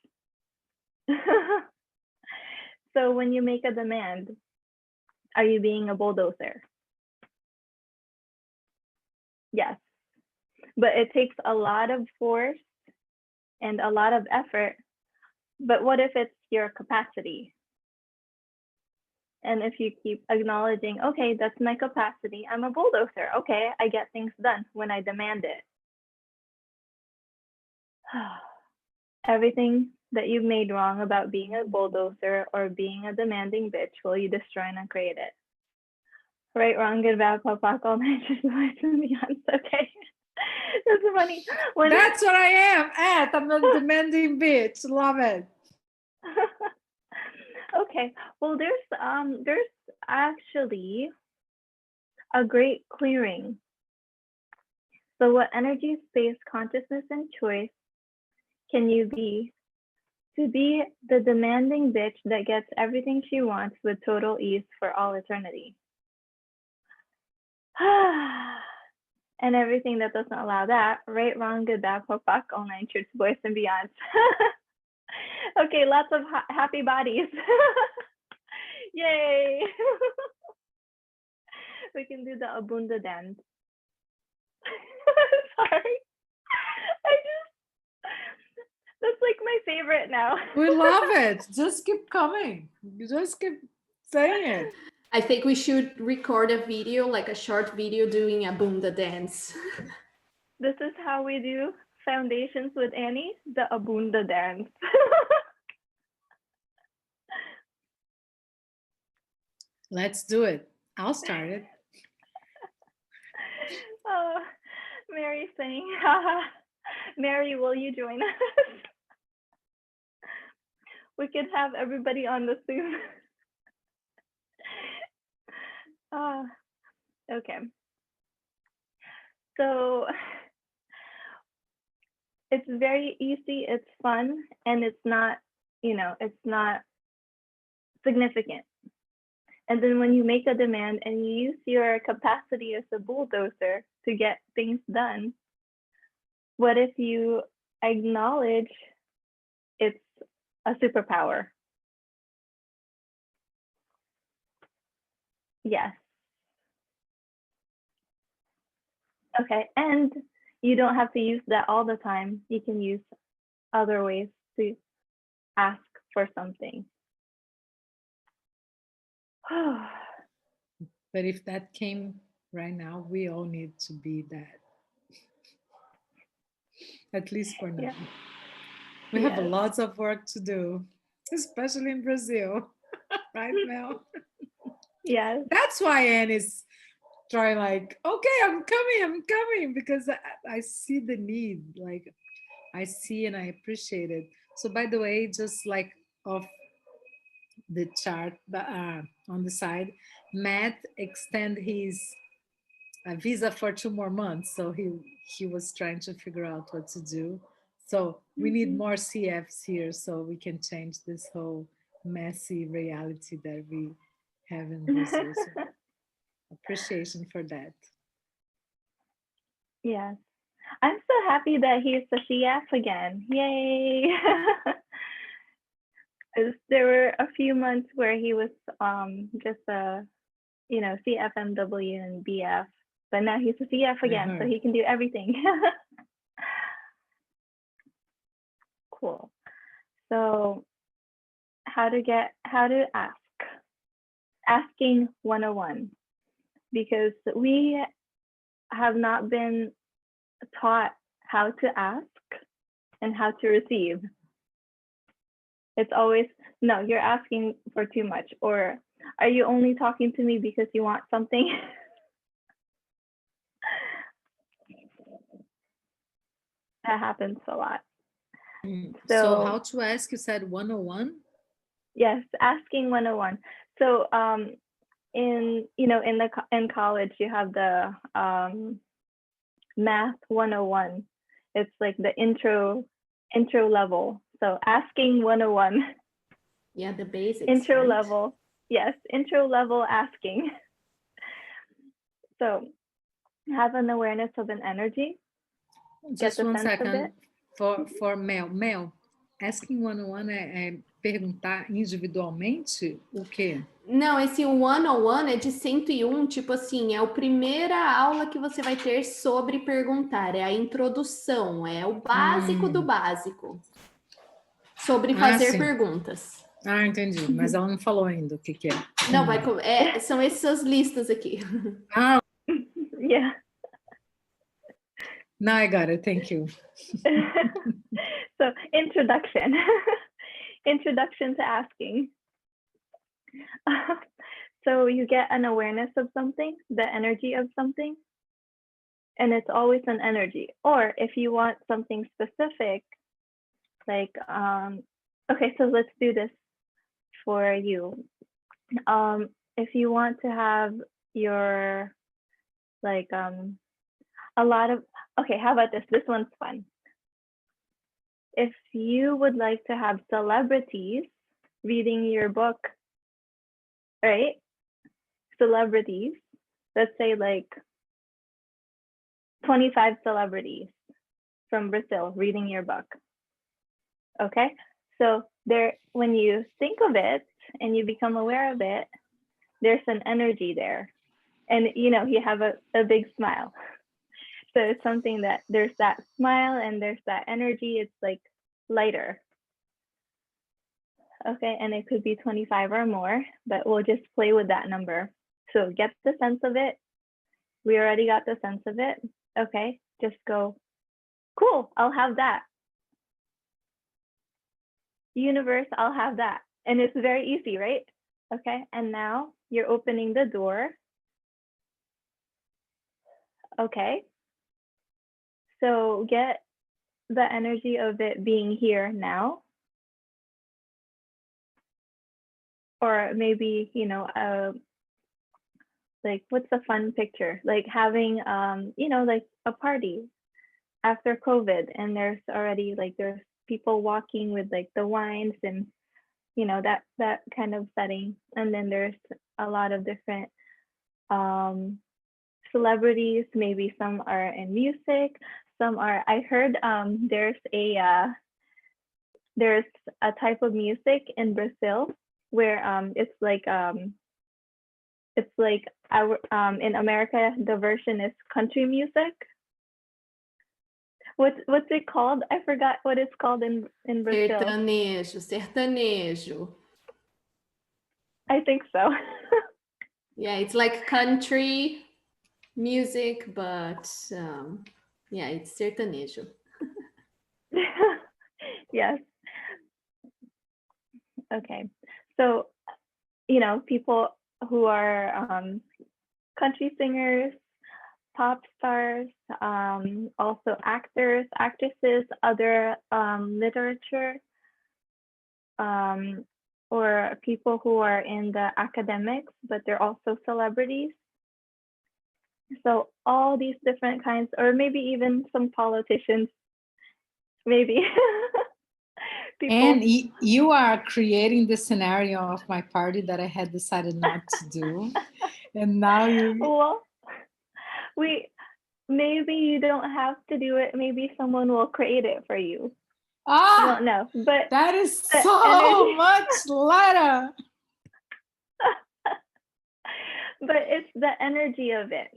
So when you make a demand, are you being a bulldozer? Yes, but it takes a lot of force and a lot of effort. But what if it's your capacity? And if you keep acknowledging, okay, that's my capacity, I'm a bulldozer. Okay, I get things done when I demand it. Everything that you've made wrong about being a bulldozer or being a demanding bitch will you destroy and uncreate it. Right, wrong, good, bad, pop, pop, all night, just life and beyond. Okay. That's funny. That's what I am at. I'm a demanding bitch. Love it. Okay. Well, there's actually a great clearing. So what energy, space, consciousness, and choice can you be to be the demanding bitch that gets everything she wants with total ease for all eternity? And everything that doesn't allow that, right, wrong, good, bad, poor, fuck, all nine shirts, boys and beyonds. Okay, lots of happy bodies. Yay. We can do the Abunda dance. Sorry. That's like my favorite now. We love it. Just keep coming. You just keep saying it. I think we should record a video, like a short video doing a Abunda dance. This is how we do foundations with Annie, the Abunda dance. Let's do it. I'll start it. Oh, Mary saying, haha. Mary, will you join us? We could have everybody on the Zoom. Okay. So it's very easy, it's fun, and it's not, it's not significant. And then when you make a demand and you use your capacity as a bulldozer to get things done, what if you acknowledge it's a superpower? Yes. Okay, and you don't have to use that all the time. You can use other ways to ask for something. But if that came right now, we all need to be that. At least for now. Yeah. We have lots of work to do, especially in Brazil. Right, Mel? Yes. That's why Anne is trying like, okay, I'm coming, because I see the need. Like, I see and I appreciate it. So by the way, just like off the chart on the side, Matt extend his visa for 2 more months. So he was trying to figure out what to do. So we need more CFs here so we can change this whole messy reality that we have in Brazil. So appreciation for that. Yes. I'm so happy that he's a CF again. Yay. There were a few months where he was just a, CFMW and BF, but now he's a CF again, so he can do everything. Cool. So how to ask. Asking 101, because we have not been taught how to ask and how to receive. It's always, no, you're asking for too much, or are you only talking to me because you want something? That happens a lot. So how to ask, you said 101? Yes, asking 101. So in college you have the math 101. It's like the intro level. So asking 101. Yeah, the basics. Intro right? level. Yes, intro level asking. So have an awareness of an energy. Just 1 second for Mel. Asking 101 é perguntar individualmente o quê? Não, esse one-on-one é de 101, tipo assim, é a primeira aula que você vai ter sobre perguntar, é a introdução, é o básico do básico, sobre fazer Sim. perguntas. Entendi, mas ela não falou ainda o que que é. Não, são essas listas aqui. Yeah. No, I got it, thank you. So introduction. Introduction to asking. So you get an awareness of something, the energy of something, and it's always an energy. Or if you want something specific, like, okay, so let's do this for you. If you want to have your, like, a lot of, okay, how about this? This one's fun. If you would like to have celebrities reading your book, right? Celebrities, let's say like 25 celebrities from Brazil reading your book. Okay, so there, when you think of it and you become aware of it, there's an energy there, and you know, you have a big smile. So it's something that there's that smile and there's that energy. It's like lighter. Okay, and it could be 25 or more, but we'll just play with that number. So get the sense of it. We already got the sense of it. Okay, just go, cool, I'll have that. Universe, I'll have that. And it's very easy, right? Okay, and now you're opening the door. Okay, so get the energy of it being here now. Or maybe, you know, like, what's a fun picture? Like having, you know, like a party after COVID, and there's already like, there's people walking with like the wines and, you know, that kind of setting. And then there's a lot of different celebrities. Maybe some are in music, some are, I heard there's a type of music in Brazil where it's like our in America the version is country music. What's it called? I forgot what it's called in Brazil. Sertanejo. I think so. Yeah, it's like country music, but yeah, it's sertanejo. Yes. Okay. So, you know, people who are country singers, pop stars, also actors, actresses, other literature, or people who are in the academics, but they're also celebrities. So all these different kinds, or maybe even some politicians, maybe. And you are creating the scenario of my party that I had decided not to do. And now you... Well, maybe you don't have to do it. Maybe someone will create it for you. I don't know, but that is so much lighter. But it's the energy of it.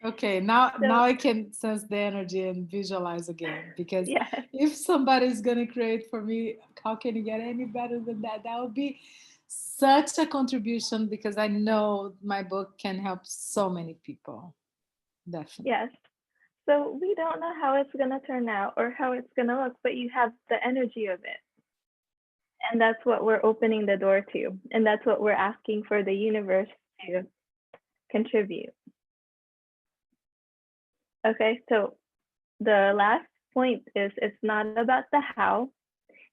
Okay, now I can sense the energy and visualize again, because yes. If somebody's gonna create for me, how can you get any better than that? That would be such a contribution, because I know my book can help so many people. Definitely. Yes. So we don't know how it's gonna turn out or how it's gonna look, but you have the energy of it. And that's what we're opening the door to. And that's what we're asking for the universe to contribute. Okay, so the last point is, it's not about the how,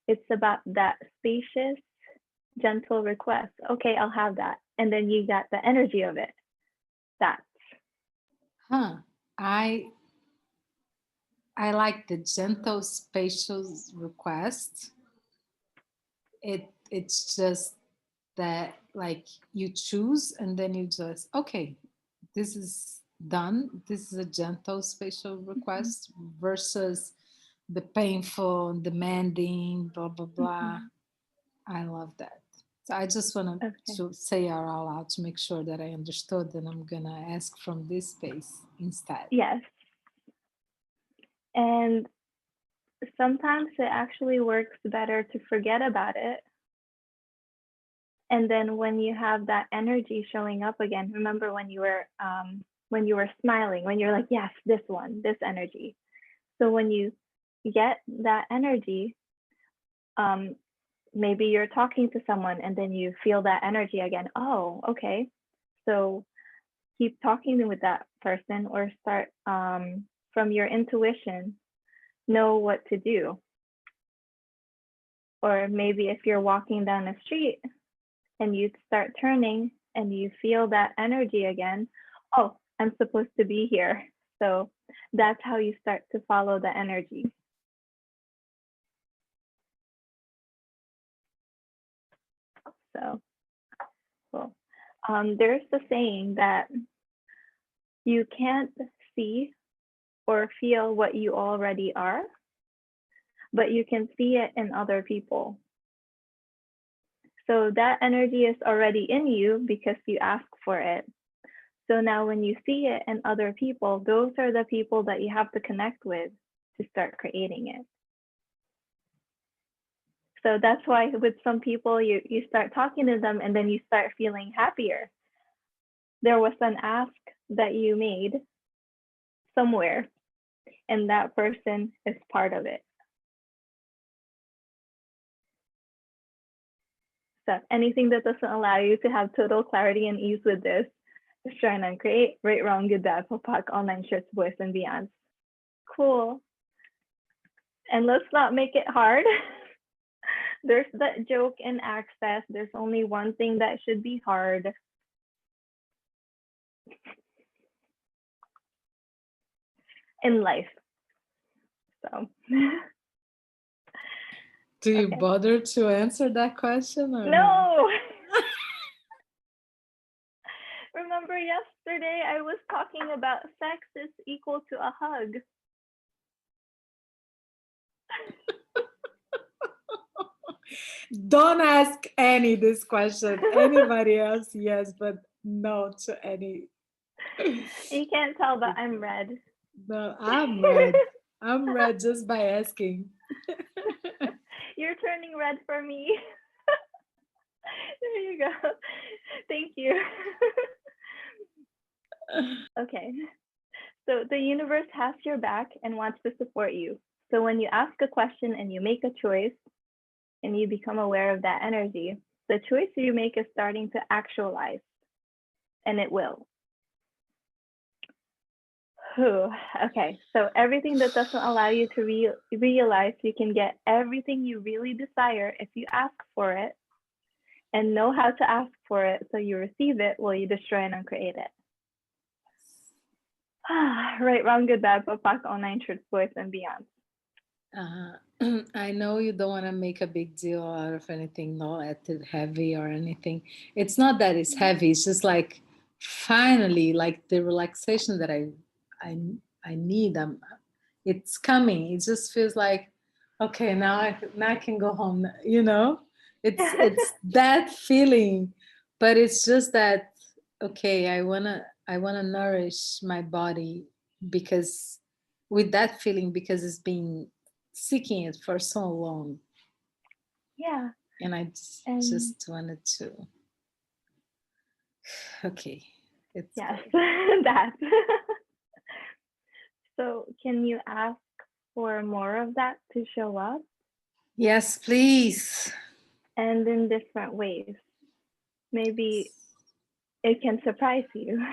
it's about that spacious, gentle request. Okay, I'll have that. And then you got the energy of it. That. I like the gentle, spacious request. It's just that, like, you choose and then you just, okay, this is done. This is a gentle, spatial request versus the painful, demanding, blah, blah, blah. I love that. So I just want Okay. to say out loud to make sure that I understood, and I'm going to ask from this space instead. Yes. And sometimes it actually works better to forget about it. And then when you have that energy showing up again, remember when you were smiling, when you're like, yes, this one, this energy. So when you get that energy, maybe you're talking to someone and then you feel that energy again. Oh, okay. So keep talking with that person, or start from your intuition, know what to do. Or maybe if you're walking down the street and you start turning and you feel that energy again, oh, I'm supposed to be here. So that's how you start to follow the energy. So cool. There's the saying that you can't see or feel what you already are, but you can see it in other people. So that energy is already in you because you ask for it. So now when you see it in other people, those are the people that you have to connect with to start creating it. So that's why with some people, you start talking to them and then you start feeling happier. There was an ask that you made somewhere, and that person is part of it. So anything that doesn't allow you to have total clarity and ease with this, just try and create right, wrong, good, bad, POPOC, online shirts, boys and beyonds. Cool. And let's not make it hard. There's that joke in Access. There's only one thing that should be hard. In life. So. Do you bother to answer that question? Or no. Remember yesterday I was talking about sex is equal to a hug. Don't ask Annie this question. Anybody else, yes, but no to Annie. You can't tell, but I'm red. No, I'm red. I'm red just by asking. You're turning red for me. There you go. Thank you. Okay. So the universe has your back and wants to support you. So when you ask a question and you make a choice and you become aware of that energy, the choice you make is starting to actualize, and it will. Okay, so everything that doesn't allow you to realize you can get everything you really desire if you ask for it and know how to ask for it so you receive it, will you destroy and uncreate it. Right, wrong, good, bad, POPOC, online shirts, boys and beyond. I know you don't want to make a big deal out of anything, not at it heavy or anything. It's not that it's heavy. It's just like finally, like the relaxation that I need. It's coming. It just feels like, okay, now I can go home. You know, it's that feeling, but it's just that okay. I wanna nourish my body because with that feeling, because it's been seeking it for so long. Yeah. And I just wanted to. Okay. Yes, that. So can you ask for more of that to show up? Yes, please. And in different ways. Maybe it can surprise you.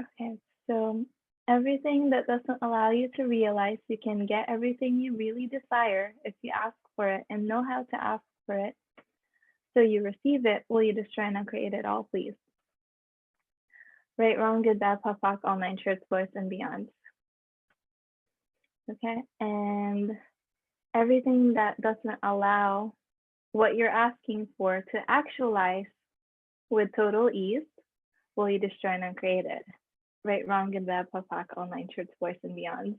Okay, so everything that doesn't allow you to realize you can get everything you really desire if you ask for it and know how to ask for it so you receive it, will you destroy and uncreate it all, please? Right, wrong, good, bad, POPOC, online shirts, boys and beyond. Okay, and everything that doesn't allow what you're asking for to actualize with total ease, will you destroy and uncreate it? Right, wrong, good, bad, POPOC, online shirts, boys and beyond.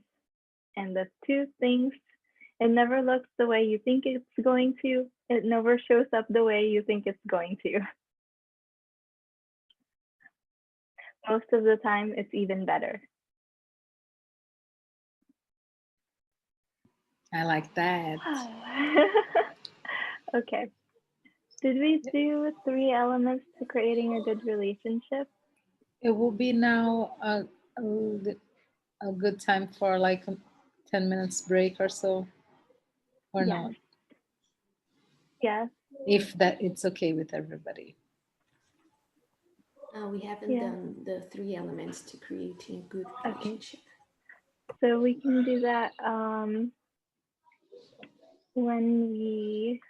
And the two things It never looks the way you think it's going to. It never shows up the way you think it's going to. Most of the time, it's even better. I like that. Okay. Did we do 3 elements to creating a good relationship? It will be now a good time for like a 10 minutes break or so, or Yes. not? Yes. If that it's okay with everybody. We haven't done the 3 elements to creating a good relationship. So we can do that when we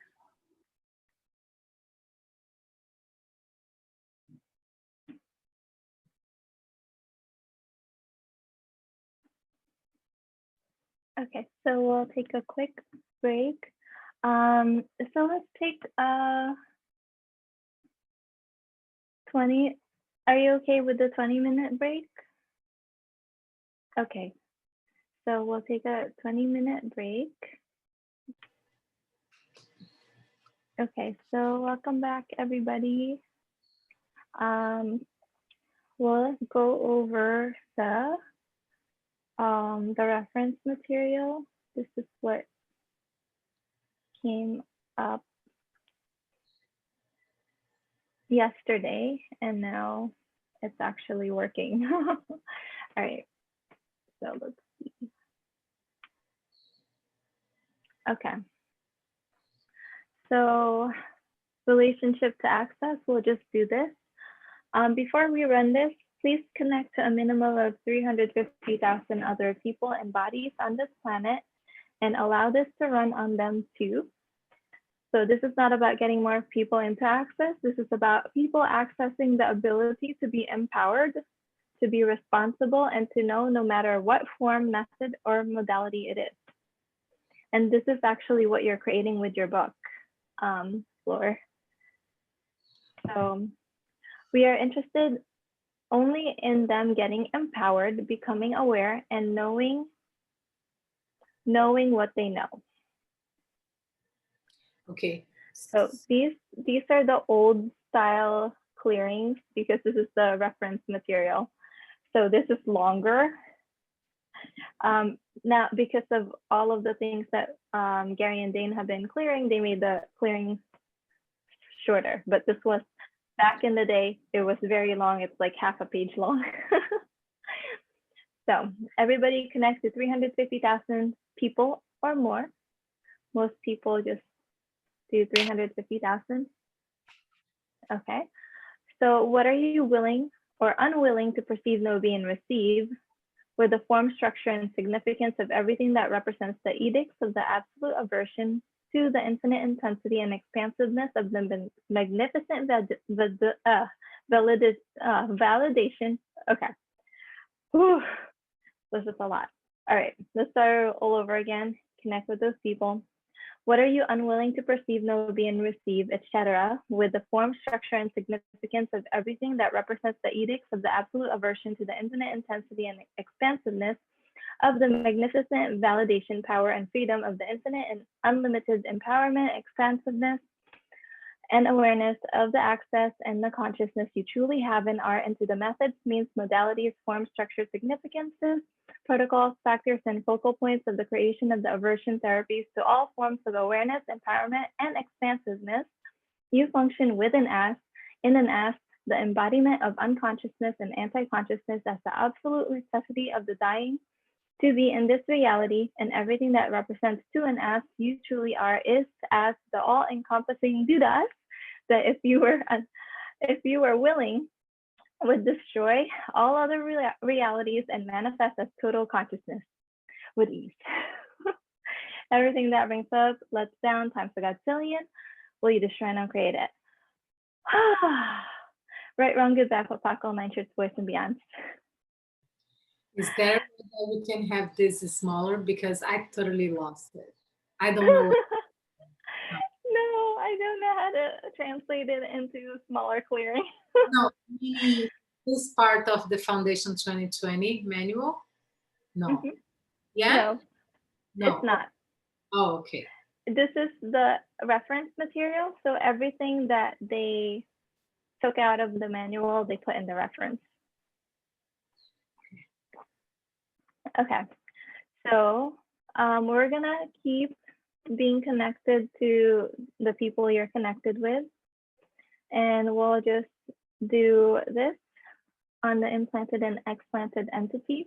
Okay, so we'll take a quick break. So let's take 20. Are you okay with the 20-minute break? Okay, so we'll take a 20-minute break. Okay, so welcome back, everybody. We'll go over the reference material. This is what came up yesterday, and now it's actually working. All right, so let's see. Okay, so relationship to access, we'll just do this. Before we run this, please connect to a minimum of 350,000 other people and bodies on this planet and allow this to run on them too. So this is not about getting more people into access. This is about people accessing the ability to be empowered, to be responsible, and to know no matter what form, method, or modality it is. And this is actually what you're creating with your book, Flor. So we are interested only in them getting empowered, becoming aware, and knowing what they know. Okay. So these are the old style clearings because this is the reference material. So this is longer. Now, because of all of the things that Gary and Dane have been clearing, they made the clearing shorter. But this was back in the day, it was very long. It's like half a page long. So everybody connects to 350,000 people or more. Most people just do 350,000. Okay. So what are you willing or unwilling to perceive, know, be, and receive with the form, structure, and significance of everything that represents the edicts of the absolute aversion to the infinite intensity and expansiveness of the magnificent validation. Okay. Whew. This is a lot. All right, let's start all over again. Connect with those people. What are you unwilling to perceive, know, be, and receive, etc., with the form, structure, and significance of everything that represents the edicts of the absolute aversion to the infinite intensity and expansiveness of the magnificent validation, power, and freedom of the infinite and unlimited empowerment, expansiveness, and awareness of the access and the consciousness you truly have and are into the methods, means, modalities, form, structure, significances, protocols, factors, and focal points of the creation of the aversion therapies to all forms of awareness, empowerment, and expansiveness you function with and as, in and as, the embodiment of unconsciousness and anti-consciousness as the absolute necessity of the dying to be in this reality, and everything that represents to and as you truly are is as the all-encompassing do to us, that if you were willing, would destroy all other realities and manifest as total consciousness with ease. Everything that brings up, lets down, times a godzillion, will you destroy and uncreate it? Right, wrong, good, bad, Paco, nine shirts, boys, and beyond. Is there a way that we can have this smaller? Because I totally lost it. I don't know. No, I don't know how to translate it into smaller clearing. No, meaning this part of the Foundation 2020 manual? No. Mm-hmm. Yeah? No, it's not. Oh, okay. This is the reference material. So everything that they took out of the manual, they put in the reference. Okay, so we're gonna keep being connected to the people you're connected with, and we'll just do this on the implanted and explanted entities.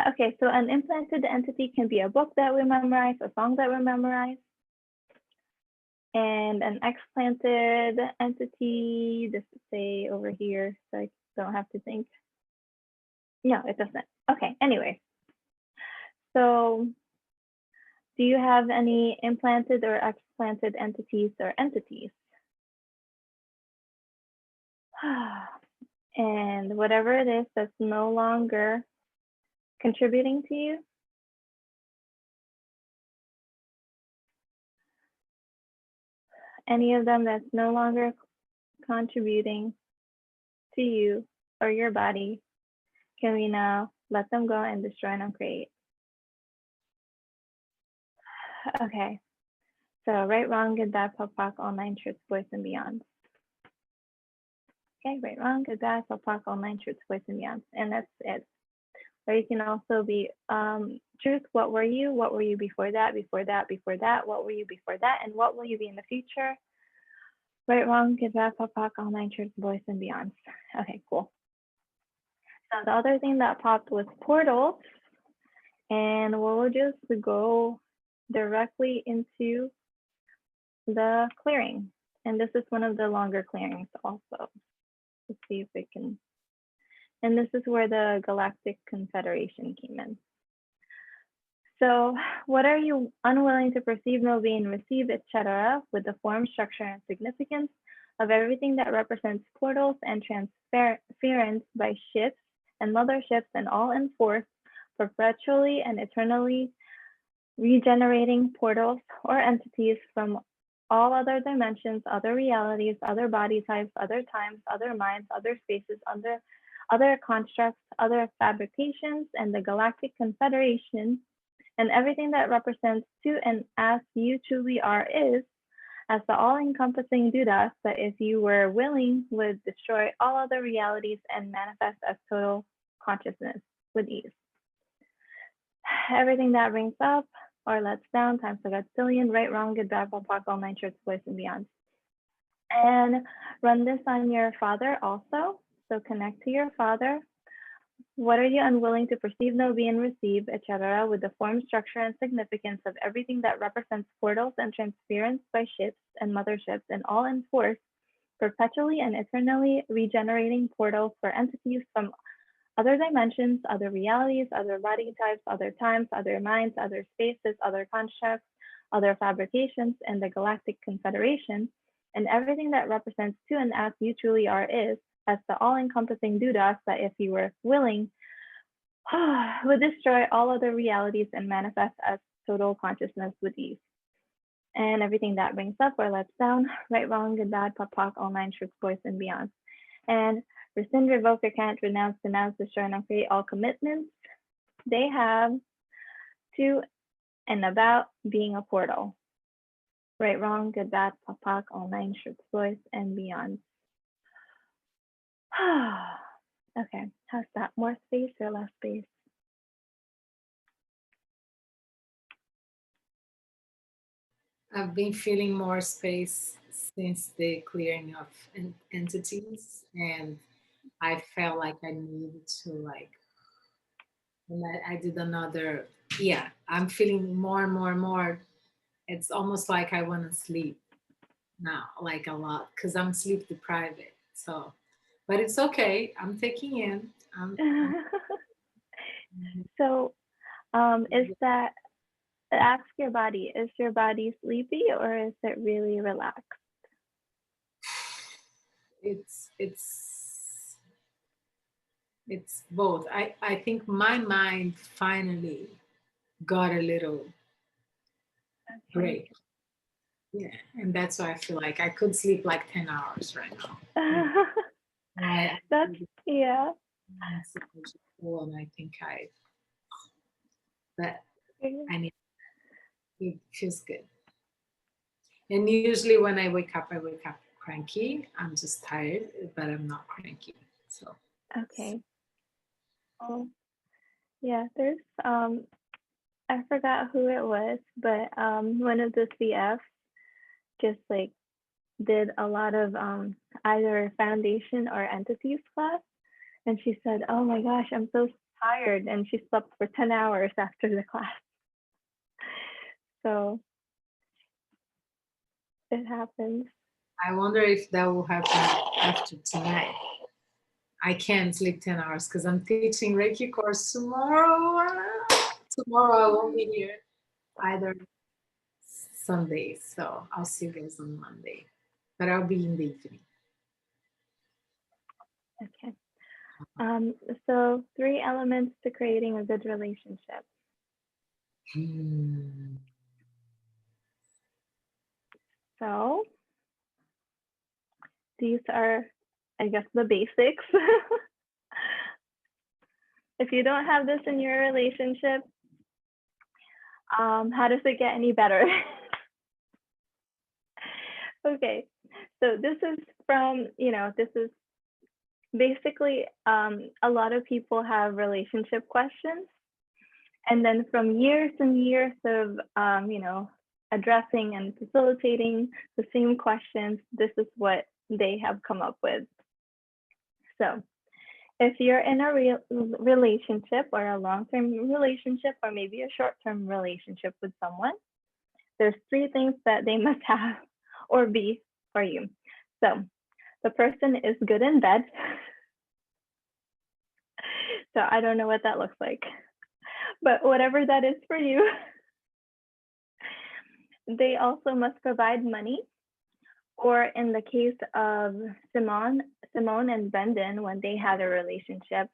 Okay, so an implanted entity can be a book that we memorize, a song that we memorize, and an explanted entity, just to say over here, so I don't have to think. No, it doesn't. Okay, anyway. So do you have any implanted or explanted entities or entities? And whatever it is that's no longer contributing to you, any of them that's no longer contributing to you or your body, can we now let them go and destroy and uncreate? Okay, so right, wrong, good, bad, pop, poc, all nine truths, voice, and beyond. Okay, right, wrong, good, bad, pop, poc, all nine truths, voice, and beyond. And that's it. Or you can also be truth, what were you? What were you before that, before that, before that? What were you before that? And what will you be in the future? Right, wrong, good, bad, pop, poc, all nine truths, voice, and beyond. Okay, cool. So the other thing that popped was portals. And we'll just go directly into the clearing. And this is one of the longer clearings also. Let's see if we can. And this is where the Galactic Confederation came in. So what are you unwilling to perceive, know, be, and receive, etc., with the form, structure, and significance of everything that represents portals and transference by ships and motherships and all in force, perpetually and eternally regenerating portals or entities from all other dimensions, other realities, other body types, other times, other minds, other spaces, other constructs, other fabrications, and the Galactic Confederation, and everything that represents to and as you truly are is, as the all-encompassing Dudas that if you were willing would destroy all other realities and manifest as total consciousness with ease. Everything that brings up or lets down times a godzillion, right, wrong, good, bad, pop, poc, all nine truths, voice, and beyond. And run this on your father also. So connect to your father. What are you unwilling to perceive, know, be, and receive, etc., with the form, structure, and significance of everything that represents portals and transference by ships and motherships and all in force, perpetually and eternally regenerating portals for entities from other dimensions, other realities, other body types, other times, other minds, other spaces, other constructs, other fabrications, and the Galactic Confederation, and everything that represents to and as you truly are is, as the all-encompassing Dudas that if you were willing, would destroy all other realities and manifest as total consciousness with ease. And everything that brings up or lets down, right, wrong, good, bad, pop, poc, all nine truths, voice, and beyond. And rescind, revoke, recant, renounce, denounce, destroy, and uncreate all commitments they have to and about being a portal. Right, wrong, good, bad, pop, poc, all nine truths, voice, and beyond. Okay, how's that? More space or less space? I've been feeling more space since the clearing of entities, and I felt like I needed to and I did another, yeah, I'm feeling more and more and more. It's almost like I want to sleep now, like a lot, because I'm sleep deprived. So, but it's okay. I'm taking in. So, is that, ask your body, is your body sleepy or is it really relaxed? It's both. I think my mind finally got a little break. Yeah, and that's why I feel like I could sleep like 10 hours right now. That's, yeah. And I think but I need it feels good. And usually when I wake up cranky. I'm just tired, but I'm not cranky. So Okay. Oh, yeah, there's I forgot who it was, but one of the CFs just like did a lot of either foundation or entities class, and she said, "Oh my gosh, I'm so tired," and she slept for 10 hours after the class. So it happens. I wonder if that will happen after tonight. I can't sleep 10 hours because I'm teaching Reiki course tomorrow. Tomorrow I won't be here either Sunday. So I'll see you guys on Monday. But I'll be in the evening. Okay. So 3 elements to creating a good relationship. So these are, I guess, the basics. If you don't have this in your relationship, how does it get any better? Okay, so this is from, this is basically a lot of people have relationship questions. And then from years and years of, addressing and facilitating the same questions, this is what they have come up with. So if you're in a relationship or a long-term relationship or maybe a short-term relationship with someone, there's 3 things that they must have or be for you. So the person is good in bed. So I don't know what that looks like, but whatever that is for you. They also must provide money, or in the case of Simone and Brendan, when they had a relationship,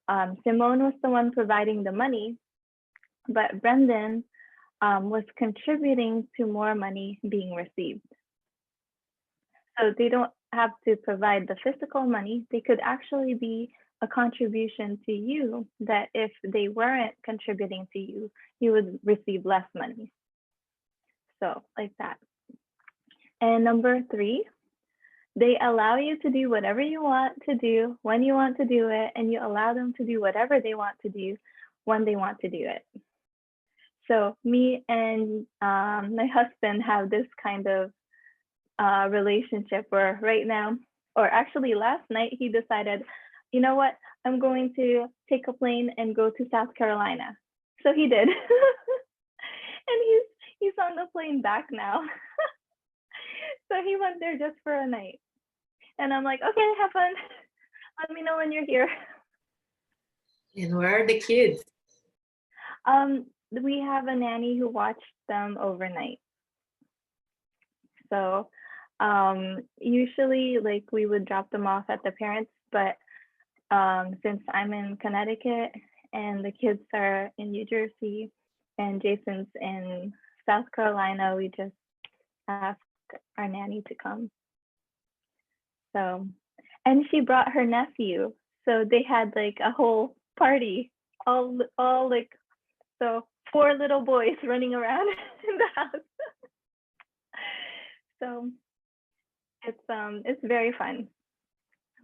Simone was the one providing the money, but Brendan was contributing to more money being received. So they don't have to provide the physical money. They could actually be a contribution to you that if they weren't contributing to you, you would receive less money. So like that. And number 3, they allow you to do whatever you want to do, when you want to do it, and you allow them to do whatever they want to do, when they want to do it. So me and my husband have this kind of relationship where right now, or actually last night, he decided, you know what, I'm going to take a plane and go to South Carolina. So he did. And he's on the plane back now. So he went there just for a night. And I'm like, okay, have fun. Let me know when you're here. And where are the kids? We have a nanny who watched them overnight. So usually like we would drop them off at the parents, but since I'm in Connecticut and the kids are in New Jersey and Jason's in South Carolina, we just ask our nanny to come. So, and she brought her nephew. So they had like a whole party, all like, so 4 little boys running around in the house. So it's very fun.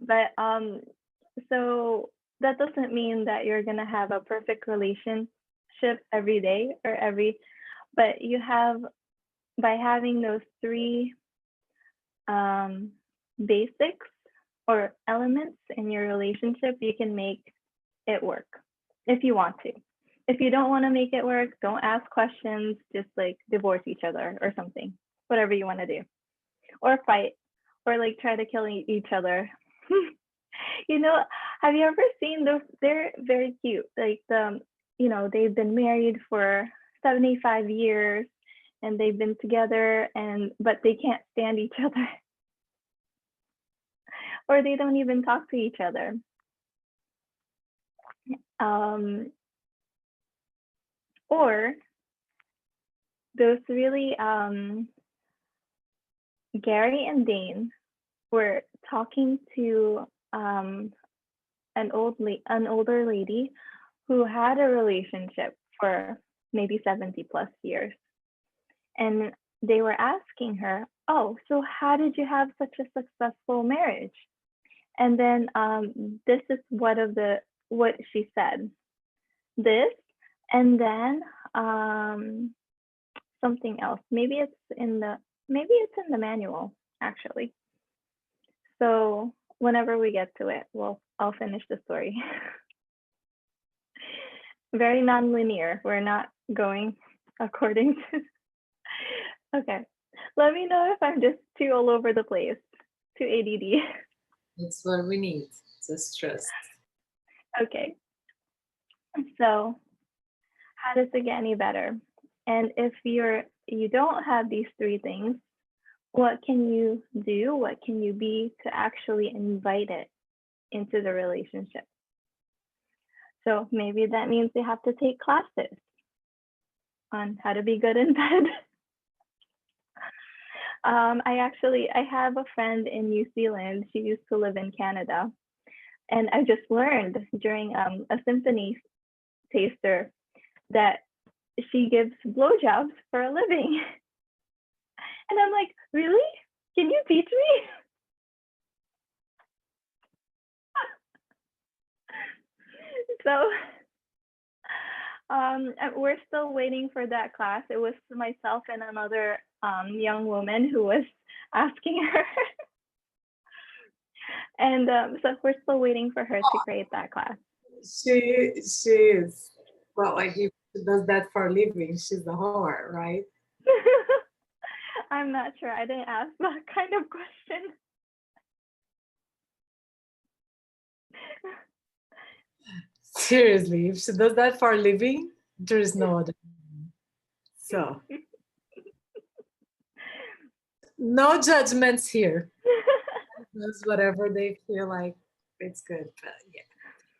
But so that doesn't mean that you're gonna have a perfect relationship every day but you have, by having those 3 basics or elements in your relationship, you can make it work if you want to. If you don't want to make it work, don't ask questions, just like divorce each other or something, whatever you want to do, or fight, or like try to kill each other. Have you ever seen those? They're very cute. Like they've been married for 75 years and they've been together but they can't stand each other. Or they don't even talk to each other. Or those really Gary and Dane were talking to an older lady who had a relationship for maybe 70 plus years. And they were asking her, oh, so how did you have such a successful marriage? And then this is what she said. This, and then something else. Maybe it's in the manual, actually. So whenever we get to it, I'll finish the story. Very non-linear. We're not going according to. Okay. Let me know if I'm just too all over the place, too ADD. It's what we need. Just trust. Okay. So how does it get any better? And if you don't have these three things, what can you do? What can you be to actually invite it into the relationship? So maybe that means you have to take classes on how to be good in bed. I have a friend in New Zealand. She used to live in Canada. And I just learned during a symphony taster that she gives blowjobs for a living. And I'm like, really? Can you teach me? So we're still waiting for that class. It was myself and another young woman who was asking her. And so we're still waiting for her to create that class. She is, well, like if she does that for a living, she's a whore, right? I'm not sure. I didn't ask that kind of question. Seriously, if she does that for a living, there is no other. So, no judgments here. Does whatever they feel like it's good. But yeah,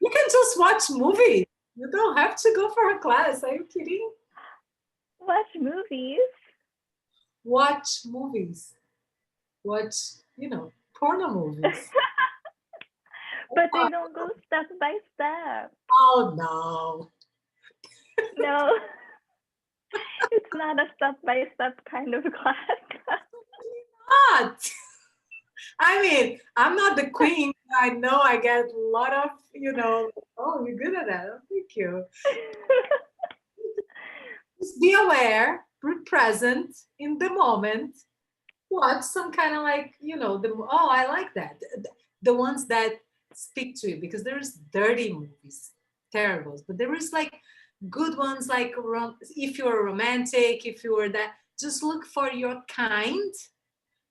you can just watch movies. You don't have to go for a class. Are you kidding? Watch movies. Watch movies. Watch, porno movies. But they don't go step by step. Oh no. No. It's not a step-by-step kind of class. Not. I mean, I'm not the queen. I know I get a lot of, oh, you're good at that. Oh, thank you. Just be aware, be present in the moment. Watch some kind of like, I like that. The ones that speak to you, because there's dirty movies, terrible, but there is like good ones, like if you're romantic, if you are that, just look for your kind.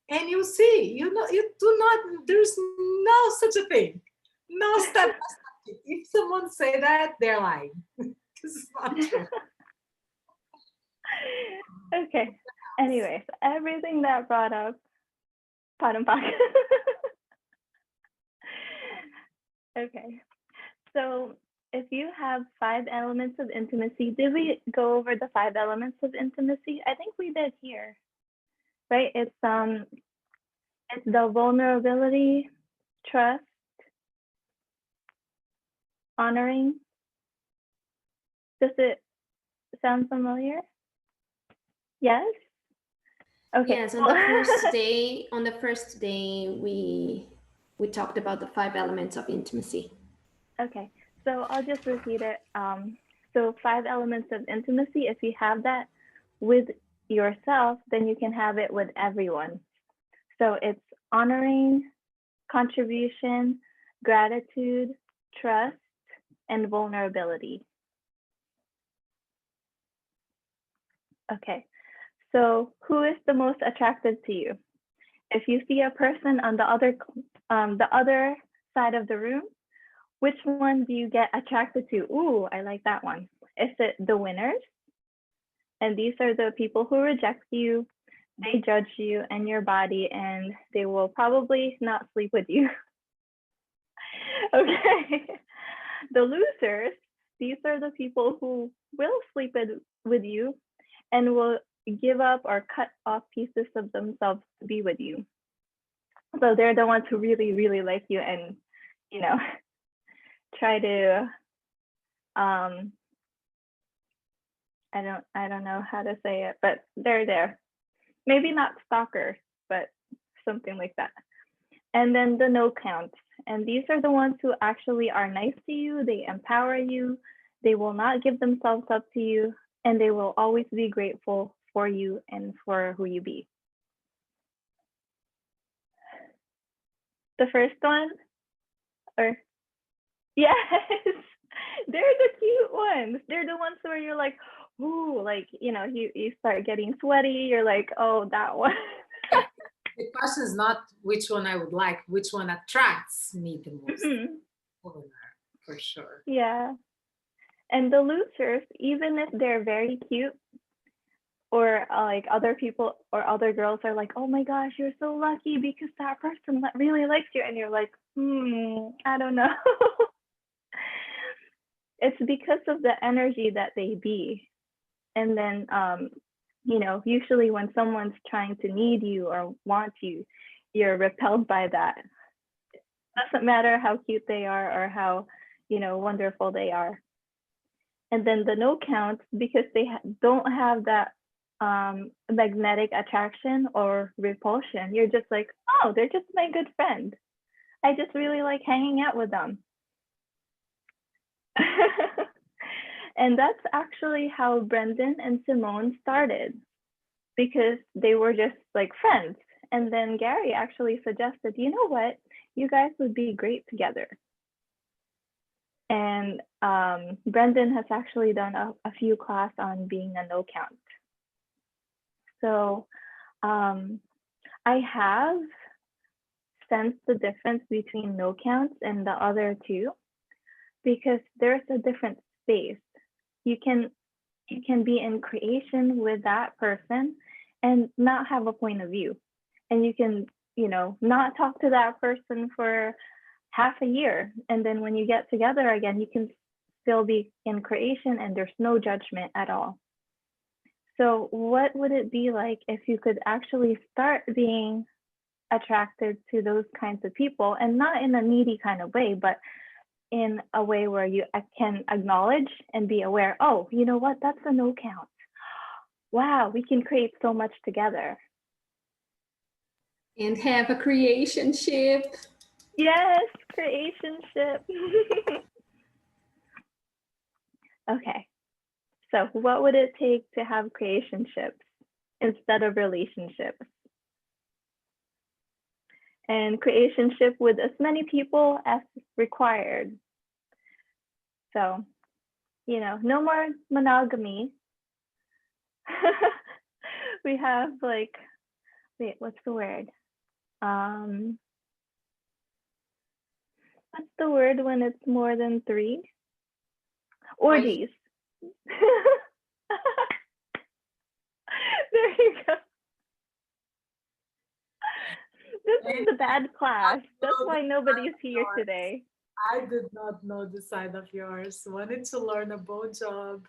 And you see, you do not, there's no such a thing. No step by step. If someone say that, they're lying. It's not true. Okay. Anyways, everything that brought up, pardon. Okay. So if you have 5 elements of intimacy, did we go over the 5 elements of intimacy? I think we did here, right? It's the vulnerability, trust, honoring. Does it sound familiar? Yes? Okay. Yes, on the first day we talked about the 5 elements of intimacy. Okay, so I'll just repeat it. So 5 elements of intimacy, if you have that with yourself, then you can have it with everyone. So it's honoring, contribution, gratitude, trust, and vulnerability. Okay, so who is the most attractive to you? If you see a person on the other side of the room, which one do you get attracted to? Ooh, I like that one. Is it the winners? And these are the people who reject you, they judge you and your body, and they will probably not sleep with you. Okay. The losers, these are the people who will sleep with you and will give up or cut off pieces of themselves to be with you. So they're the ones who really, really like you and, try to, I I don't know how to say it, but they're there. Maybe not stalkers, but something like that. And then the no counts. And these are the ones who actually are nice to you, they empower you, they will not give themselves up to you, and they will always be grateful for you and for who you be. The first one, or yes, they're the cute ones. They're the ones where you're like, ooh, like, you know, you start getting sweaty. You're like, oh, that one. The question is not which one I would like, which one attracts me the most. For sure. Yeah. And the losers, even if they're very cute, or like other people or other girls are like, oh my gosh, you're so lucky because that person really likes you. And you're like, I don't know. It's because of the energy that they be. And then, you know, usually when someone's trying to need you or want you, you're repelled by that. It doesn't matter how cute they are or how, you know, wonderful they are. And then the no counts, because they don't have that magnetic attraction or repulsion. You're just like, oh, they're just my good friend. I just really like hanging out with them. And that's actually how Brendan and Simone started, because they were just like friends. And then Gary actually suggested, you know what, you guys would be great together. And Brendan has actually done a few class on being a no count. So I have sensed the difference between no counts and the other two, because there's a different space. You can be in creation with that person and not have a point of view. And you can, you know, not talk to that person for half a year. And then when you get together again, you can still be in creation and there's no judgment at all. So what would it be like if you could actually start being attracted to those kinds of people, and not in a needy kind of way, but in a way where you can acknowledge and be aware, oh, you know what, that's a no count. Wow, we can create so much together. And have a creationship. Yes, creationship. Okay, so what would it take to have creationships instead of relationships? And creationship with as many people as required. So, you know, no more monogamy. We have like, wait, what's the word? What's the word when it's more than 3? Orgies. There you go. This is the bad class. That's why nobody's here today. I did not know the side of yours. Wanted to learn a blowjob.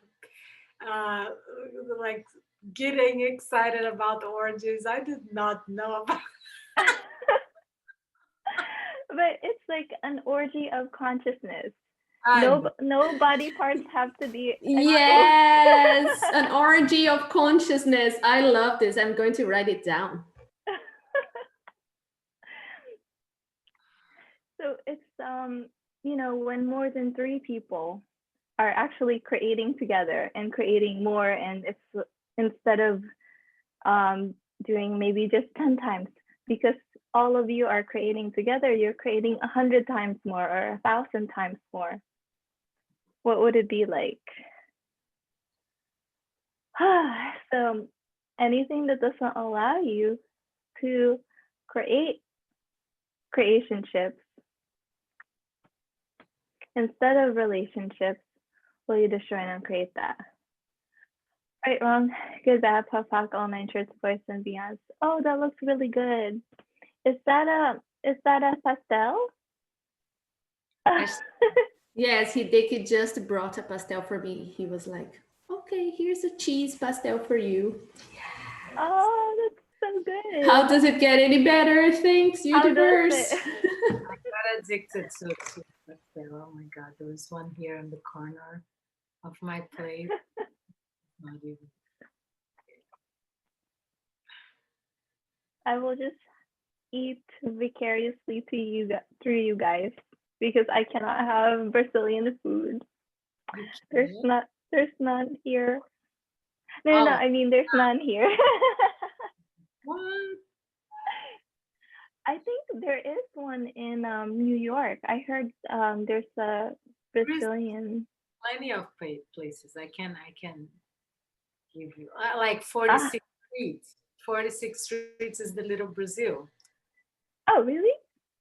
Like getting excited about orgies. I did not know about. But it's like an orgy of consciousness. I No body parts have to be exposed. Yes, an orgy of consciousness. I love this. I'm going to write it down. So it's you know, when more than 3 people are actually creating together and creating more, and it's instead of doing maybe just 10 times, because all of you are creating together, you're creating 100 times more or 1,000 times more. What would it be like? So anything that doesn't allow you to create creationships instead of relationships, will you destroy and uncreate that? Right, wrong, good, bad, puff, puck, all 9 shirts, voice, and beyonds. Oh, that looks really good. Is that a pastel? Yes, Hideki just brought a pastel for me. He was like, okay, here's a cheese pastel for you. Yes. Oh, that's so good. How does it get any better? Thanks, universe. I got addicted to pastel. Oh my God, there was one here in the corner of my plate. Not even. I will just eat vicariously to you through you guys because I cannot have Brazilian food. There's none here. No, Oh. I mean there's none here. What? I think there is one in New York. I heard there's a Brazilian. Plenty of places. I can give you like 46 streets. 46 streets is the Little Brazil. Oh, really?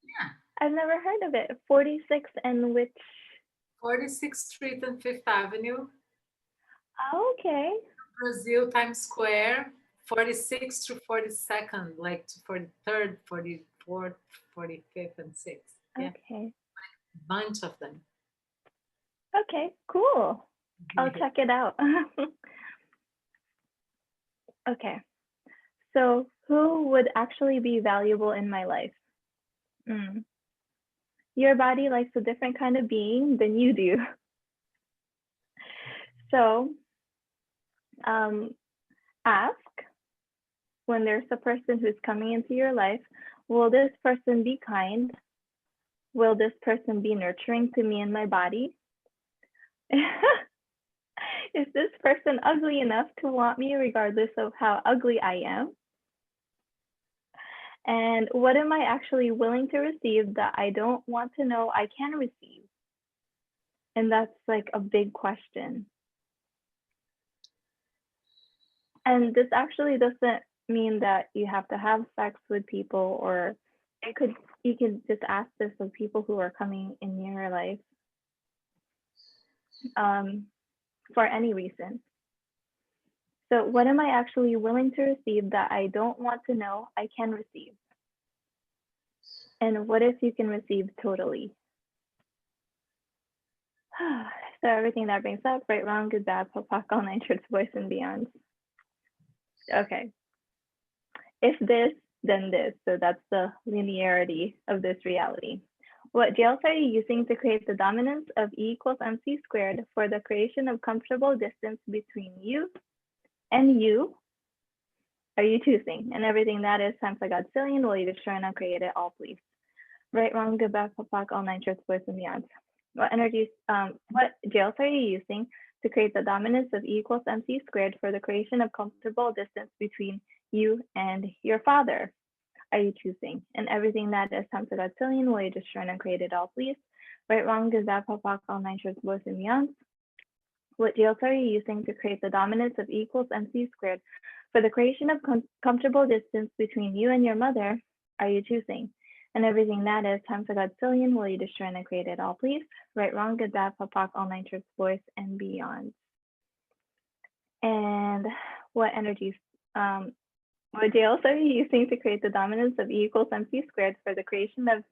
Yeah. I've never heard of it. 46 and which? 46th Street and Fifth Avenue. Oh, okay. Brazil, Times Square, 46th to 42nd, like to 43rd, 44th, 45th, and 6th. Yeah. Okay. Bunch of them. Okay, cool. I'll check it out. Okay. So who would actually be valuable in my life? Your body likes a different kind of being than you do. So ask when there's a person who's coming into your life, will this person be kind? Will this person be nurturing to me and my body? Is this person ugly enough to want me regardless of how ugly I am? And what am I actually willing to receive that I don't want to know I can receive? And that's like a big question. And this actually doesn't mean that you have to have sex with people, or you could just ask this of people who are coming in your life for any reason. So what am I actually willing to receive that I don't want to know I can receive? And what if you can receive totally? So everything that brings up, right, wrong, good, bad, POC, all nine shorts, voice, and beyond. Okay. If this, then this. So that's the linearity of this reality. What jails are you using to create the dominance of E equals MC squared for the creation of comfortable distance between you and you are you choosing? And everything that is times a godzillion, will you destroy and uncreate it all, please? Right, wrong, good, bad, POC, all nine shorts, voice, and beyond. What energies, what jails are you using to create the dominance of E equals MC squared for the creation of comfortable distance between you and your father? Are you choosing? And everything that is times a godzillion, will you destroy and uncreate it all, please? Right, wrong, good, bad, POC, all nine shorts, voice, and beyond. What jails are you using to create the dominance of E equals MC squared for the creation of comfortable distance between you and your mother? Are you choosing? And everything that is times a godzillion, will you destroy and create it all, please? Right, wrong, good, bad, POC, all nine shorts, voice, and beyond. And what energies, what jails are you using to create the dominance of E equals MC squared for the creation of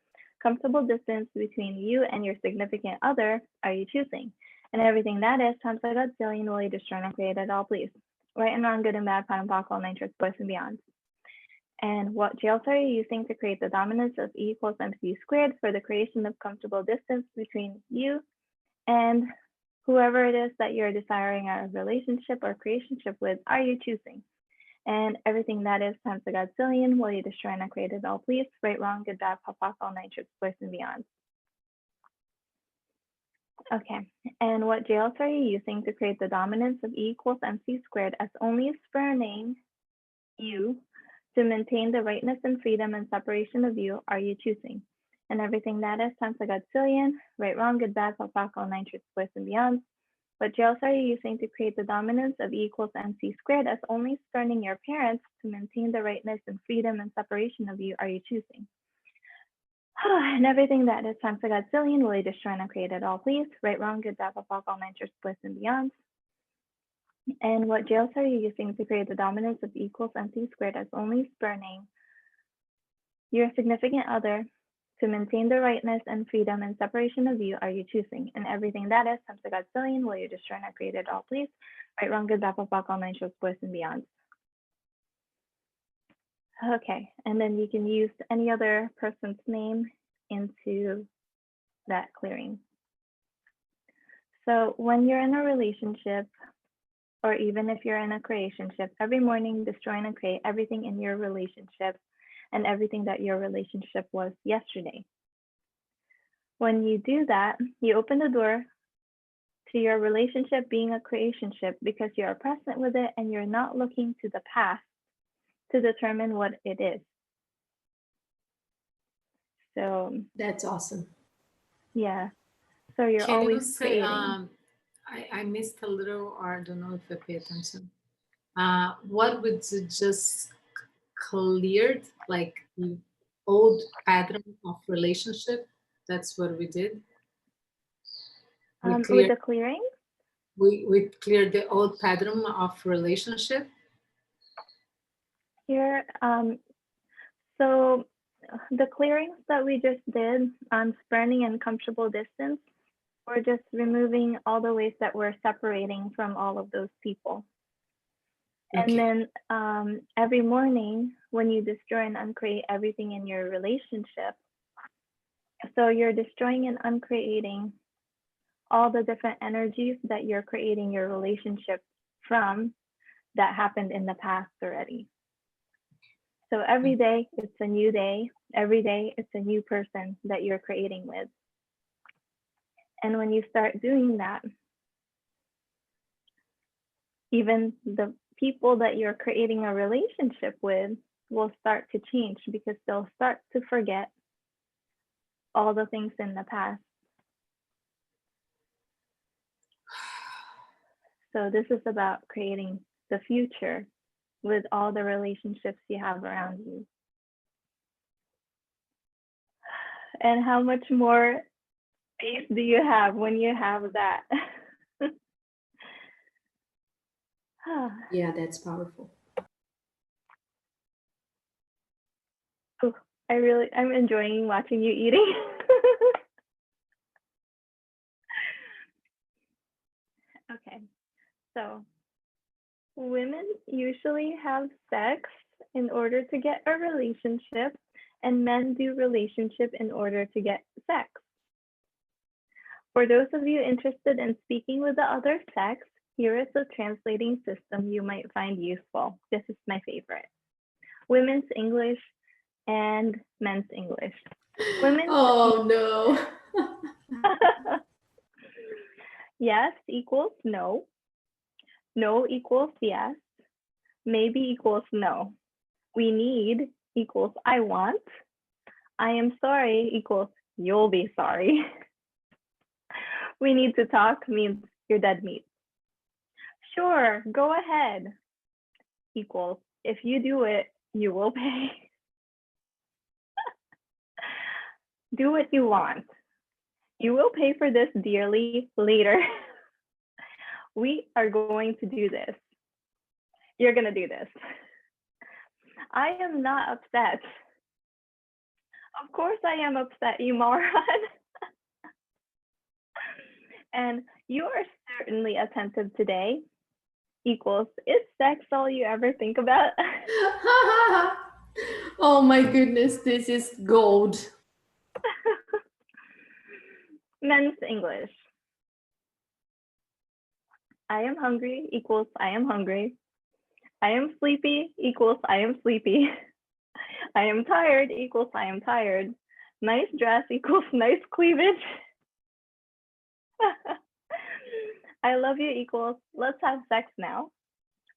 comfortable distance between you and your significant other? Are you choosing? And everything that is times a godzillion, will you destroy and create it all, please? Right and wrong, good and bad, POC, all nine shorts, voice, and beyond. And what jails are you using to create the dominance of E equals MC squared for the creation of comfortable distance between you and whoever it is that you're desiring a relationship or creationship with? Are you choosing? And everything that is times a godzillion, will you destroy and uncreate it all, please? Right, wrong, good, bad, POC, all nine shorts, voice, and beyond. Okay, and what jails are you using to create the dominance of E equals MC squared as only spurning you to maintain the rightness and freedom and separation of you? Are you choosing? And everything that is times a godzillion, right, wrong, good, bad, POC, all nine shorts, voice, and beyond. What jails are you using to create the dominance of E equals MC squared as only spurning your parents to maintain the rightness and freedom and separation of you? Are you choosing? And everything that is times a godzillion, will you destroy and uncreate it all, please? Right, wrong, good, bad, POC, all nine shorts, voice, and beyond. And what jails are you using to create the dominance of E equals MC squared as only spurning your significant other to maintain the rightness and freedom and separation of you? Are you choosing? And everything that is times a godzillion, will you destroy and uncreate it all, please? Right, wrong, good, bad, POC, all nine shorts, voice, and beyond. Okay, and then you can use any other person's name into that clearing. So when you're in a relationship or even if you're in a creationship, every morning destroy and uncreate everything in your relationship and everything that your relationship was yesterday. When you do that, you open the door to your relationship being a creationship because you are present with it and you're not looking to the past to determine what it is. So That's awesome. yeah. So you're Can you always say, creating. I missed a little, or I don't know if I pay attention. What would you just cleared, like the old pattern of relationship? That's what we did. With the clearing? We cleared the old pattern of relationship. Here, so the clearings that we just did on spreading and comfortable distance, we're just removing all the ways that we're separating from all of those people. Okay. And then every morning when you destroy and uncreate everything in your relationship, so you're destroying and uncreating all the different energies that you're creating your relationship from that happened in the past already. So every day it's a new day. Every day it's a new person that you're creating with. And when you start doing that, even the people that you're creating a relationship with will start to change because they'll start to forget all the things in the past. So this is about creating the future with all the relationships you have around you. And how much more space do you have when you have that? Yeah, that's powerful. Oh, I'm enjoying watching you eating. Okay, so women usually have sex in order to get a relationship, and men do relationship in order to get sex. For those of you interested in speaking with the other sex, here is a translating system you might find useful. This is my favorite. Women's English and men's English. Women's Oh no. Yes equals no. No equals yes. Maybe equals no. We need equals I want. I am sorry equals you'll be sorry. We need to talk means you're dead meat. Sure, go ahead equals if you do it, you will pay. Do what you want. You will pay for this dearly later. We are going to do this. You're going to do this. I am not upset. Of course I am upset, you moron. And you are certainly attentive today equals, is sex all you ever think about? Oh my goodness, this is gold. Men's English. I am hungry equals I am hungry. I am sleepy equals I am sleepy. I am tired equals I am tired. Nice dress equals nice cleavage. I love you equals let's have sex now.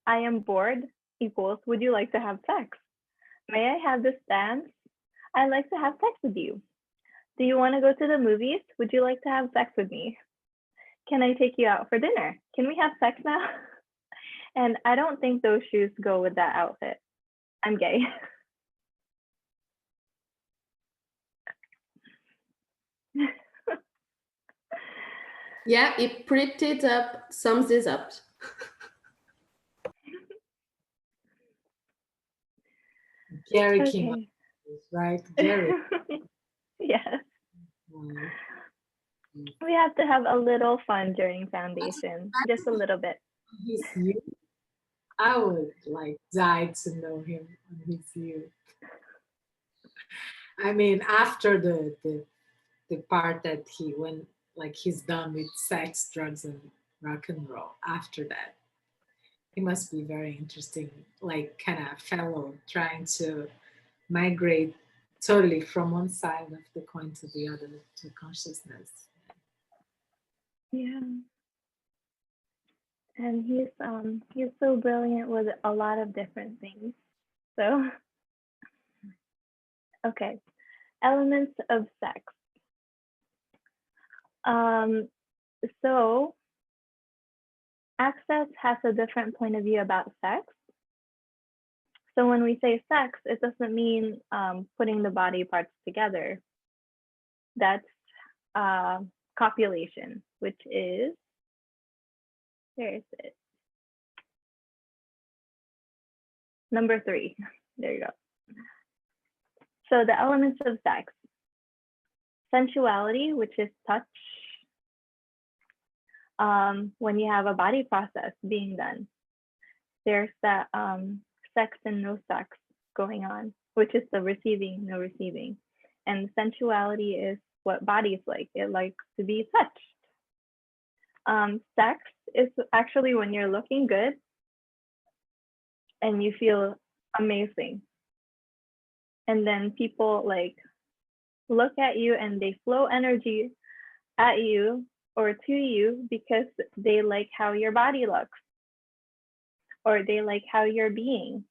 I am bored equals would you like to have sex? May I have this dance? I'd like to have sex with you. Do you want to go to the movies? Would you like to have sex with me? Can I take you out for dinner? Can we have sex now? And I don't think those shoes go with that outfit. I'm gay. Yeah, it pretty up, sums this up. Gary Okay. came up, right? Gary. Yes. Mm. We have to have a little fun during foundation, just a little bit. His youth, I would like die to know him on his youth. I mean, after the part that he went, like he's done with sex, drugs, and rock and roll. After that, It must be very interesting, like kind of fellow trying to migrate totally from one side of the coin to the other to consciousness. Yeah. And he's so brilliant with a lot of different things. So okay. Elements of sex. So Access has a different point of view about sex. So when we say sex, it doesn't mean putting the body parts together. That's copulation, which is, where is it? Number 3. There you go. So the elements of sex: sensuality, which is touch, when you have a body process being done. There's that sex and no sex going on, which is the receiving, no receiving. And sensuality is what bodies like. It likes to be touched. Sex is actually when you're looking good and you feel amazing. And then people like look at you and they flow energy at you or to you because they like how your body looks or they like how you're being.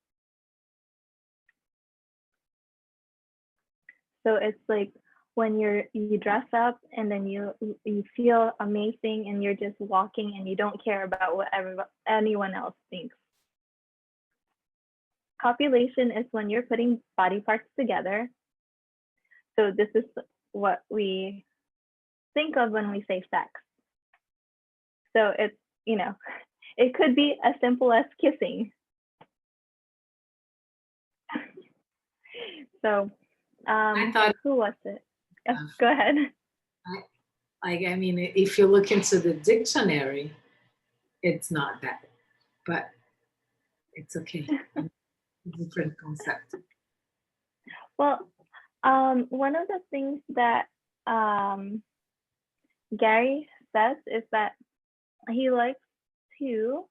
So it's like when you dress up and then you feel amazing and you're just walking and you don't care about what anyone else thinks. Copulation is when you're putting body parts together. So this is what we think of when we say sex. So it's, it could be as simple as kissing. So I thought, who was it? Go ahead. I mean, if you look into the dictionary, it's not that, but it's okay. Different concept. Well, one of the things that Gary says is that he likes to,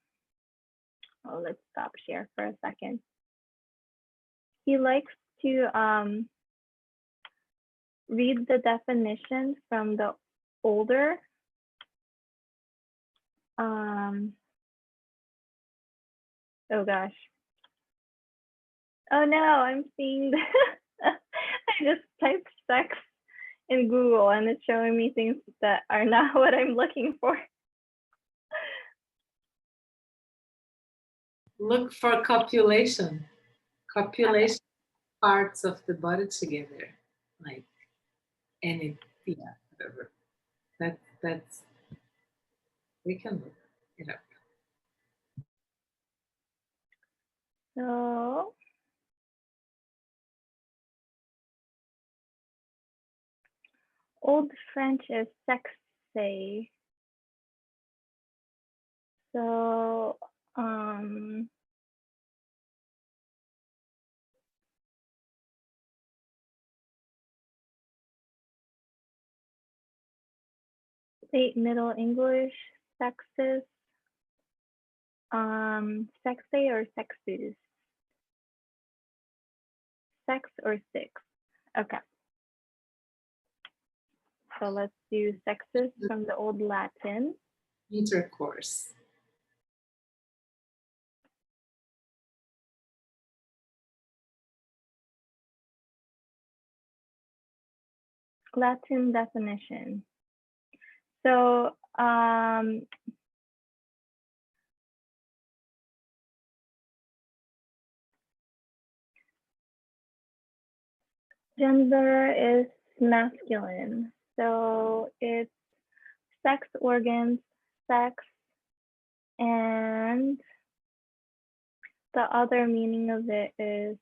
let's stop share for a second. He likes to read the definition from the older oh gosh. Oh no, I'm seeing I just typed sex in Google and it's showing me things that are not what I'm looking for. Look for copulation. Copulation, okay. Parts of the body together, like any, yeah, whatever. That's we can look it up. So Old French is sexe. So late Middle English sexes, sexe or sexes? Sex or six? Okay. So let's do sexes from the Old Latin. Intercourse. Latin definition. So gender is masculine. So it's sex organs, sex, and the other meaning of it is,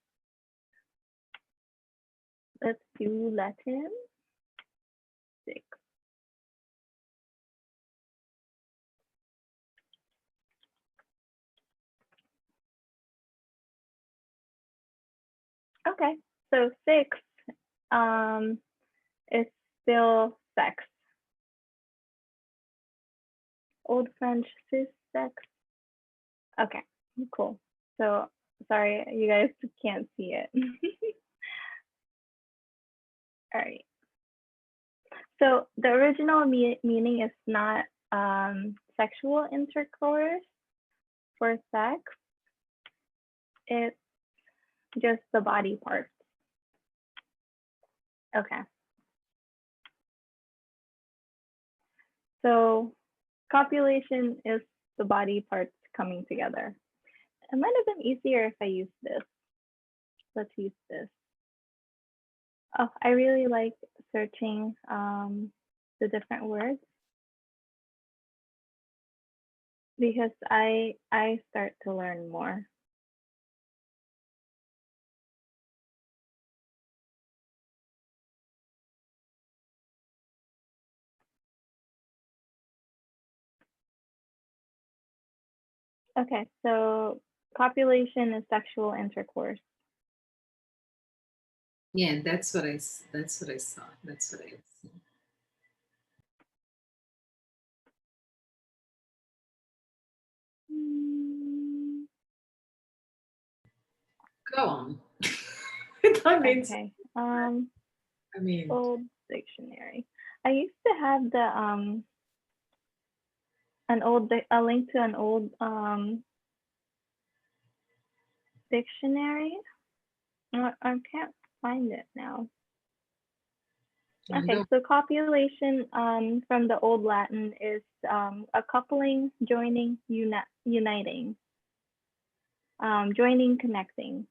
let's do Latin. Six. Okay, so six is still sex. Old French cis sex. Okay, Cool. So sorry, you guys can't see it. All right. So the original meaning is not sexual intercourse for sex. It's just the body parts. Okay. So copulation is the body parts coming together. It might have been easier if I used this. Let's use this. Oh, I really like searching the different words because I start to learn more. Okay, so copulation is sexual intercourse. Yeah, that's what I saw. That's what I see. Go on. Okay. I mean, old dictionary. I used to have the a link to an old dictionary. I can't find it now. Okay, so copulation from the Old Latin is a coupling, joining, uniting, joining, connecting,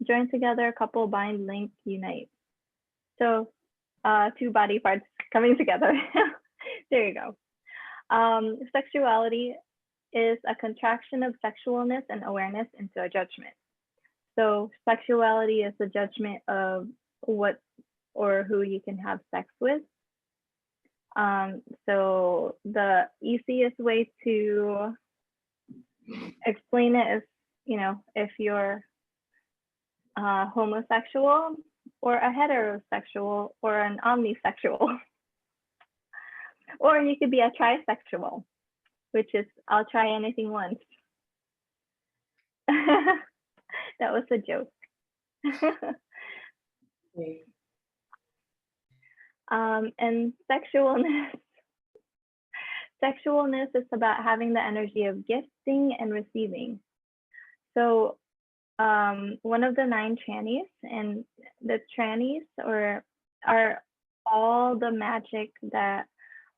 join together, couple, bind, link, unite. So two body parts coming together. There you go. Sexuality is a contraction of sexualness and awareness into a judgment. So sexuality is the judgment of what or who you can have sex with. So the easiest way to explain it is, if you're homosexual or a heterosexual or an omnisexual, or you could be a trisexual, which is I'll try anything once. That was a joke. And sexualness is about having the energy of gifting and receiving. So one of the 9 trannies, and the trannies are all the magic that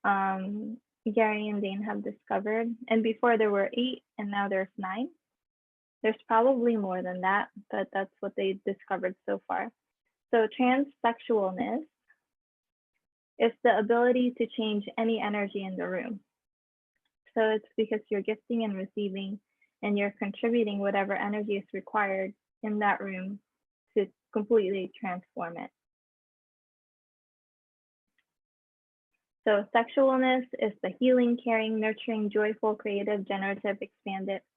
Gary and Dane have discovered. And before there were 8, and now there's 9. There's probably more than that, but that's what they discovered so far. So transsexualness is the ability to change any energy in the room. So it's because you're gifting and receiving, and you're contributing whatever energy is required in that room to completely transform it. So sexualness is the healing, caring, nurturing, joyful, creative, generative,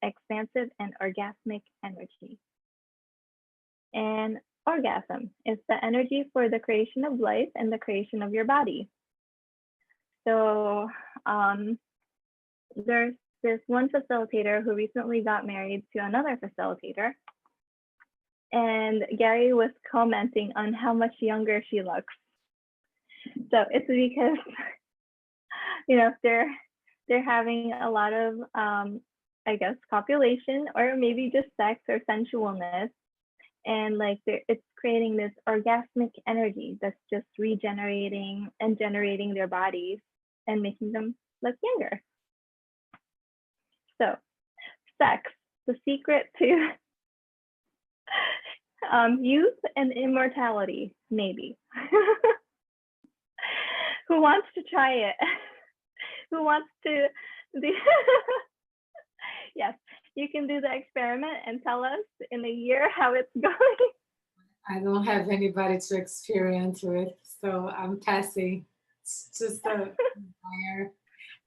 expansive, and orgasmic energy. And orgasm is the energy for the creation of life and the creation of your body. So there's this one facilitator who recently got married to another facilitator. And Gary was commenting on how much younger she looks. So it's because, they're having a lot of, I guess, copulation, or maybe just sex or sensualness. And it's creating this orgasmic energy that's just regenerating and generating their bodies and making them look younger. So sex, the secret to youth and immortality, maybe. Who wants to try it? Who wants to do? Yes, you can do the experiment and tell us in a year how it's going. I don't have anybody to experience with, so I'm passing. It's just a fire.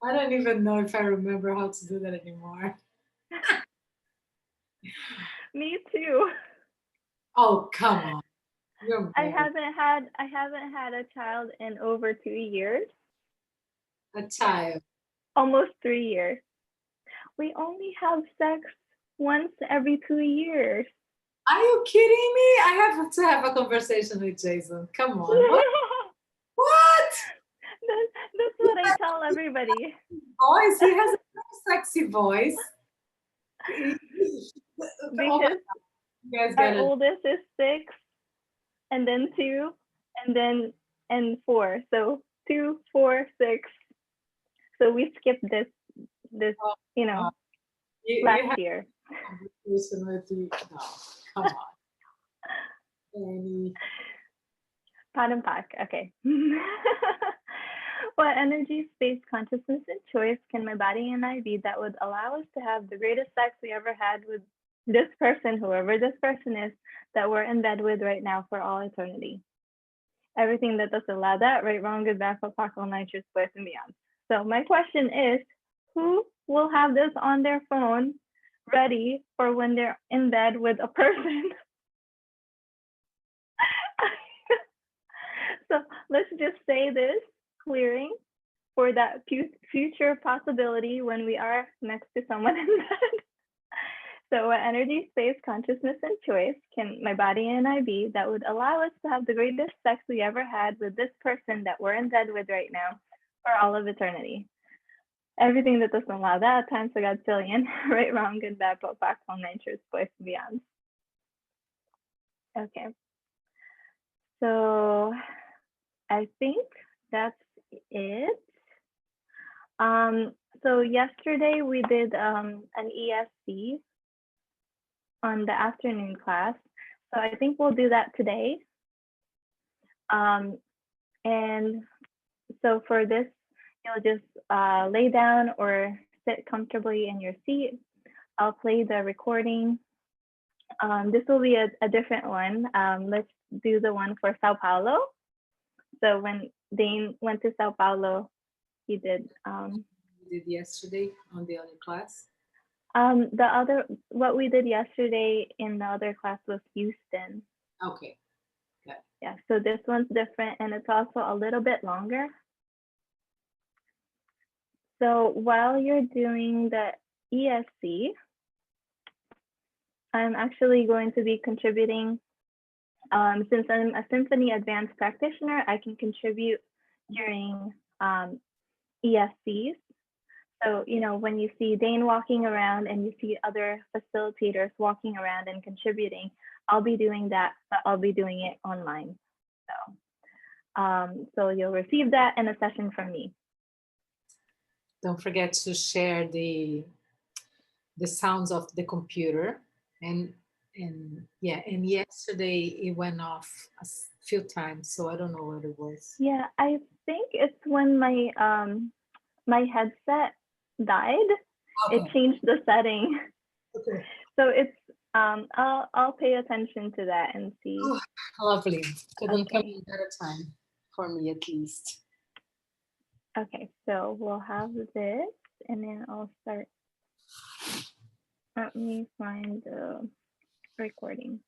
I don't even know if I remember how to do that anymore. Me too. Oh, come on. I haven't had a child in over 2 years. A child. Almost 3 years. We only have sex once every 2 years. Are you kidding me? I have to have a conversation with Jason. Come on. What? What? That's what I tell everybody. Voice. He has a very sexy voice. Because you guys our get it. oldest is 6, and then 2, and 4. So 2, 4, 6. So we skipped this You last have year. a conversation with you. No, come on. Annie. Pot and pack. Okay. What energy, space, consciousness, and choice can my body and I be that would allow us to have the greatest sex we ever had with this person, whoever this person is, that we're in bed with right now for all eternity? Everything that does allow that, right, wrong, good, bad, all nitrous, boys, and beyond. So my question is, who will have this on their phone ready for when they're in bed with a person? So let's just say this, clearing for that future possibility when we are next to someone in bed. So what energy, space, consciousness, and choice can my body and I be that would allow us to have the greatest sex we ever had with this person that we're in bed with right now for all of eternity? Everything that doesn't allow that times a godzillion, right, wrong, good, bad, both, back, all natures, boys, and beyond. Okay. So I think that's it. So yesterday we did an ESC on the afternoon class. So I think we'll do that today. And so for this, you'll just lay down or sit comfortably in your seat. I'll play the recording. This will be a different one. Let's do the one for Sao Paulo. So when Dane went to Sao Paulo, he did. We did yesterday on the other class. What we did yesterday in the other class was Houston. Okay. Good. Yeah, so this one's different and it's also a little bit longer. So while you're doing the ESC, I'm actually going to be contributing. Since I'm a Symphony Advanced practitioner, I can contribute during ESCs. So, when you see Dane walking around and you see other facilitators walking around and contributing, I'll be doing that, but I'll be doing it online. So you'll receive that in a session from me. Don't forget to share the sounds of the computer. And yesterday it went off a few times, so I don't know what it was. Yeah, I think it's when my my headset died. Okay. It changed the setting. Okay. So it's I'll pay attention to that and see. Oh, lovely. Couldn't come in better time for me, at least. Okay, so we'll have this, and then I'll start. Let me find the recording.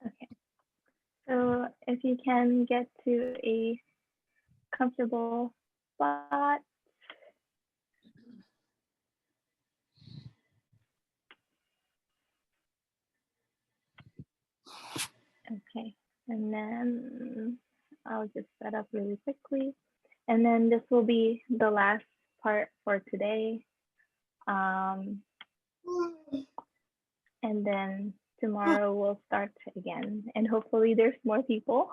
Okay, so if you can get to a comfortable spot. Okay, and then I'll just set up really quickly. And then this will be the last part for today. And then tomorrow we'll start again, and hopefully there's more people.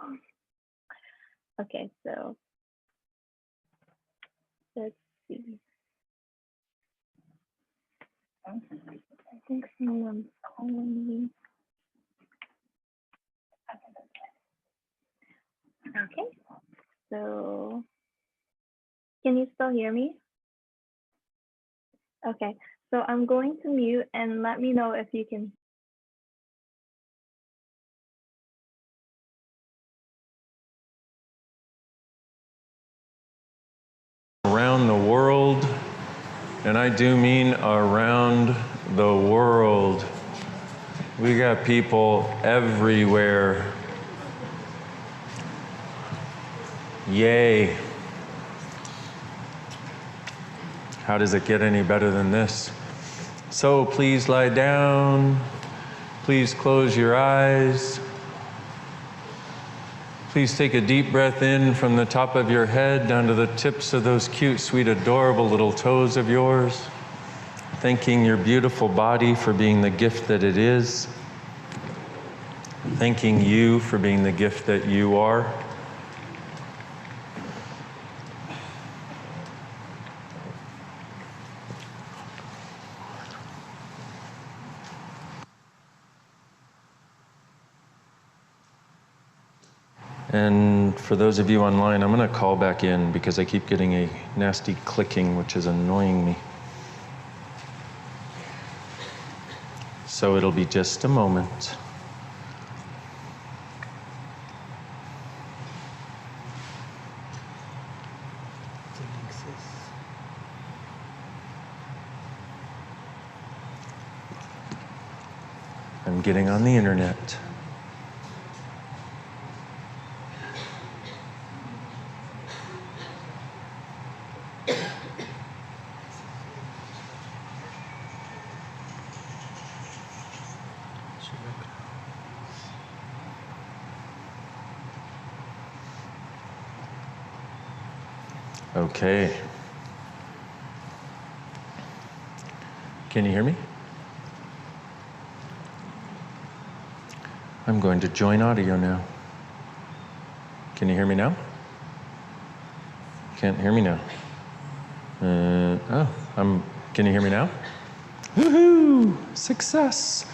Okay, so let's see. I think someone's calling me. Okay, so can you still hear me? Okay, so I'm going to mute and let me know if you can. Around around the world, and I do mean around the world. We got people everywhere. Yay. How does it get any better than this? So please lie down. Please close your eyes. Please take a deep breath in from the top of your head down to the tips of those cute, sweet, adorable little toes of yours. Thanking your beautiful body for being the gift that it is. Thanking you for being the gift that you are. And for those of you online, I'm going to call back in because I keep getting a nasty clicking, which is annoying me. So it'll be just a moment. I'm getting on the internet. Okay. Can you hear me? I'm going to join audio now. Can you hear me now? Can't hear me now. Can you hear me now? Woohoo! Success!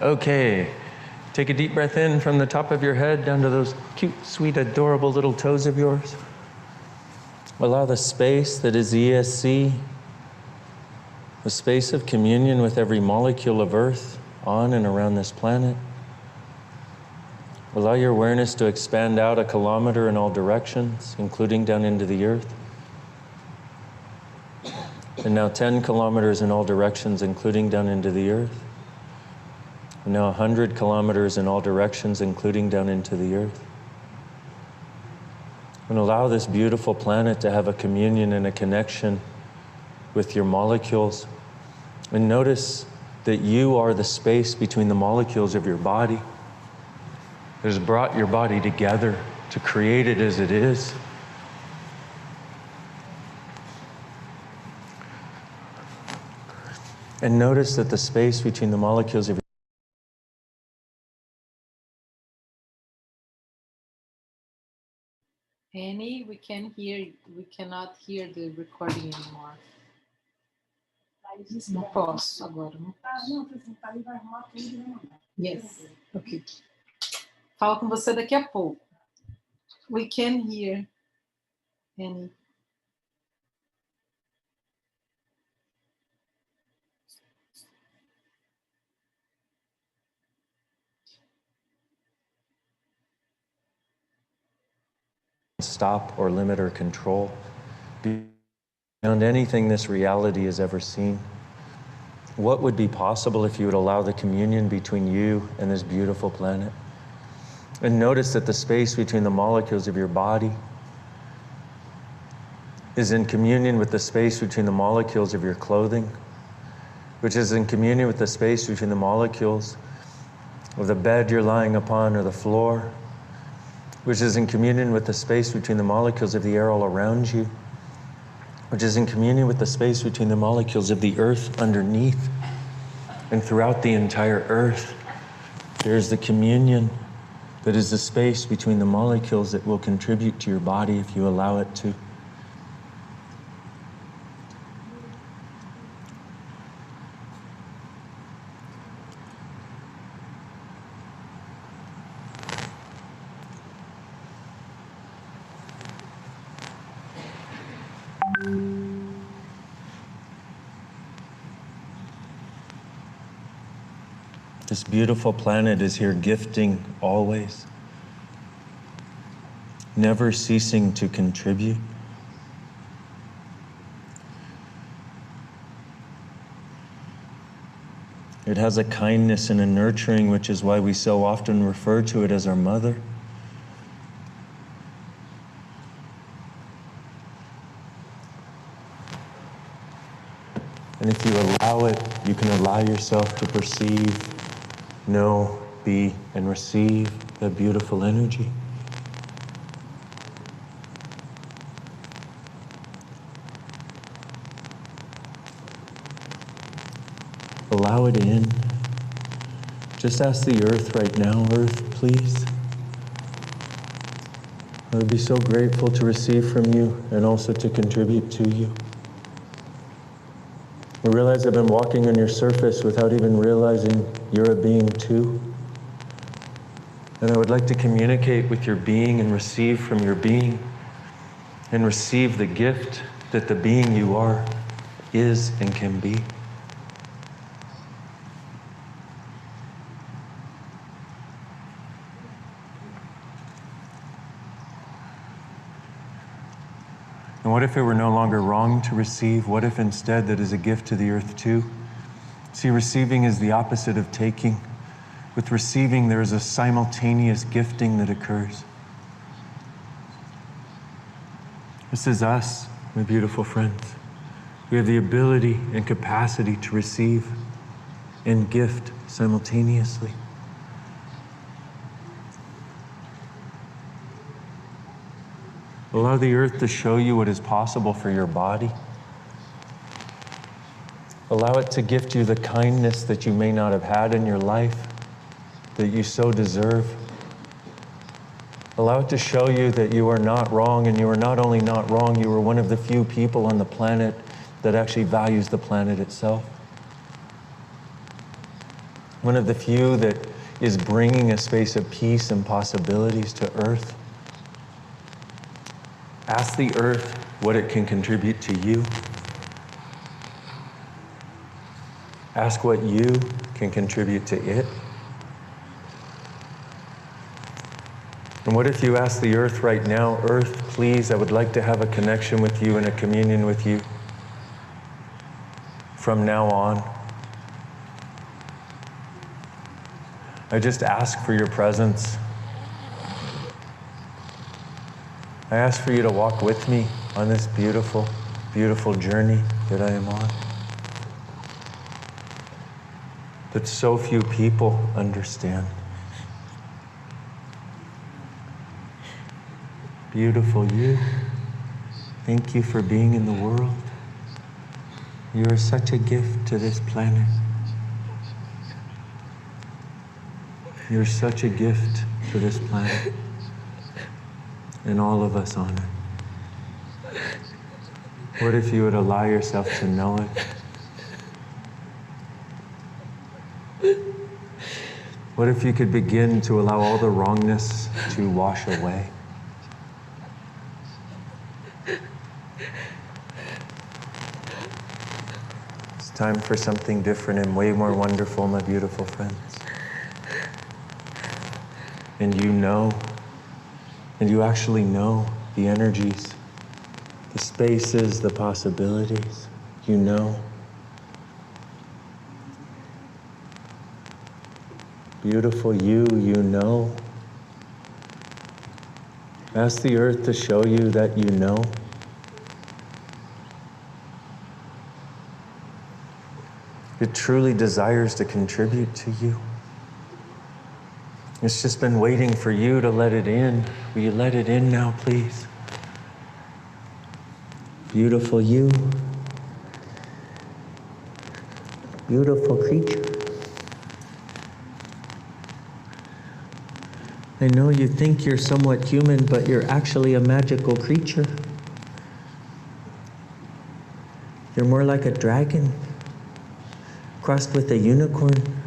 Okay. Take a deep breath in from the top of your head down to those cute, sweet, adorable little toes of yours. Allow the space that is ESC, the space of communion with every molecule of earth on and around this planet. Allow your awareness to expand out 1 kilometer in all directions, including down into the earth. And now 10 kilometers in all directions, including down into the earth. And now 100 kilometers in all directions, including down into the earth. And allow this beautiful planet to have a communion and a connection with your molecules. And notice that you are the space between the molecules of your body that has brought your body together to create it as it is. And notice that the space between the molecules of Annie, we cannot hear the recording anymore. Não posso agora. Não posso. Yes, okay. Falo com você daqui a pouco. We can hear, Annie. Stop or limit or control beyond anything this reality has ever seen. What would be possible if you would allow the communion between you and this beautiful planet? And notice that the space between the molecules of your body is in communion with the space between the molecules of your clothing, which is in communion with the space between the molecules of the bed you're lying upon or the floor, which is in communion with the space between the molecules of the air all around you, which is in communion with the space between the molecules of the earth underneath. And throughout the entire earth, there's the communion that is the space between the molecules that will contribute to your body if you allow it to. This beautiful planet is here gifting always, never ceasing to contribute. It has a kindness and a nurturing, which is why we so often refer to it as our mother. And if you allow it, you can allow yourself to perceive, know, be, and receive that beautiful energy. Allow it in. Just ask the earth right now, earth, please. I would be so grateful to receive from you and also to contribute to you. I realize I've been walking on your surface without even realizing you're a being too. And I would like to communicate with your being and receive from your being and receive the gift that the being you are is and can be. And what if it were no longer wrong to receive? What if instead that is a gift to the earth too? See, receiving is the opposite of taking. With receiving, there is a simultaneous gifting that occurs. This is us, my beautiful friends. We have the ability and capacity to receive and gift simultaneously. Allow the earth to show you what is possible for your body. Allow it to gift you the kindness that you may not have had in your life, that you so deserve. Allow it to show you that you are not wrong, and you are not only not wrong, you are one of the few people on the planet that actually values the planet itself. One of the few that is bringing a space of peace and possibilities to Earth. Ask the earth what it can contribute to you. Ask what you can contribute to it. And what if you ask the earth right now, earth, please, I would like to have a connection with you and a communion with you from now on. I just ask for your presence. I ask for you to walk with me on this beautiful, beautiful journey that I am on. That so few people understand. Beautiful you. Thank you for being in the world. You are such a gift to this planet. You're such a gift to this planet. And all of us on it. What if you would allow yourself to know it? What if you could begin to allow all the wrongness to wash away? It's time for something different and way more wonderful, my beautiful friends. And you know, and you actually know the energies, the spaces, the possibilities. You know. Beautiful you, you know. Ask the earth to show you that you know. It truly desires to contribute to you. It's just been waiting for you to let it in. Will you let it in now, please? Beautiful you. Beautiful creature. I know you think you're somewhat human, but you're actually a magical creature. You're more like a dragon crossed with a unicorn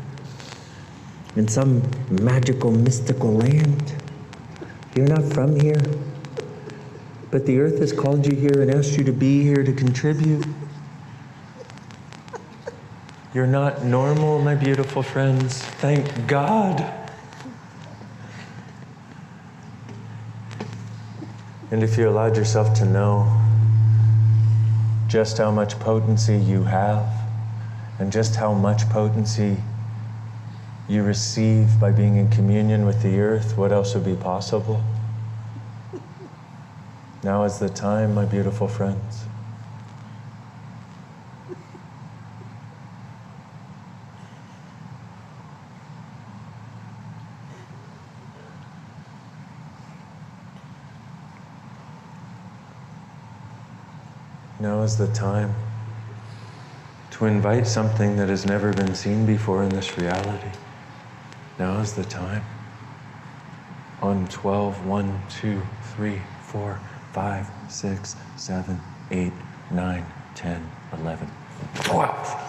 in some magical, mystical land. You're not from here, but the earth has called you here and asked you to be here to contribute. You're not normal, my beautiful friends. Thank God. And if you allowed yourself to know just how much potency you have, and just how much potency you receive by being in communion with the earth, what else would be possible? Now is the time, my beautiful friends. Now is the time to invite something that has never been seen before in this reality. Now is the time. On 12, 1, 2, 3, 4, 5, 6, 7, 8, 9, 10, 11, 12.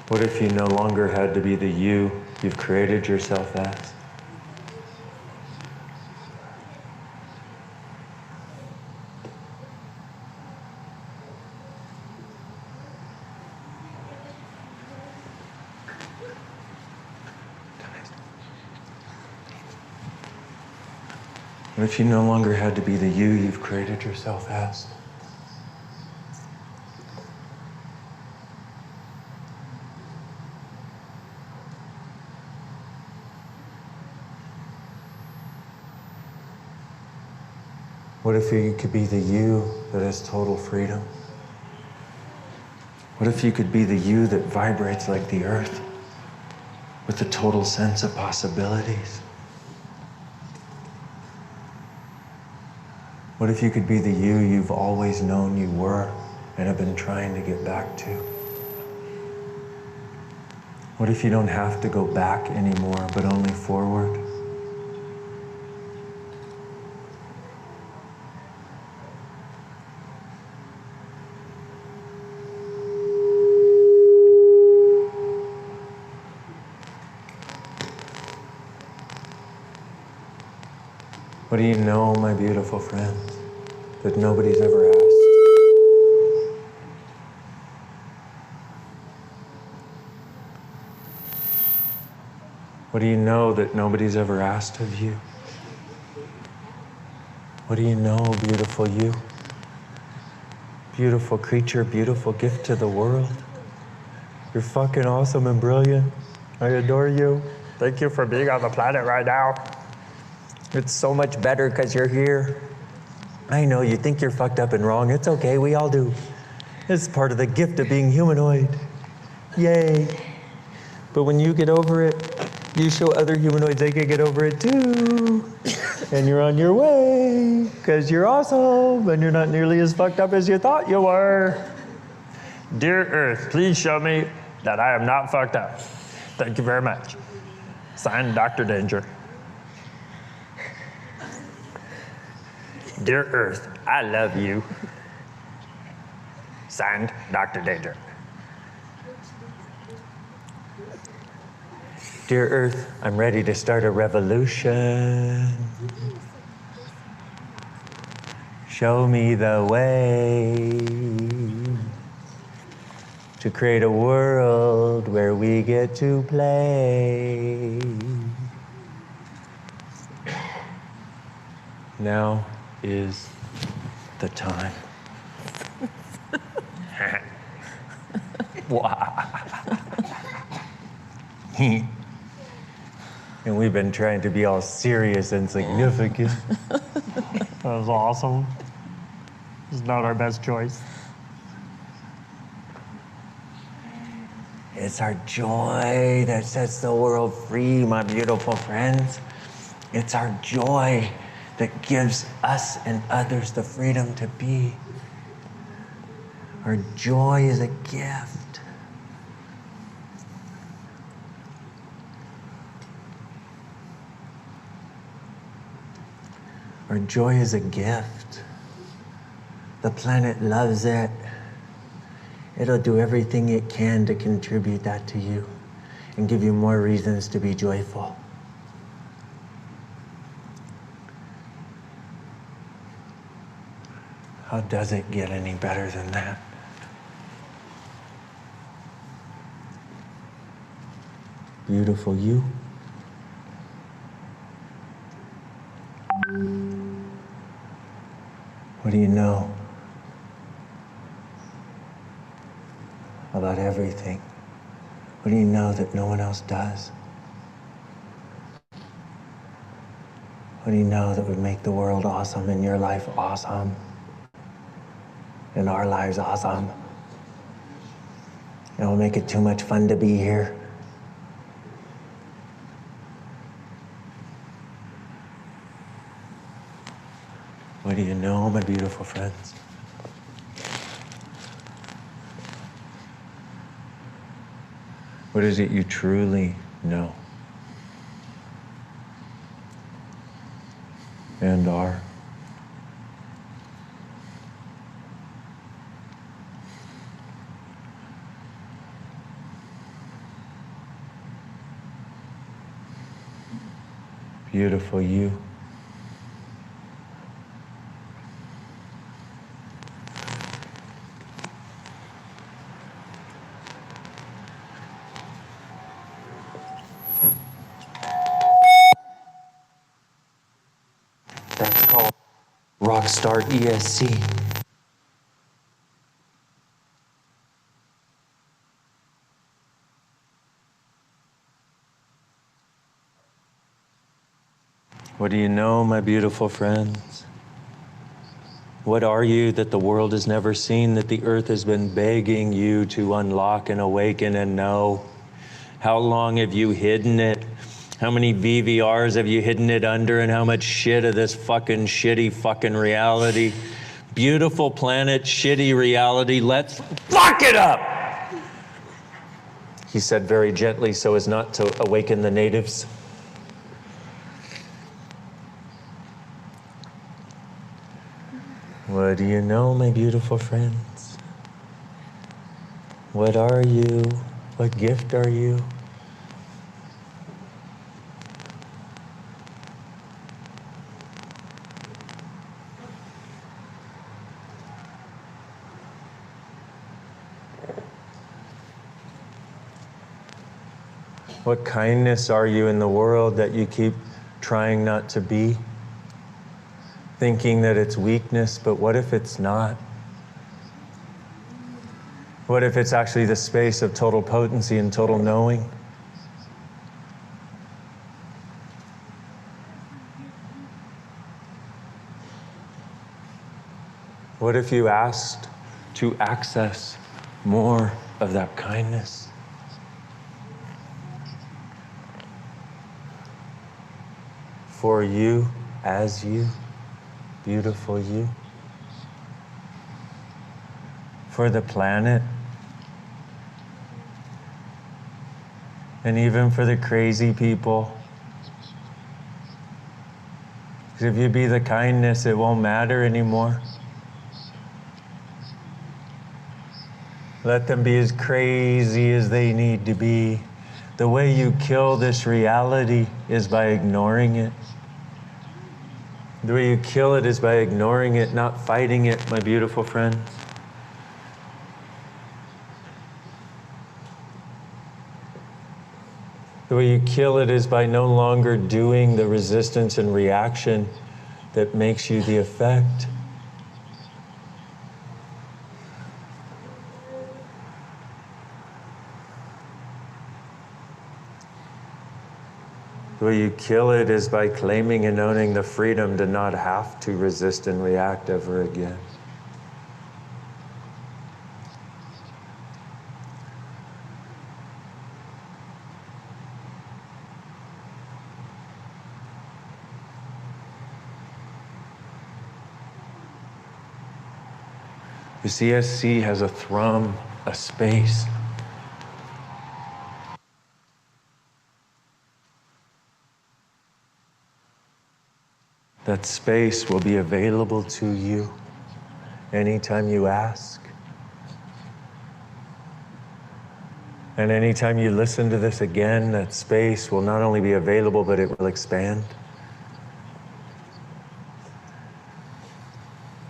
What if you no longer had to be the you you've created yourself as? What if you no longer had to be the you you've created yourself as? What if you could be the you that has total freedom? What if you could be the you that vibrates like the earth with a total sense of possibilities? What if you could be the you you've always known you were and have been trying to get back to? What if you don't have to go back anymore, but only forward? What do you know, my beautiful friends, that nobody's ever asked? What do you know that nobody's ever asked of you? What do you know, beautiful you? Beautiful creature, beautiful gift to the world. You're fucking awesome and brilliant. I adore you. Thank you for being on the planet right now. It's so much better because you're here. I know you think you're fucked up and wrong. It's okay, we all do. It's part of the gift of being humanoid. Yay. But when you get over it, you show other humanoids they can get over it too. And you're on your way because you're awesome and you're not nearly as fucked up as you thought you were. Dear Earth, please show me that I am not fucked up. Thank you very much. Signed, Dr. Danger. Dear Earth, I love you. Signed, Dr. Danger. Dear Earth, I'm ready to start a revolution. Show me the way to create a world where we get to play. Now is the time. And we've been trying to be all serious and significant. That was awesome. It's not our best choice. It's our joy that sets the world free, my beautiful friends. It's our joy that gives us and others the freedom to be. Our joy is a gift. Our joy is a gift. The planet loves it. it'll do everything it can to contribute that to you and give you more reasons to be joyful. How does it get any better than that? Beautiful you. What do you know about everything? What do you know that no one else does? What do you know that would make the world awesome and your life awesome and our lives awesome? And will make it too much fun to be here. What do you know, my beautiful friends? What is it you truly know and are? Beautiful you. That's called Rockstar ESC. What do you know, my beautiful friends? What are you that the world has never seen, that the earth has been begging you to unlock and awaken and know? How long have you hidden it? How many VVRs have you hidden it under, and how much shit of this fucking shitty fucking reality? Beautiful planet, shitty reality, let's fuck it up! He said very gently so as not to awaken the natives. What do you know, my beautiful friends? What are you? What gift are you? What kindness are you in the world that you keep trying not to be? Thinking that it's weakness, but what if it's not? What if it's actually the space of total potency and total knowing? What if you asked to access more of that kindness? For you, as you, beautiful you. For the planet. And even for the crazy people. Because if you be the kindness, it won't matter anymore. Let them be as crazy as they need to be. The way you kill this reality is by ignoring it. The way you kill it is by ignoring it, not fighting it, my beautiful friends. The way you kill it is by no longer doing the resistance and reaction that makes you the effect. The way you kill it is by claiming and owning the freedom to not have to resist and react ever again. The CSC has a thrum, a space. That space will be available to you anytime you ask. And anytime you listen to this again, that space will not only be available, but it will expand.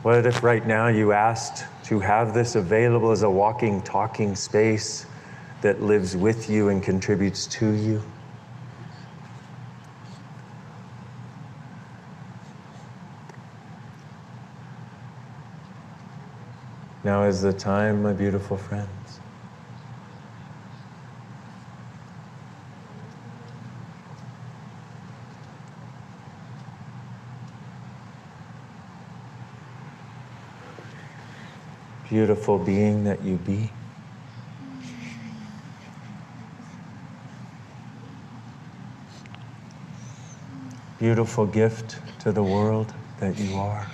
What if right now you asked to have this available as a walking, talking space that lives with you and contributes to you? Now is the time, my beautiful friends. Beautiful being that you be. Beautiful gift to the world that you are.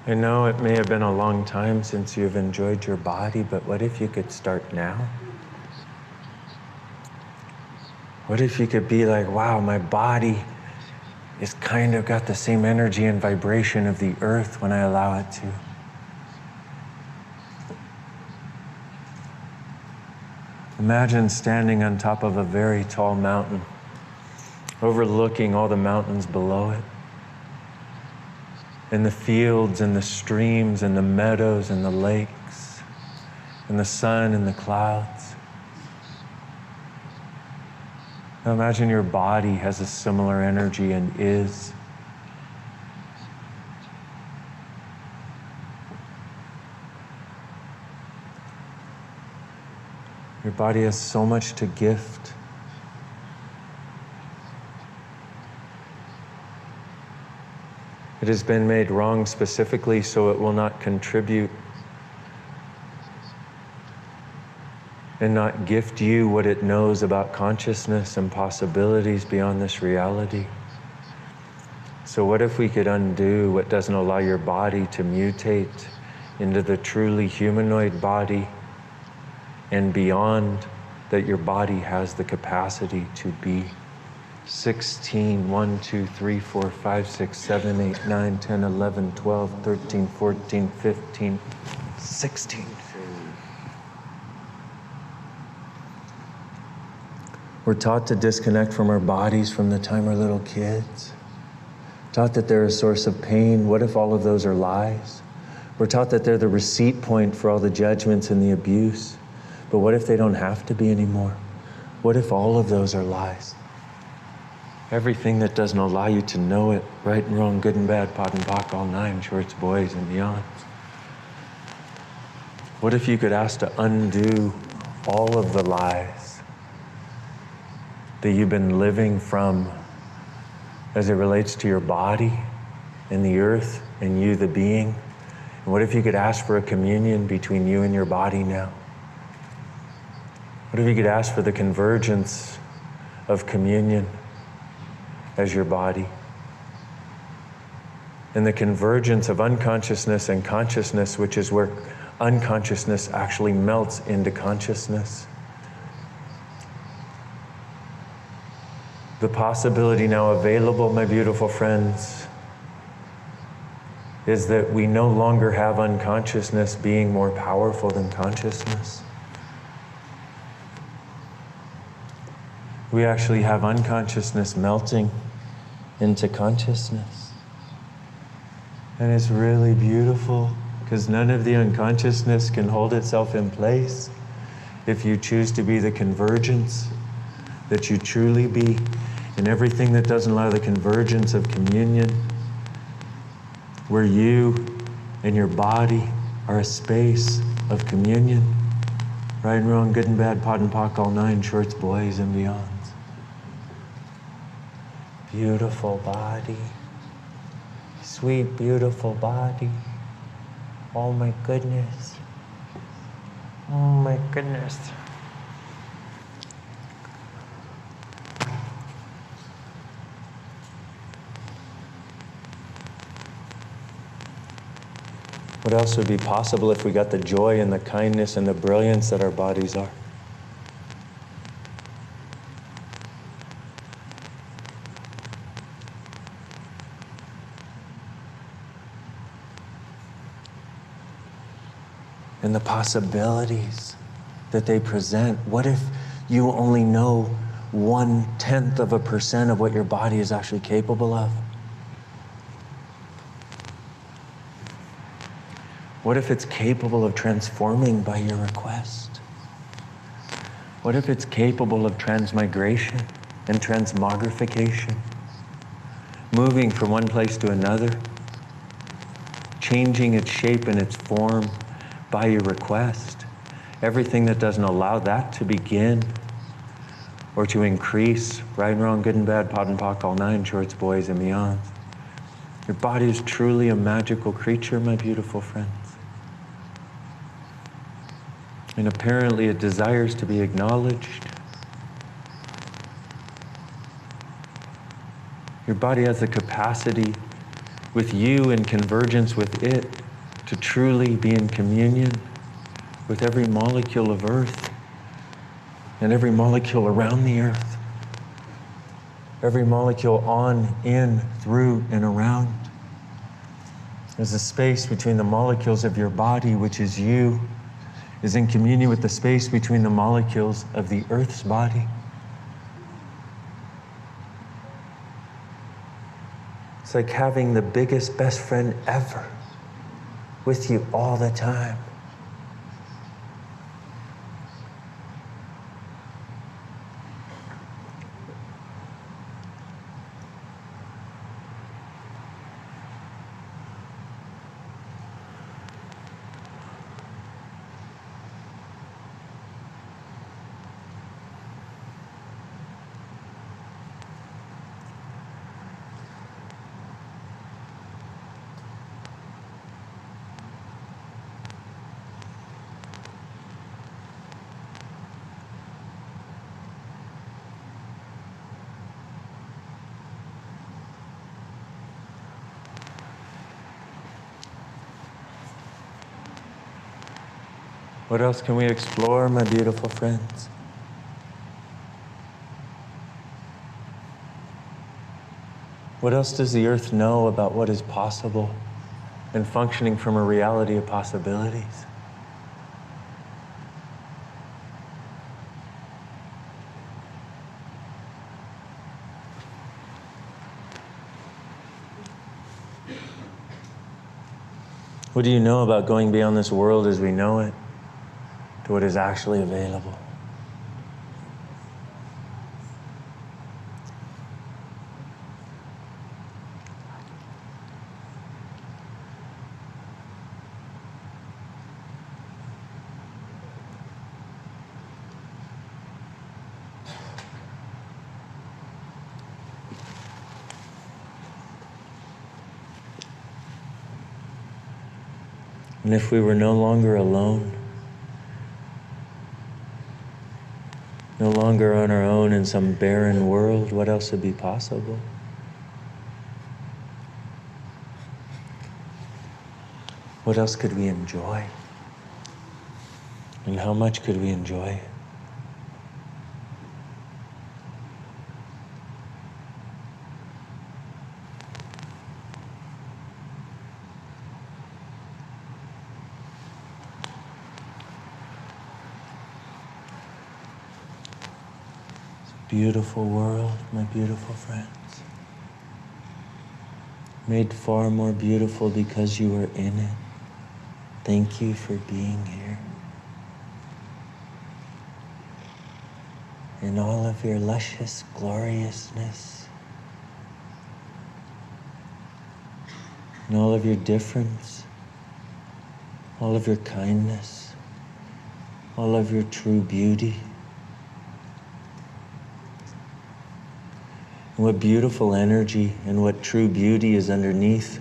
I know it may have been a long time since you've enjoyed your body, but what if you could start now? What if you could be like, wow, my body is kind of got the same energy and vibration of the earth when I allow it to. Imagine standing on top of a very tall mountain, overlooking all the mountains below it, and the fields and the streams and the meadows and the lakes and the sun and the clouds. Now imagine your body has a similar energy and is. Your body has so much to gift. It has been made wrong specifically so it will not contribute and not gift you what it knows about consciousness and possibilities beyond this reality. So what if we could undo what doesn't allow your body to mutate into the truly humanoid body and beyond that your body has the capacity to be? 16, 1, 2, 3, 4, 5, 6, 7, 8, 9, 10, 11, 12, 13, 14, 15, 16. We're taught to disconnect from our bodies from the time we're little kids. Taught that they're a source of pain. What if all of those are lies? We're taught that they're the receipt point for all the judgments and the abuse. But what if they don't have to be anymore? What if all of those are lies? Everything that doesn't allow you to know it, right and wrong, good and bad, pot and pock, all nine, shorts, boys, and beyond. What if you could ask to undo all of the lies that you've been living from as it relates to your body and the earth and you, the being? And what if you could ask for a communion between you and your body now? What if you could ask for the convergence of communion as your body, and the convergence of unconsciousness and consciousness, which is where unconsciousness actually melts into consciousness? The possibility now available, my beautiful friends, is that we no longer have unconsciousness being more powerful than consciousness. We actually have unconsciousness melting into consciousness. And it's really beautiful because none of the unconsciousness can hold itself in place if you choose to be the convergence that you truly be. And everything that doesn't allow the convergence of communion, where you and your body are a space of communion. Right and wrong, good and bad, pot and pock, all nine, shorts, boys, and beyonds. Beautiful body. Sweet, beautiful body. Oh my goodness. Oh my goodness. What else would be possible if we got the joy and the kindness and the brilliance that our bodies are? And the possibilities that they present. What if you only know 0.1% of what your body is actually capable of? What if it's capable of transforming by your request? What if it's capable of transmigration and transmogrification? Moving from one place to another, changing its shape and its form by your request. Everything that doesn't allow that to begin or to increase, right and wrong, good and bad, pot and pock, all nine, shorts, boys, and beyonds. Your body is truly a magical creature, my beautiful friends. And apparently it desires to be acknowledged. Your body has the capacity with you in convergence with it to truly be in communion with every molecule of earth and every molecule around the earth. Every molecule on, in, through, and around. There's a space between the molecules of your body, which is you, is in communion with the space between the molecules of the earth's body. It's like having the biggest best friend ever with you all the time. What else can we explore, my beautiful friends? What else does the earth know about what is possible and functioning from a reality of possibilities? What do you know about going beyond this world as we know it to what is actually available? And if we were no longer alone, no longer on our own in some barren world, what else would be possible? What else could we enjoy? And how much could we enjoy it? beautiful world, my beautiful friends. Made far more beautiful because you are in it. Thank you for being here. In all of your luscious gloriousness, in all of your difference, all of your kindness, all of your true beauty. And what beautiful energy and what true beauty is underneath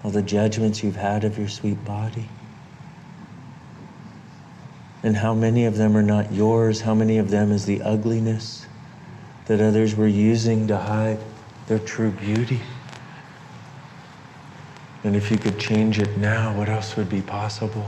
all the judgments you've had of your sweet body. And how many of them are not yours, how many of them is the ugliness that others were using to hide their true beauty. And if you could change it now, what else would be possible?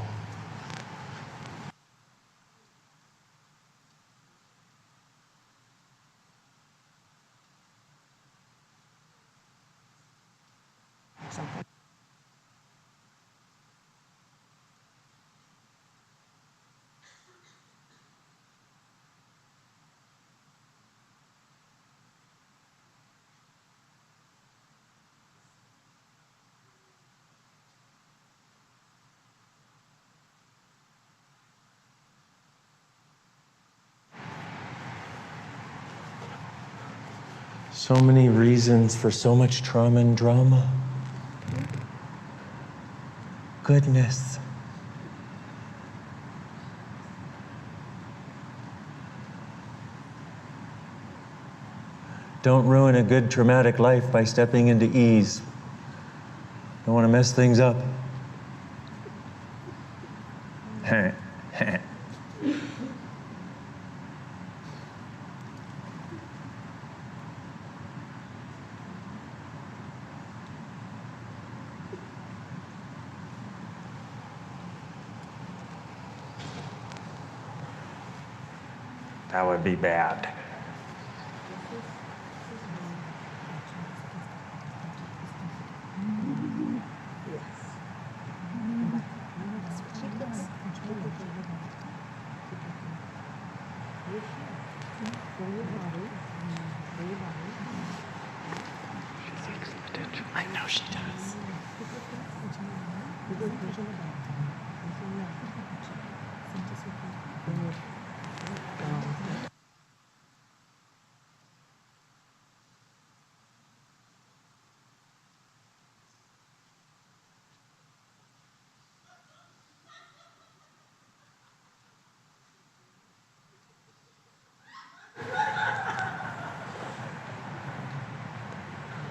So many reasons for so much trauma and drama. Goodness. Don't ruin a good traumatic life by stepping into ease. Don't want to mess things up. That would be bad. I know she does.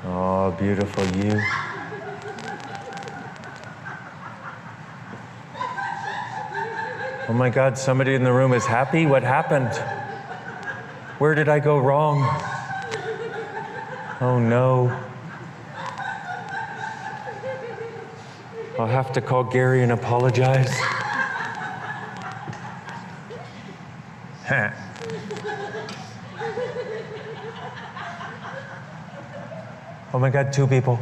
Oh, beautiful you. Oh my God, somebody in the room is happy? What happened? Where did I go wrong? Oh no. I'll have to call Gary and apologize. Oh my God, 2 people.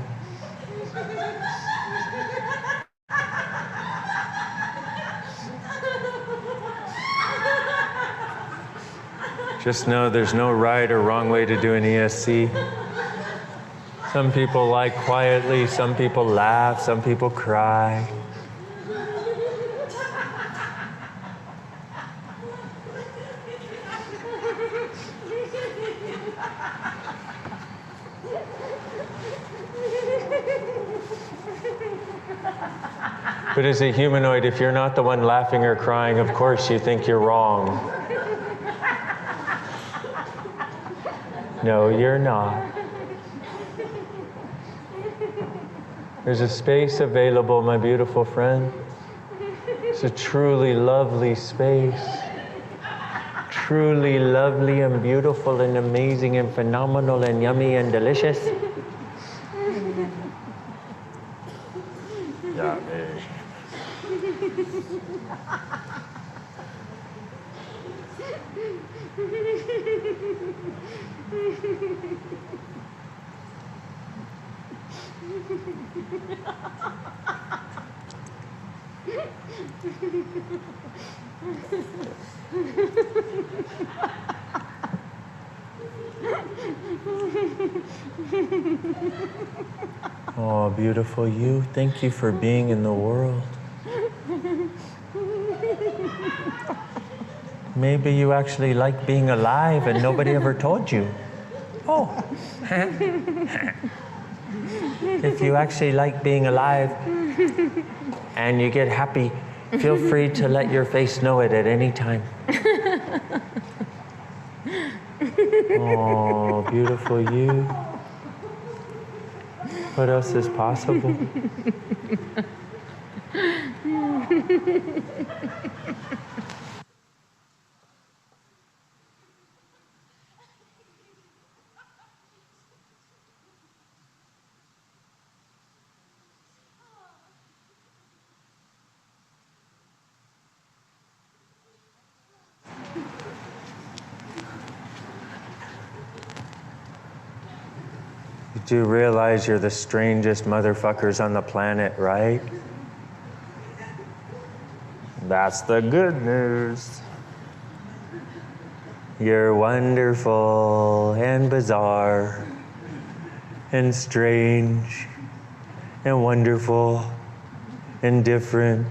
Just know there's no right or wrong way to do an ESC. Some people lie quietly, some people laugh, some people cry. But as a humanoid, if you're not the one laughing or crying, of course you think you're wrong. No, you're not. There's a space available, my beautiful friend. It's a truly lovely space. Truly lovely and beautiful and amazing and phenomenal and yummy and delicious. Yeah, Oh, beautiful you. Thank you for being in the world. Maybe you actually like being alive and nobody ever told you. Oh. If you actually like being alive and you get happy, feel free to let your face know it at any time. Oh, beautiful you. What else is possible? You do realize you're the strangest motherfuckers on the planet, right? That's the good news. You're wonderful and bizarre and strange and wonderful and different.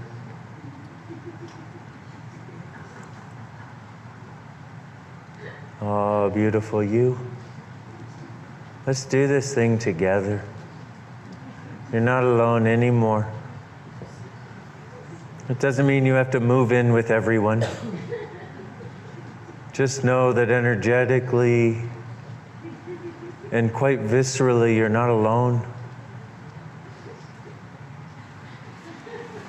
Oh, beautiful you. Let's do this thing together. You're not alone anymore. It doesn't mean you have to move in with everyone. Just know that energetically and quite viscerally, you're not alone.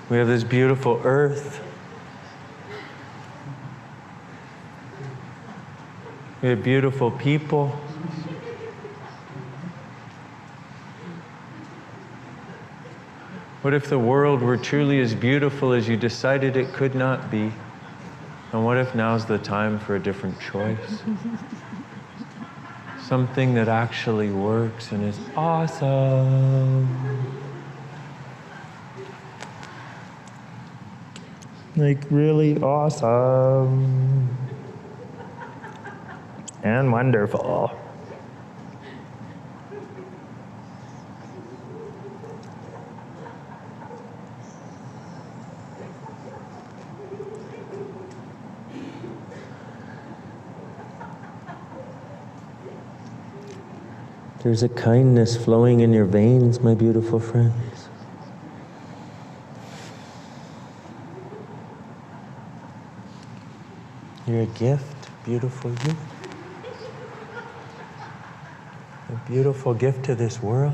We have this beautiful earth. We have beautiful people. What if the world were truly as beautiful as you decided it could not be? And what if now's the time for a different choice? Something that actually works and is awesome. Like really awesome. And wonderful. There's a kindness flowing in your veins, my beautiful friends. You're a gift, beautiful you. A beautiful gift to this world.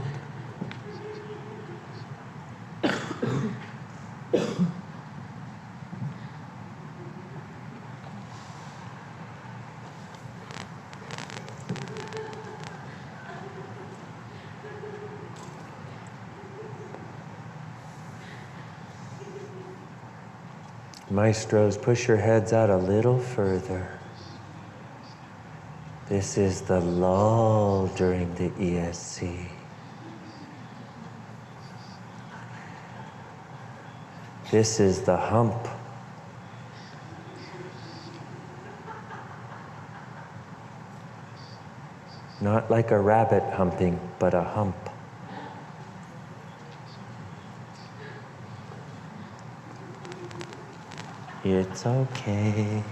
Maestros, push your heads out a little further. This is the lull during the ESC. This is the hump. Not like a rabbit humping, but a hump. It's okay.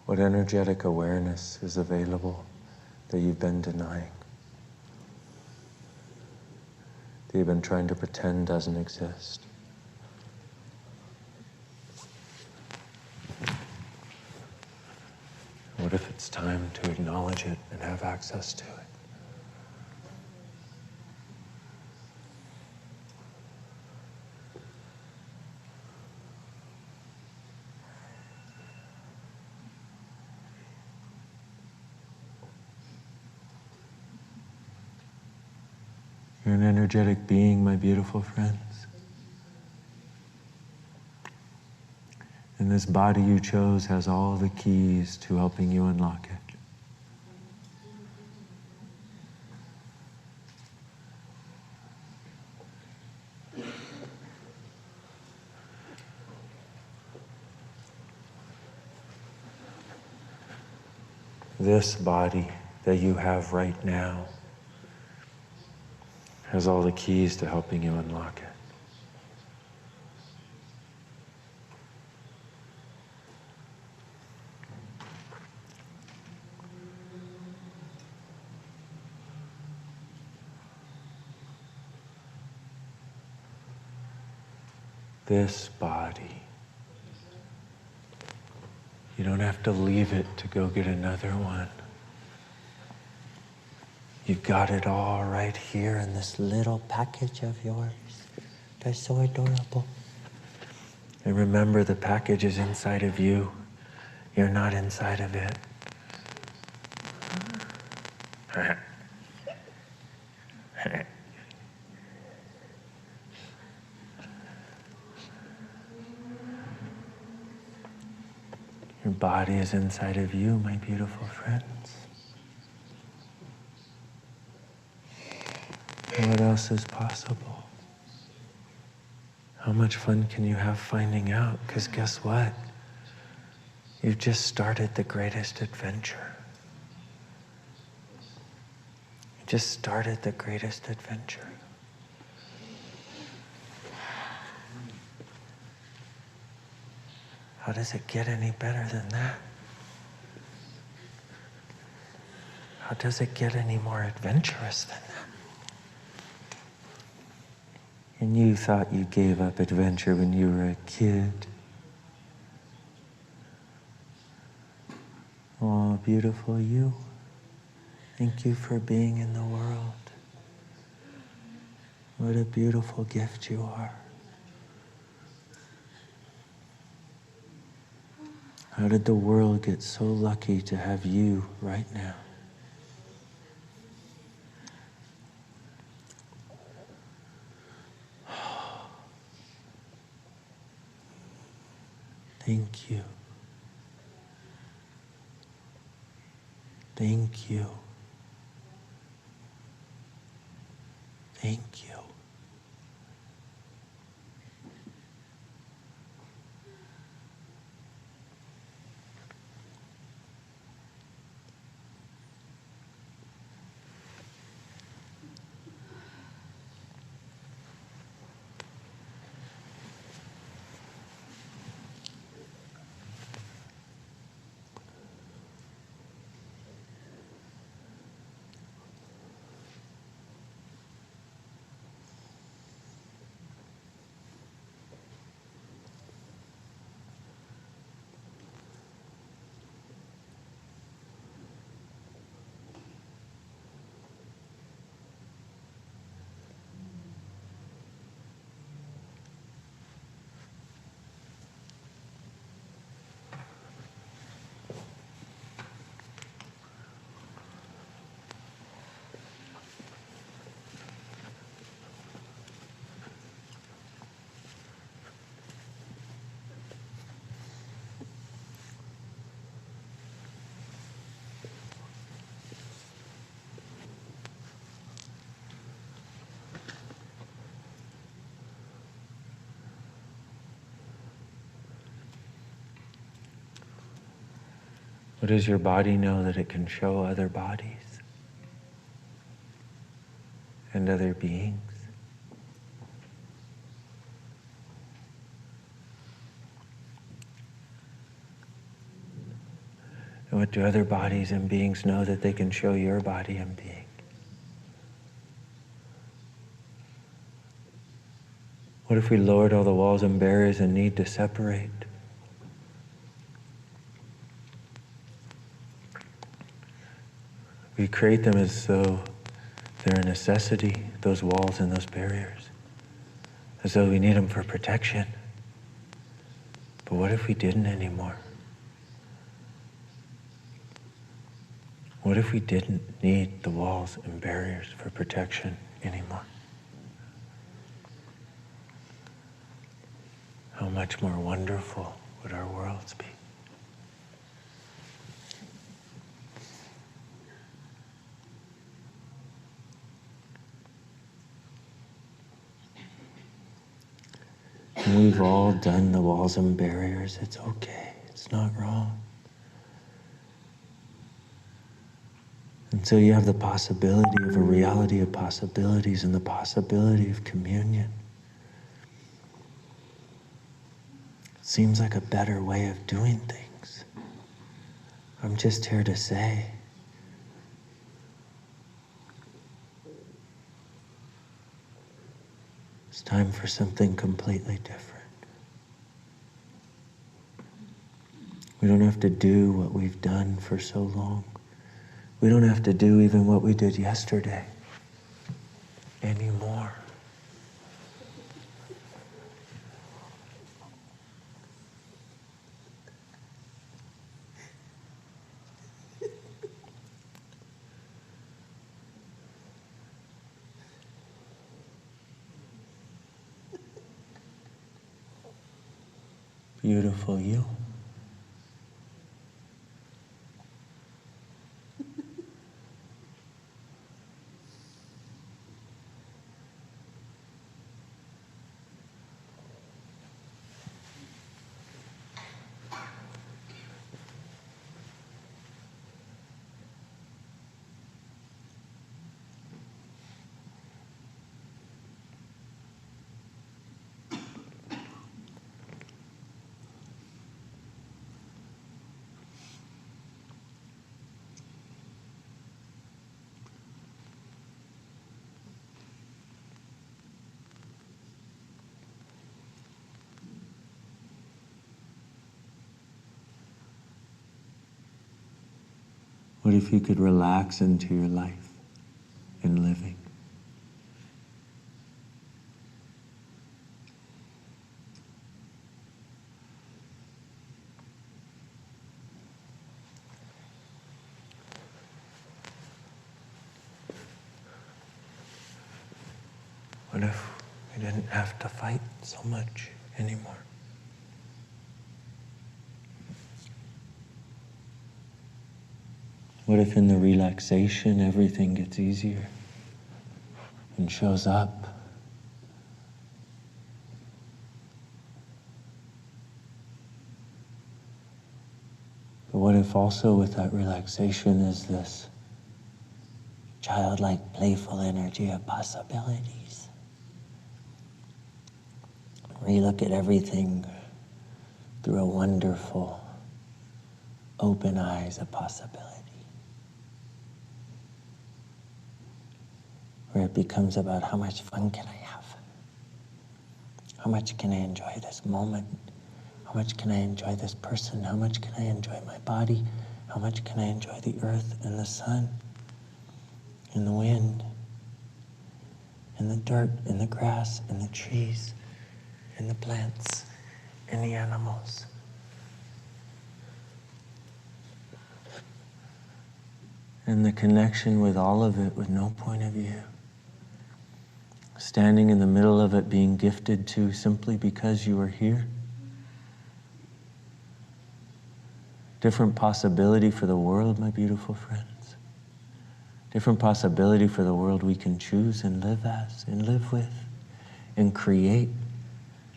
What energetic awareness is available that you've been denying? That you've been trying to pretend doesn't exist? What if it's time to acknowledge it and have access to it? You're an energetic being, my beautiful friends. And this body you chose has all the keys to helping you unlock it. This body that you have right now has all the keys to helping you unlock it. This body. You don't have to leave it to go get another one. You've got it all right here in this little package of yours. They're so adorable. And remember, the package is inside of you. You're not inside of it. Your body is inside of you, my beautiful friends. What else is possible? How much fun can you have finding out? Because guess what? You've just started the greatest adventure. You just started the greatest adventure. How does it get any better than that? How does it get any more adventurous than that? And you thought you gave up adventure when you were a kid. Oh, beautiful you. Thank you for being in the world. What a beautiful gift you are. How did the world get so lucky to have you right now? Thank you. Thank you. Thank you. What does your body know that it can show other bodies and other beings? And what do other bodies and beings know that they can show your body and being? What if we lowered all the walls and barriers and need to separate? We create them as though they're a necessity, those walls and those barriers, as though we need them for protection. But what if we didn't anymore? What if we didn't need the walls and barriers for protection anymore? how much more wonderful would our worlds be? And we've all done the walls and barriers. It's okay. It's not wrong. Until you have the possibility of a reality of possibilities and the possibility of communion. It seems like a better way of doing things. I'm just here to say, it's time for something completely different. We don't have to do what we've done for so long. We don't have to do even what we did yesterday anymore. Beautiful you. What if you could relax into your life and living? What if we didn't have to fight so much anymore? What if in the relaxation everything gets easier and shows up? But what if also with that relaxation is this childlike, playful energy of possibilities? Where you look at everything through a wonderful, open eyes of possibility. Where it becomes about how much fun can I have? How much can I enjoy this moment? How much can I enjoy this person? How much can I enjoy my body? How much can I enjoy the earth and the sun and the wind and the dirt and the grass and the trees and the plants and the animals? And the connection with all of it with no point of view. Standing in the middle of it, being gifted to simply because you are here. Different possibility for the world, my beautiful friends. Different possibility for the world we can choose and live as, and live with, and create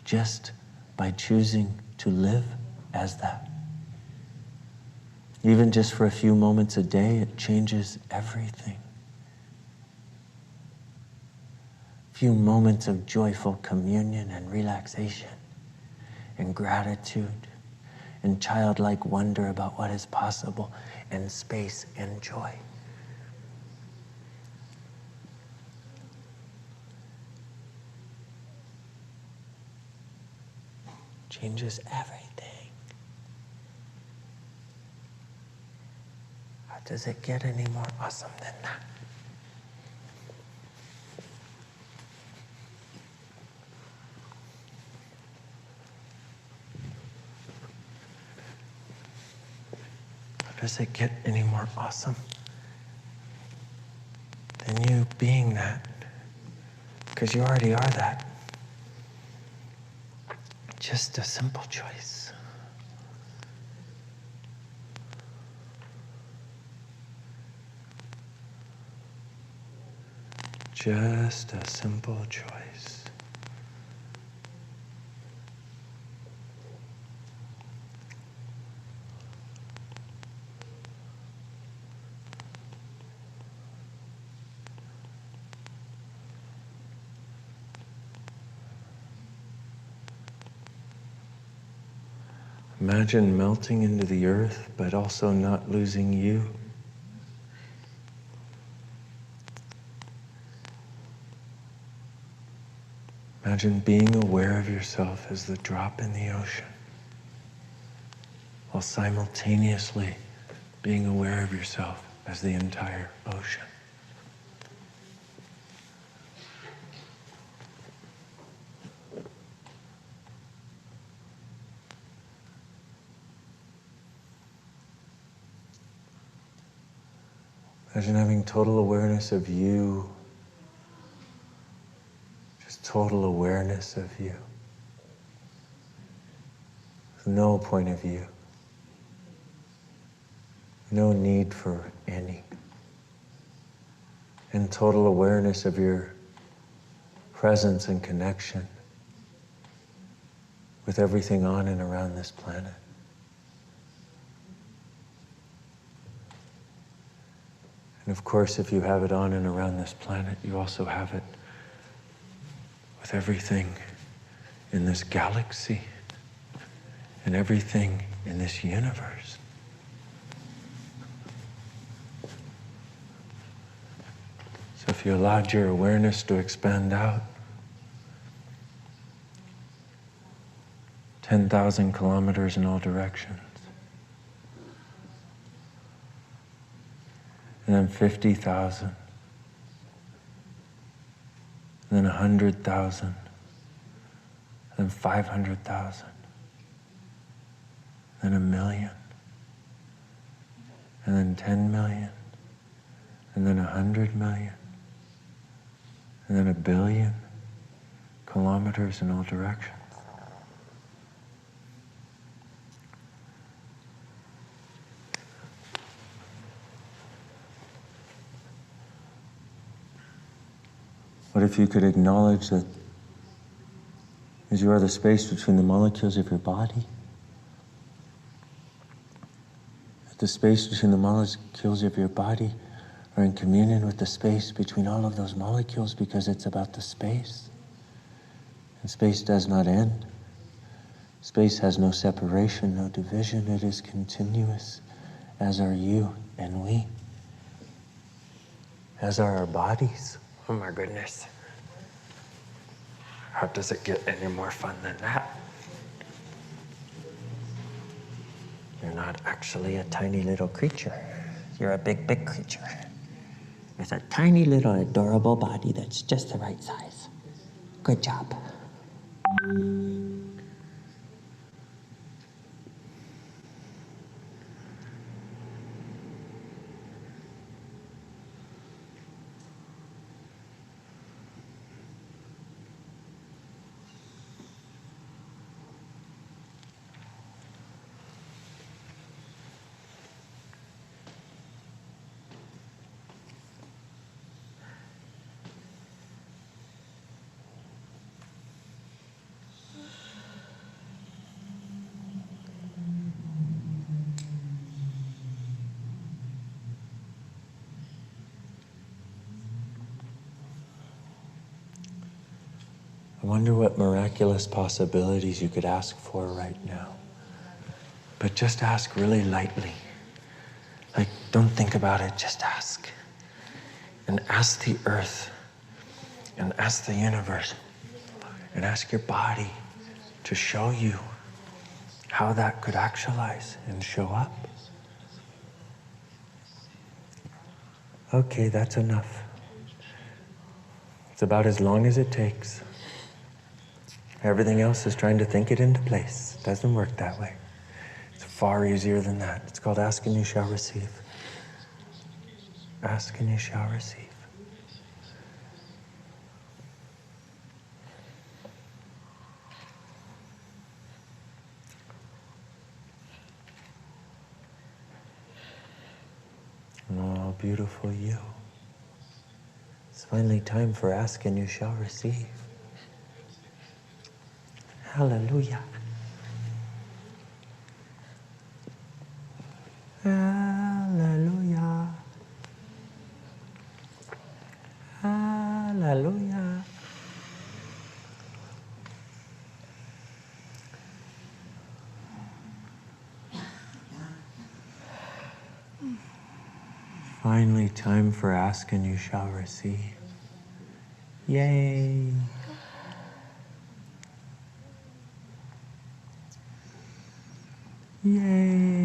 just by choosing to live as that. Even just for a few moments a day, it changes everything. Few moments of joyful communion and relaxation and gratitude and childlike wonder about what is possible and space and joy. Changes everything. How does it get any more awesome than that? Does it get any more awesome than you being that? Because you already are that. just a simple choice. Just a simple choice. Imagine melting into the earth, but also not losing you. Imagine being aware of yourself as the drop in the ocean, while simultaneously being aware of yourself as the entire ocean. Imagine having total awareness of you, just total awareness of you. No point of view. No need for any. And total awareness of your presence and connection with everything on and around this planet. And of course, if you have it on and around this planet, you also have it with everything in this galaxy and everything in this universe. So if you allowed your awareness to expand out 10,000 kilometers in all directions, and then 50,000, and then 100,000, and 500,000, then 1,000,000, and then 10 million, and then 100 million, and then 1,000,000,000 kilometers in all directions. What if you could acknowledge that as you are the space between the molecules of your body, that the space between the molecules of your body are in communion with the space between all of those molecules, because it's about the space. And space does not end. Space has no separation, no division. It is continuous, as are you and we, as are our bodies. Oh my goodness. How does it get any more fun than that? You're not actually a tiny little creature. You're a big, big creature with a tiny little adorable body that's just the right size. Good job. I wonder what miraculous possibilities you could ask for right now. But just ask really lightly. Like, don't think about it, just ask. And ask the earth, and ask the universe, and ask your body to show you how that could actualize and show up. Okay, that's enough. It's about as long as it takes. Everything else is trying to think it into place. It doesn't work that way. It's far easier than that. It's called ask and you shall receive. Ask and you shall receive. beautiful you. It's finally time for ask and you shall receive. Hallelujah. Hallelujah. Hallelujah. Finally, time for ask and you shall receive. Yay. Yay.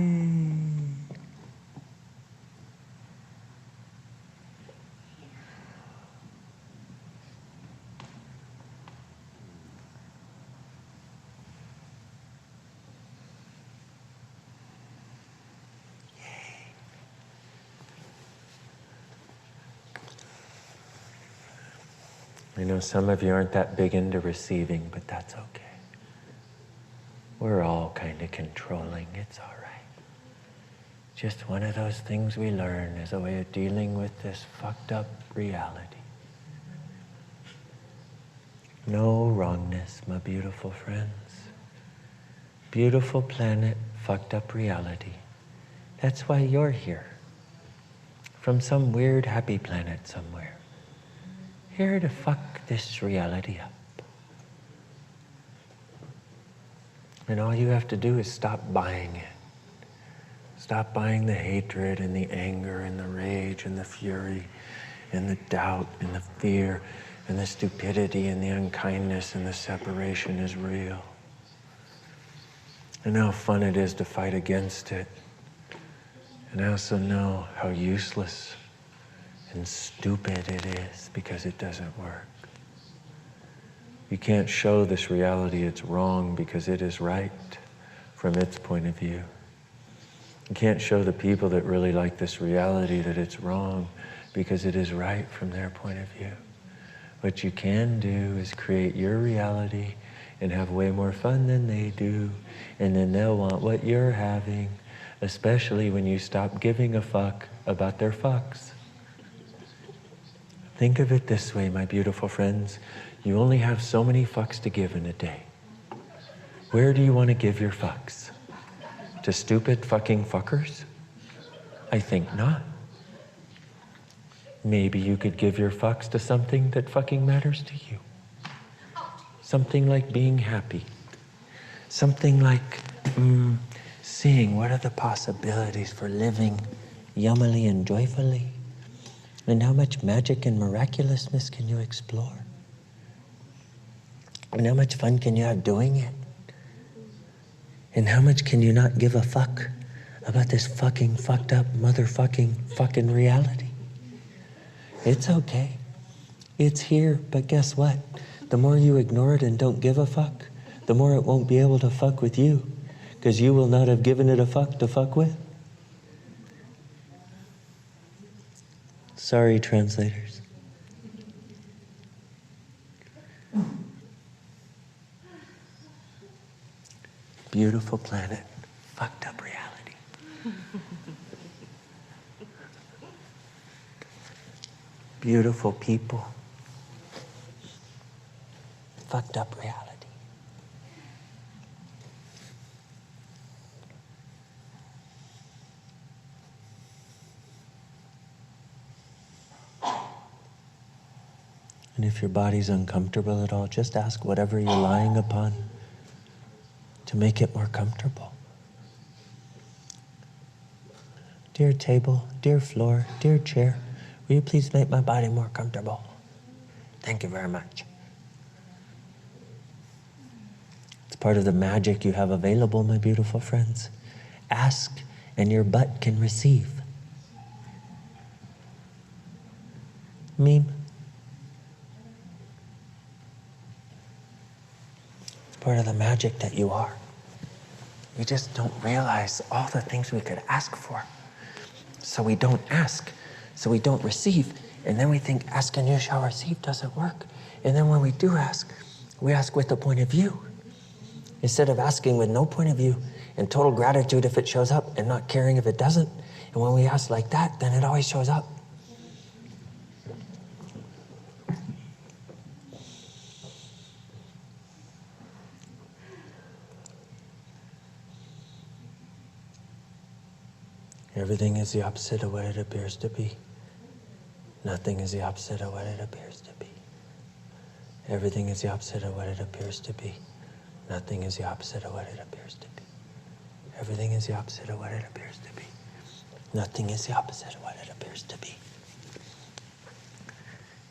I know some of you aren't that big into receiving, but that's okay. We're all kind of controlling. It's all right. Just one of those things we learn as a way of dealing with this fucked up reality. No wrongness, my beautiful friends. Beautiful planet, fucked up reality. That's why you're here. From some weird happy planet somewhere. Here to fuck this reality up. And all you have to do is stop buying it. Stop buying the hatred and the anger and the rage and the fury and the doubt and the fear and the stupidity and the unkindness and the separation is real. And how fun it is to fight against it. And I also know how useless and stupid it is because it doesn't work. You can't show this reality it's wrong because it is right from its point of view. You can't show the people that really like this reality that it's wrong because it is right from their point of view. What you can do is create your reality and have way more fun than they do, and then they'll want what you're having, especially when you stop giving a fuck about their fucks. Think of it this way, my beautiful friends. You only have so many fucks to give in a day. Where do you want to give your fucks? To stupid fucking fuckers? I think not. Maybe you could give your fucks to something that fucking matters to you. Something like being happy. Something like seeing what are the possibilities for living yummily and joyfully. And how much magic and miraculousness can you explore? And how much fun can you have doing it? And how much can you not give a fuck about this fucking fucked up motherfucking fucking reality? It's okay. It's here, but guess what? The more you ignore it and don't give a fuck, the more it won't be able to fuck with you, because you will not have given it a fuck to fuck with. Sorry, translators. Beautiful planet, fucked up reality. Beautiful people, fucked up reality. And if your body's uncomfortable at all, just ask whatever you're lying upon to make it more comfortable. Dear table, dear floor, dear chair, will you please make my body more comfortable? Thank you very much. It's part of the magic you have available, my beautiful friends. Ask and your butt can receive. Meme. It's part of the magic that you are. We just don't realize all the things we could ask for. So we don't ask. So we don't receive. And then we think ask and you shall receive doesn't work. And then when we do ask, we ask with a point of view. Instead of asking with no point of view and total gratitude if it shows up and not caring if it doesn't, And when we ask like that, then it always shows up. Everything is the opposite of what it appears to be. Nothing is the opposite of what it appears to be. Everything is the opposite of what it appears to be. Nothing is the opposite of what it appears to be. Everything is the opposite of what it appears to be. Nothing is the opposite of what it appears to be.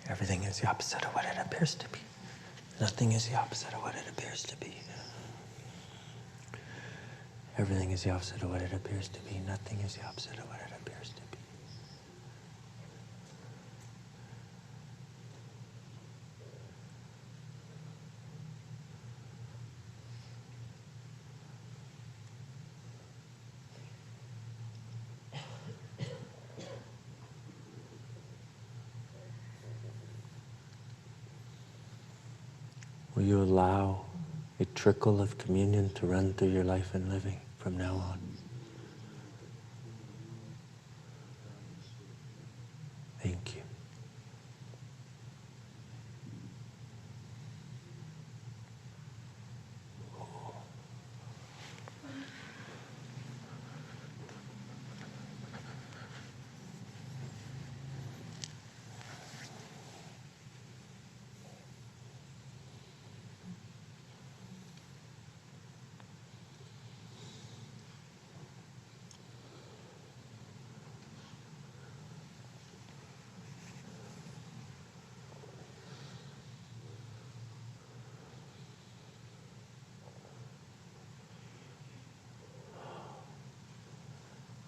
Everything is the opposite of what it appears to be. Nothing is the opposite of what it appears to be. Everything is the opposite of what it appears to be. Nothing is the opposite of what it appears to be. Will you allow a trickle of communion to run through your life and living from now on? Thank you.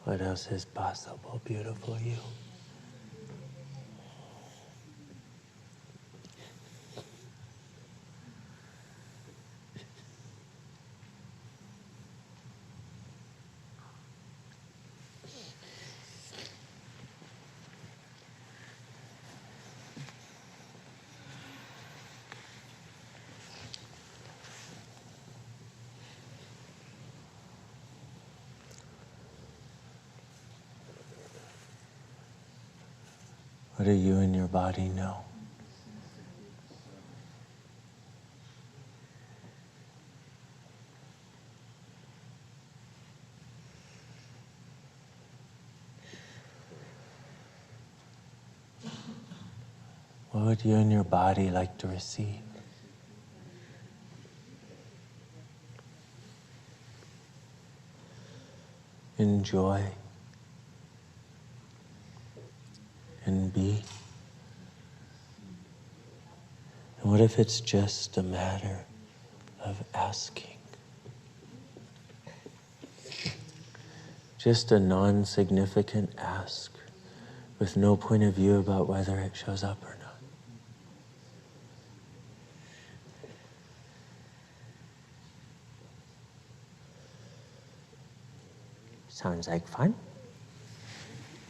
What else is possible, beautiful you? What do you and your body know? What would you and your body like to receive? Enjoy and be. And what if it's just a matter of asking? Just a non-significant ask with no point of view about whether it shows up or not. Sounds like fun.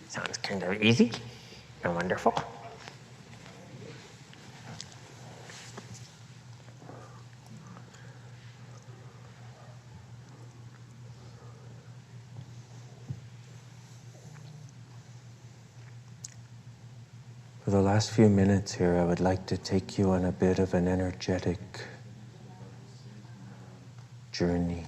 Sounds kind of easy and wonderful. For the last few minutes here, I would like to take you on a bit of an energetic journey.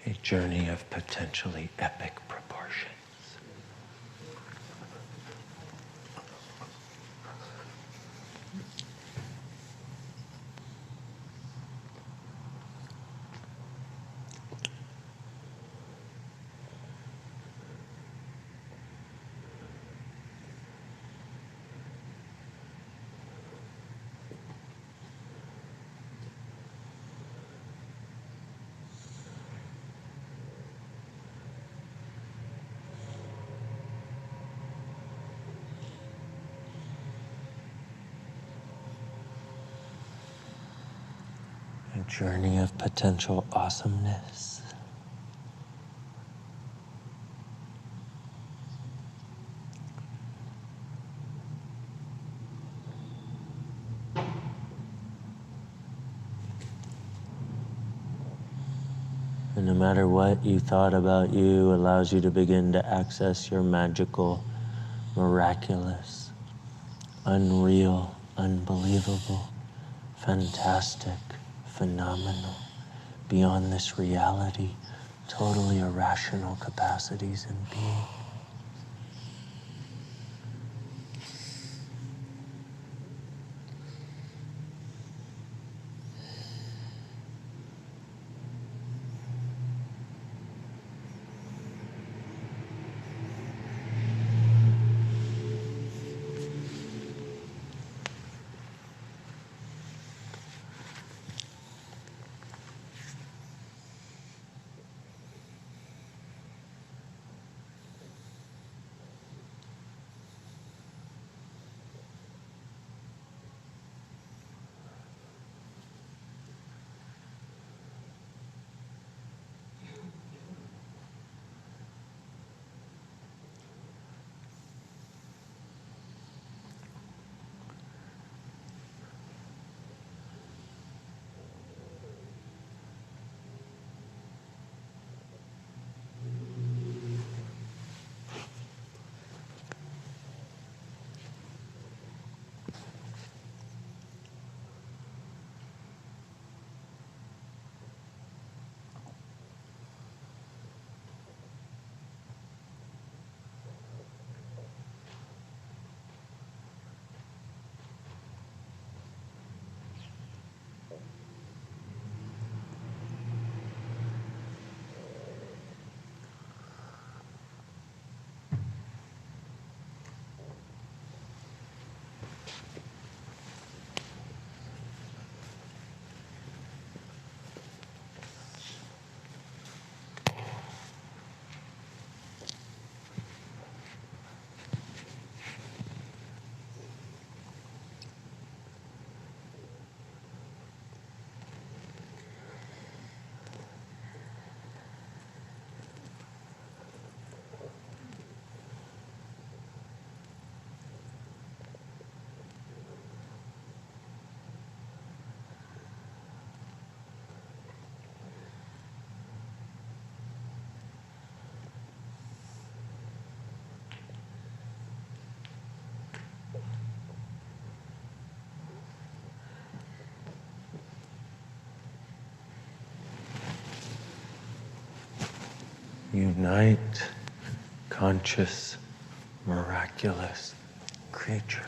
A journey of potentially epic proportions. A journey of potential awesomeness. And no matter what you thought about you allows you to begin to access your magical, miraculous, unreal, unbelievable, fantastic, phenomenal, beyond this reality, totally irrational capacities in being. Unite, conscious, miraculous creature.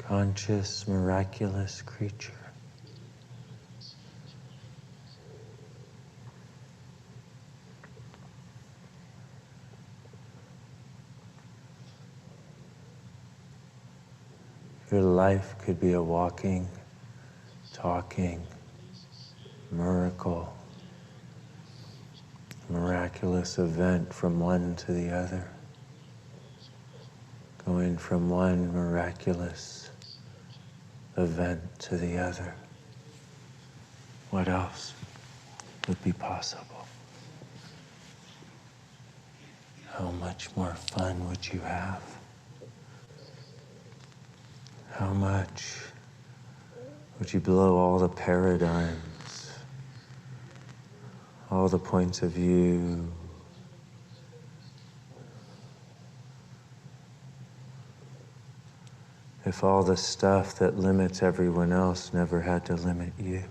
conscious, miraculous creature. Your life could be a walking, talking miracle, miraculous event from one to the other, going from one miraculous event to the other. What else would be possible? How much more fun would you have? How much would you blow all the paradigms, all the points of view, if all the stuff that limits everyone else never had to limit you?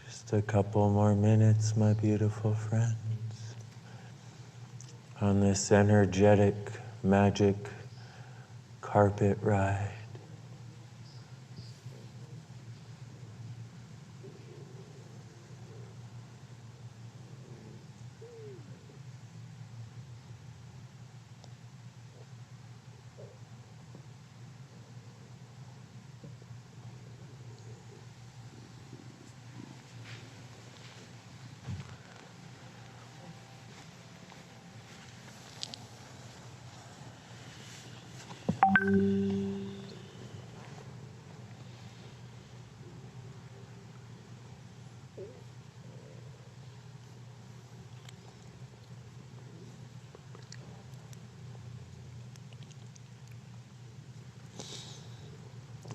Just a couple more minutes, my beautiful friends, on this energetic, magic carpet ride.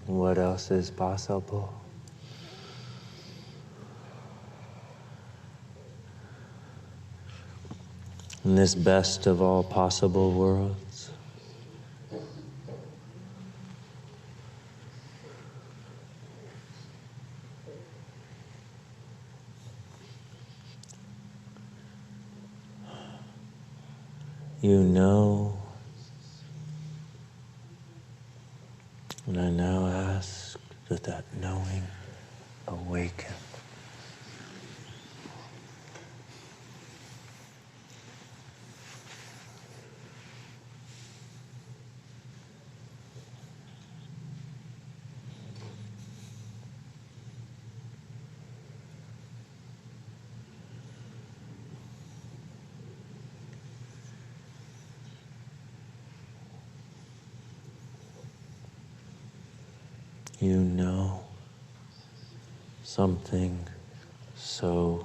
What else is possible? In this best of all possible worlds, you know, and I now ask that that knowing awaken. You know something so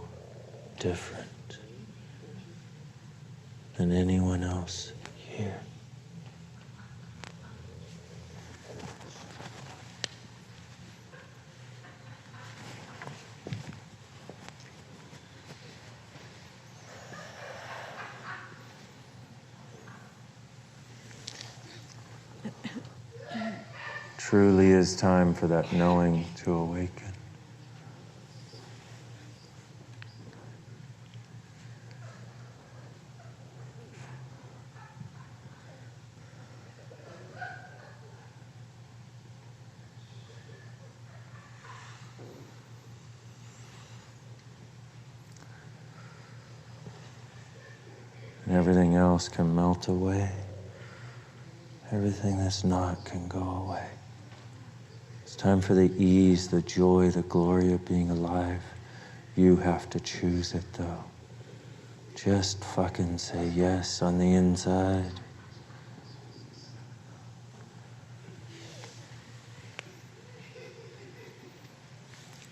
different than anyone else here. Truly is time for that knowing to awaken. And everything else can melt away. Everything that's not can go away. It's time for the ease, the joy, the glory of being alive. You have to choose it though. Just fucking say yes on the inside.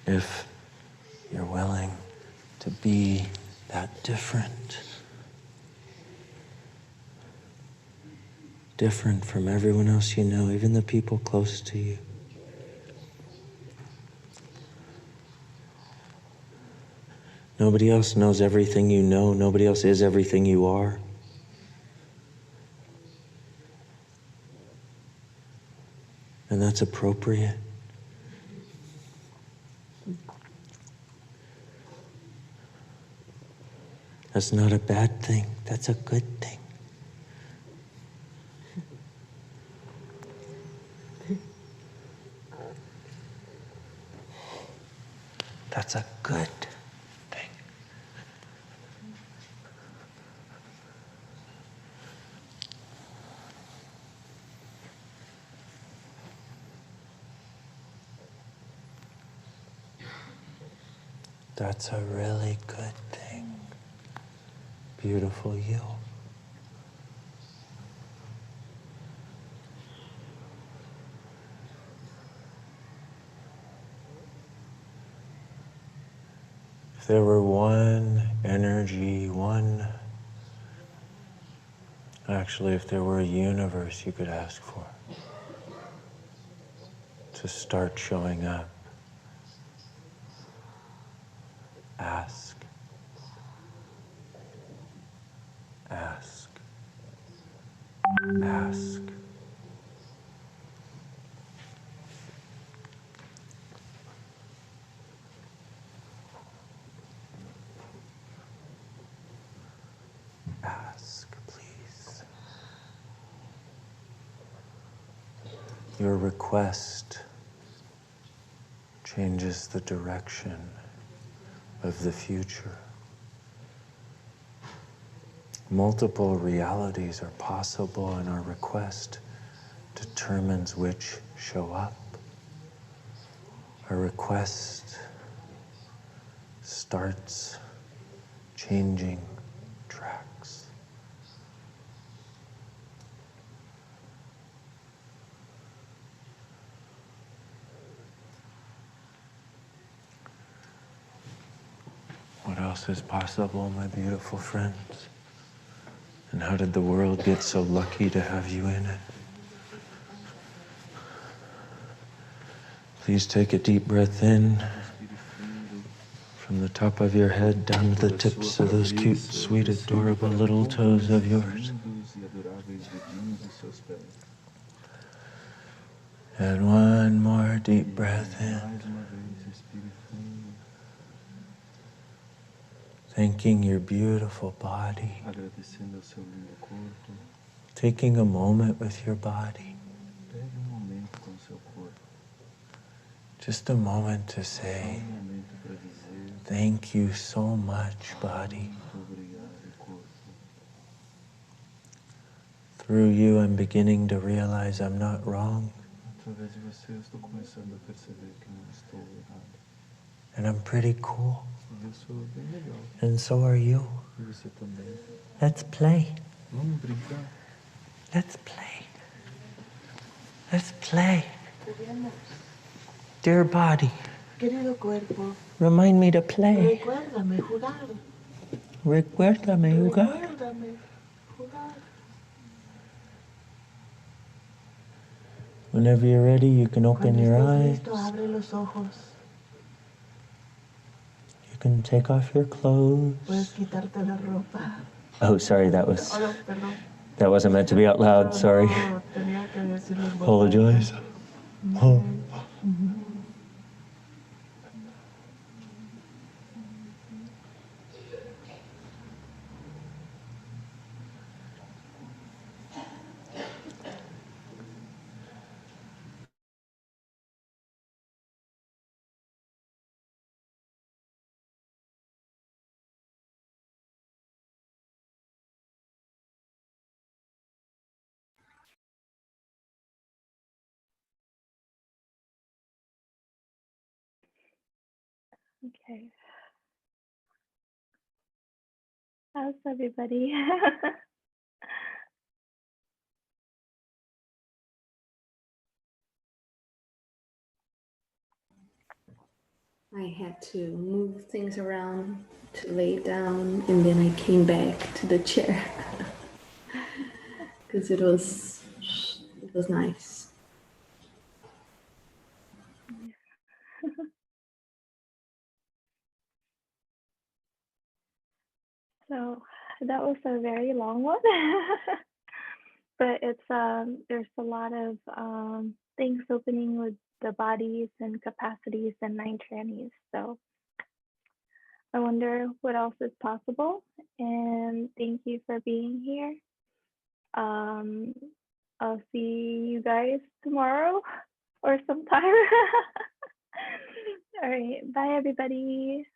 If you're willing to be that different, different from everyone else you know, even the people close to you. Nobody else knows everything you know. Nobody else is everything you are. And that's appropriate. That's not a bad thing. That's a good thing. That's a good thing. That's a really good thing. Beautiful you. If there were one energy, if there were a universe you could ask for to start showing up, ask, ask, ask. Ask, please. Your request changes the direction of the future. Multiple realities are possible, and our request determines which show up. Our request starts changing tracks. What else is possible, my beautiful friends? And how did the world get so lucky to have you in it? Please take a deep breath in from the top of your head down to the tips of those cute, sweet, adorable little toes of yours. And one more deep breath in. Thanking your beautiful body. Taking a moment with your body. Just a moment to say, thank you so much, body. Through you, I'm beginning to realize I'm not wrong. And I'm pretty cool. And so are you. Let's play. Let's play. Let's play. Dear body, Querido cuerpo, remind me to play. recuérdame jugar. Recuérdame jugar. Recuérdame jugar. Whenever you're ready, you can open Cuando your estés eyes. listo, abre los ojos. You can take off your clothes. Puedes quitarte la ropa. Oh, sorry, Oh, no, perdón. that wasn't meant to be out loud. Sorry. No, tenía que decirlo en voz Apologize. alta. Oh. Okay. How's everybody? I had to move things around to lay down, and then I came back to the chair because it was It was nice. So that was a very long one, but it's there's a lot of things opening with the bodies and capacities and 9 trannies. So I wonder what else is possible. And thank you for being here. I'll see you guys tomorrow or sometime. All right, bye everybody.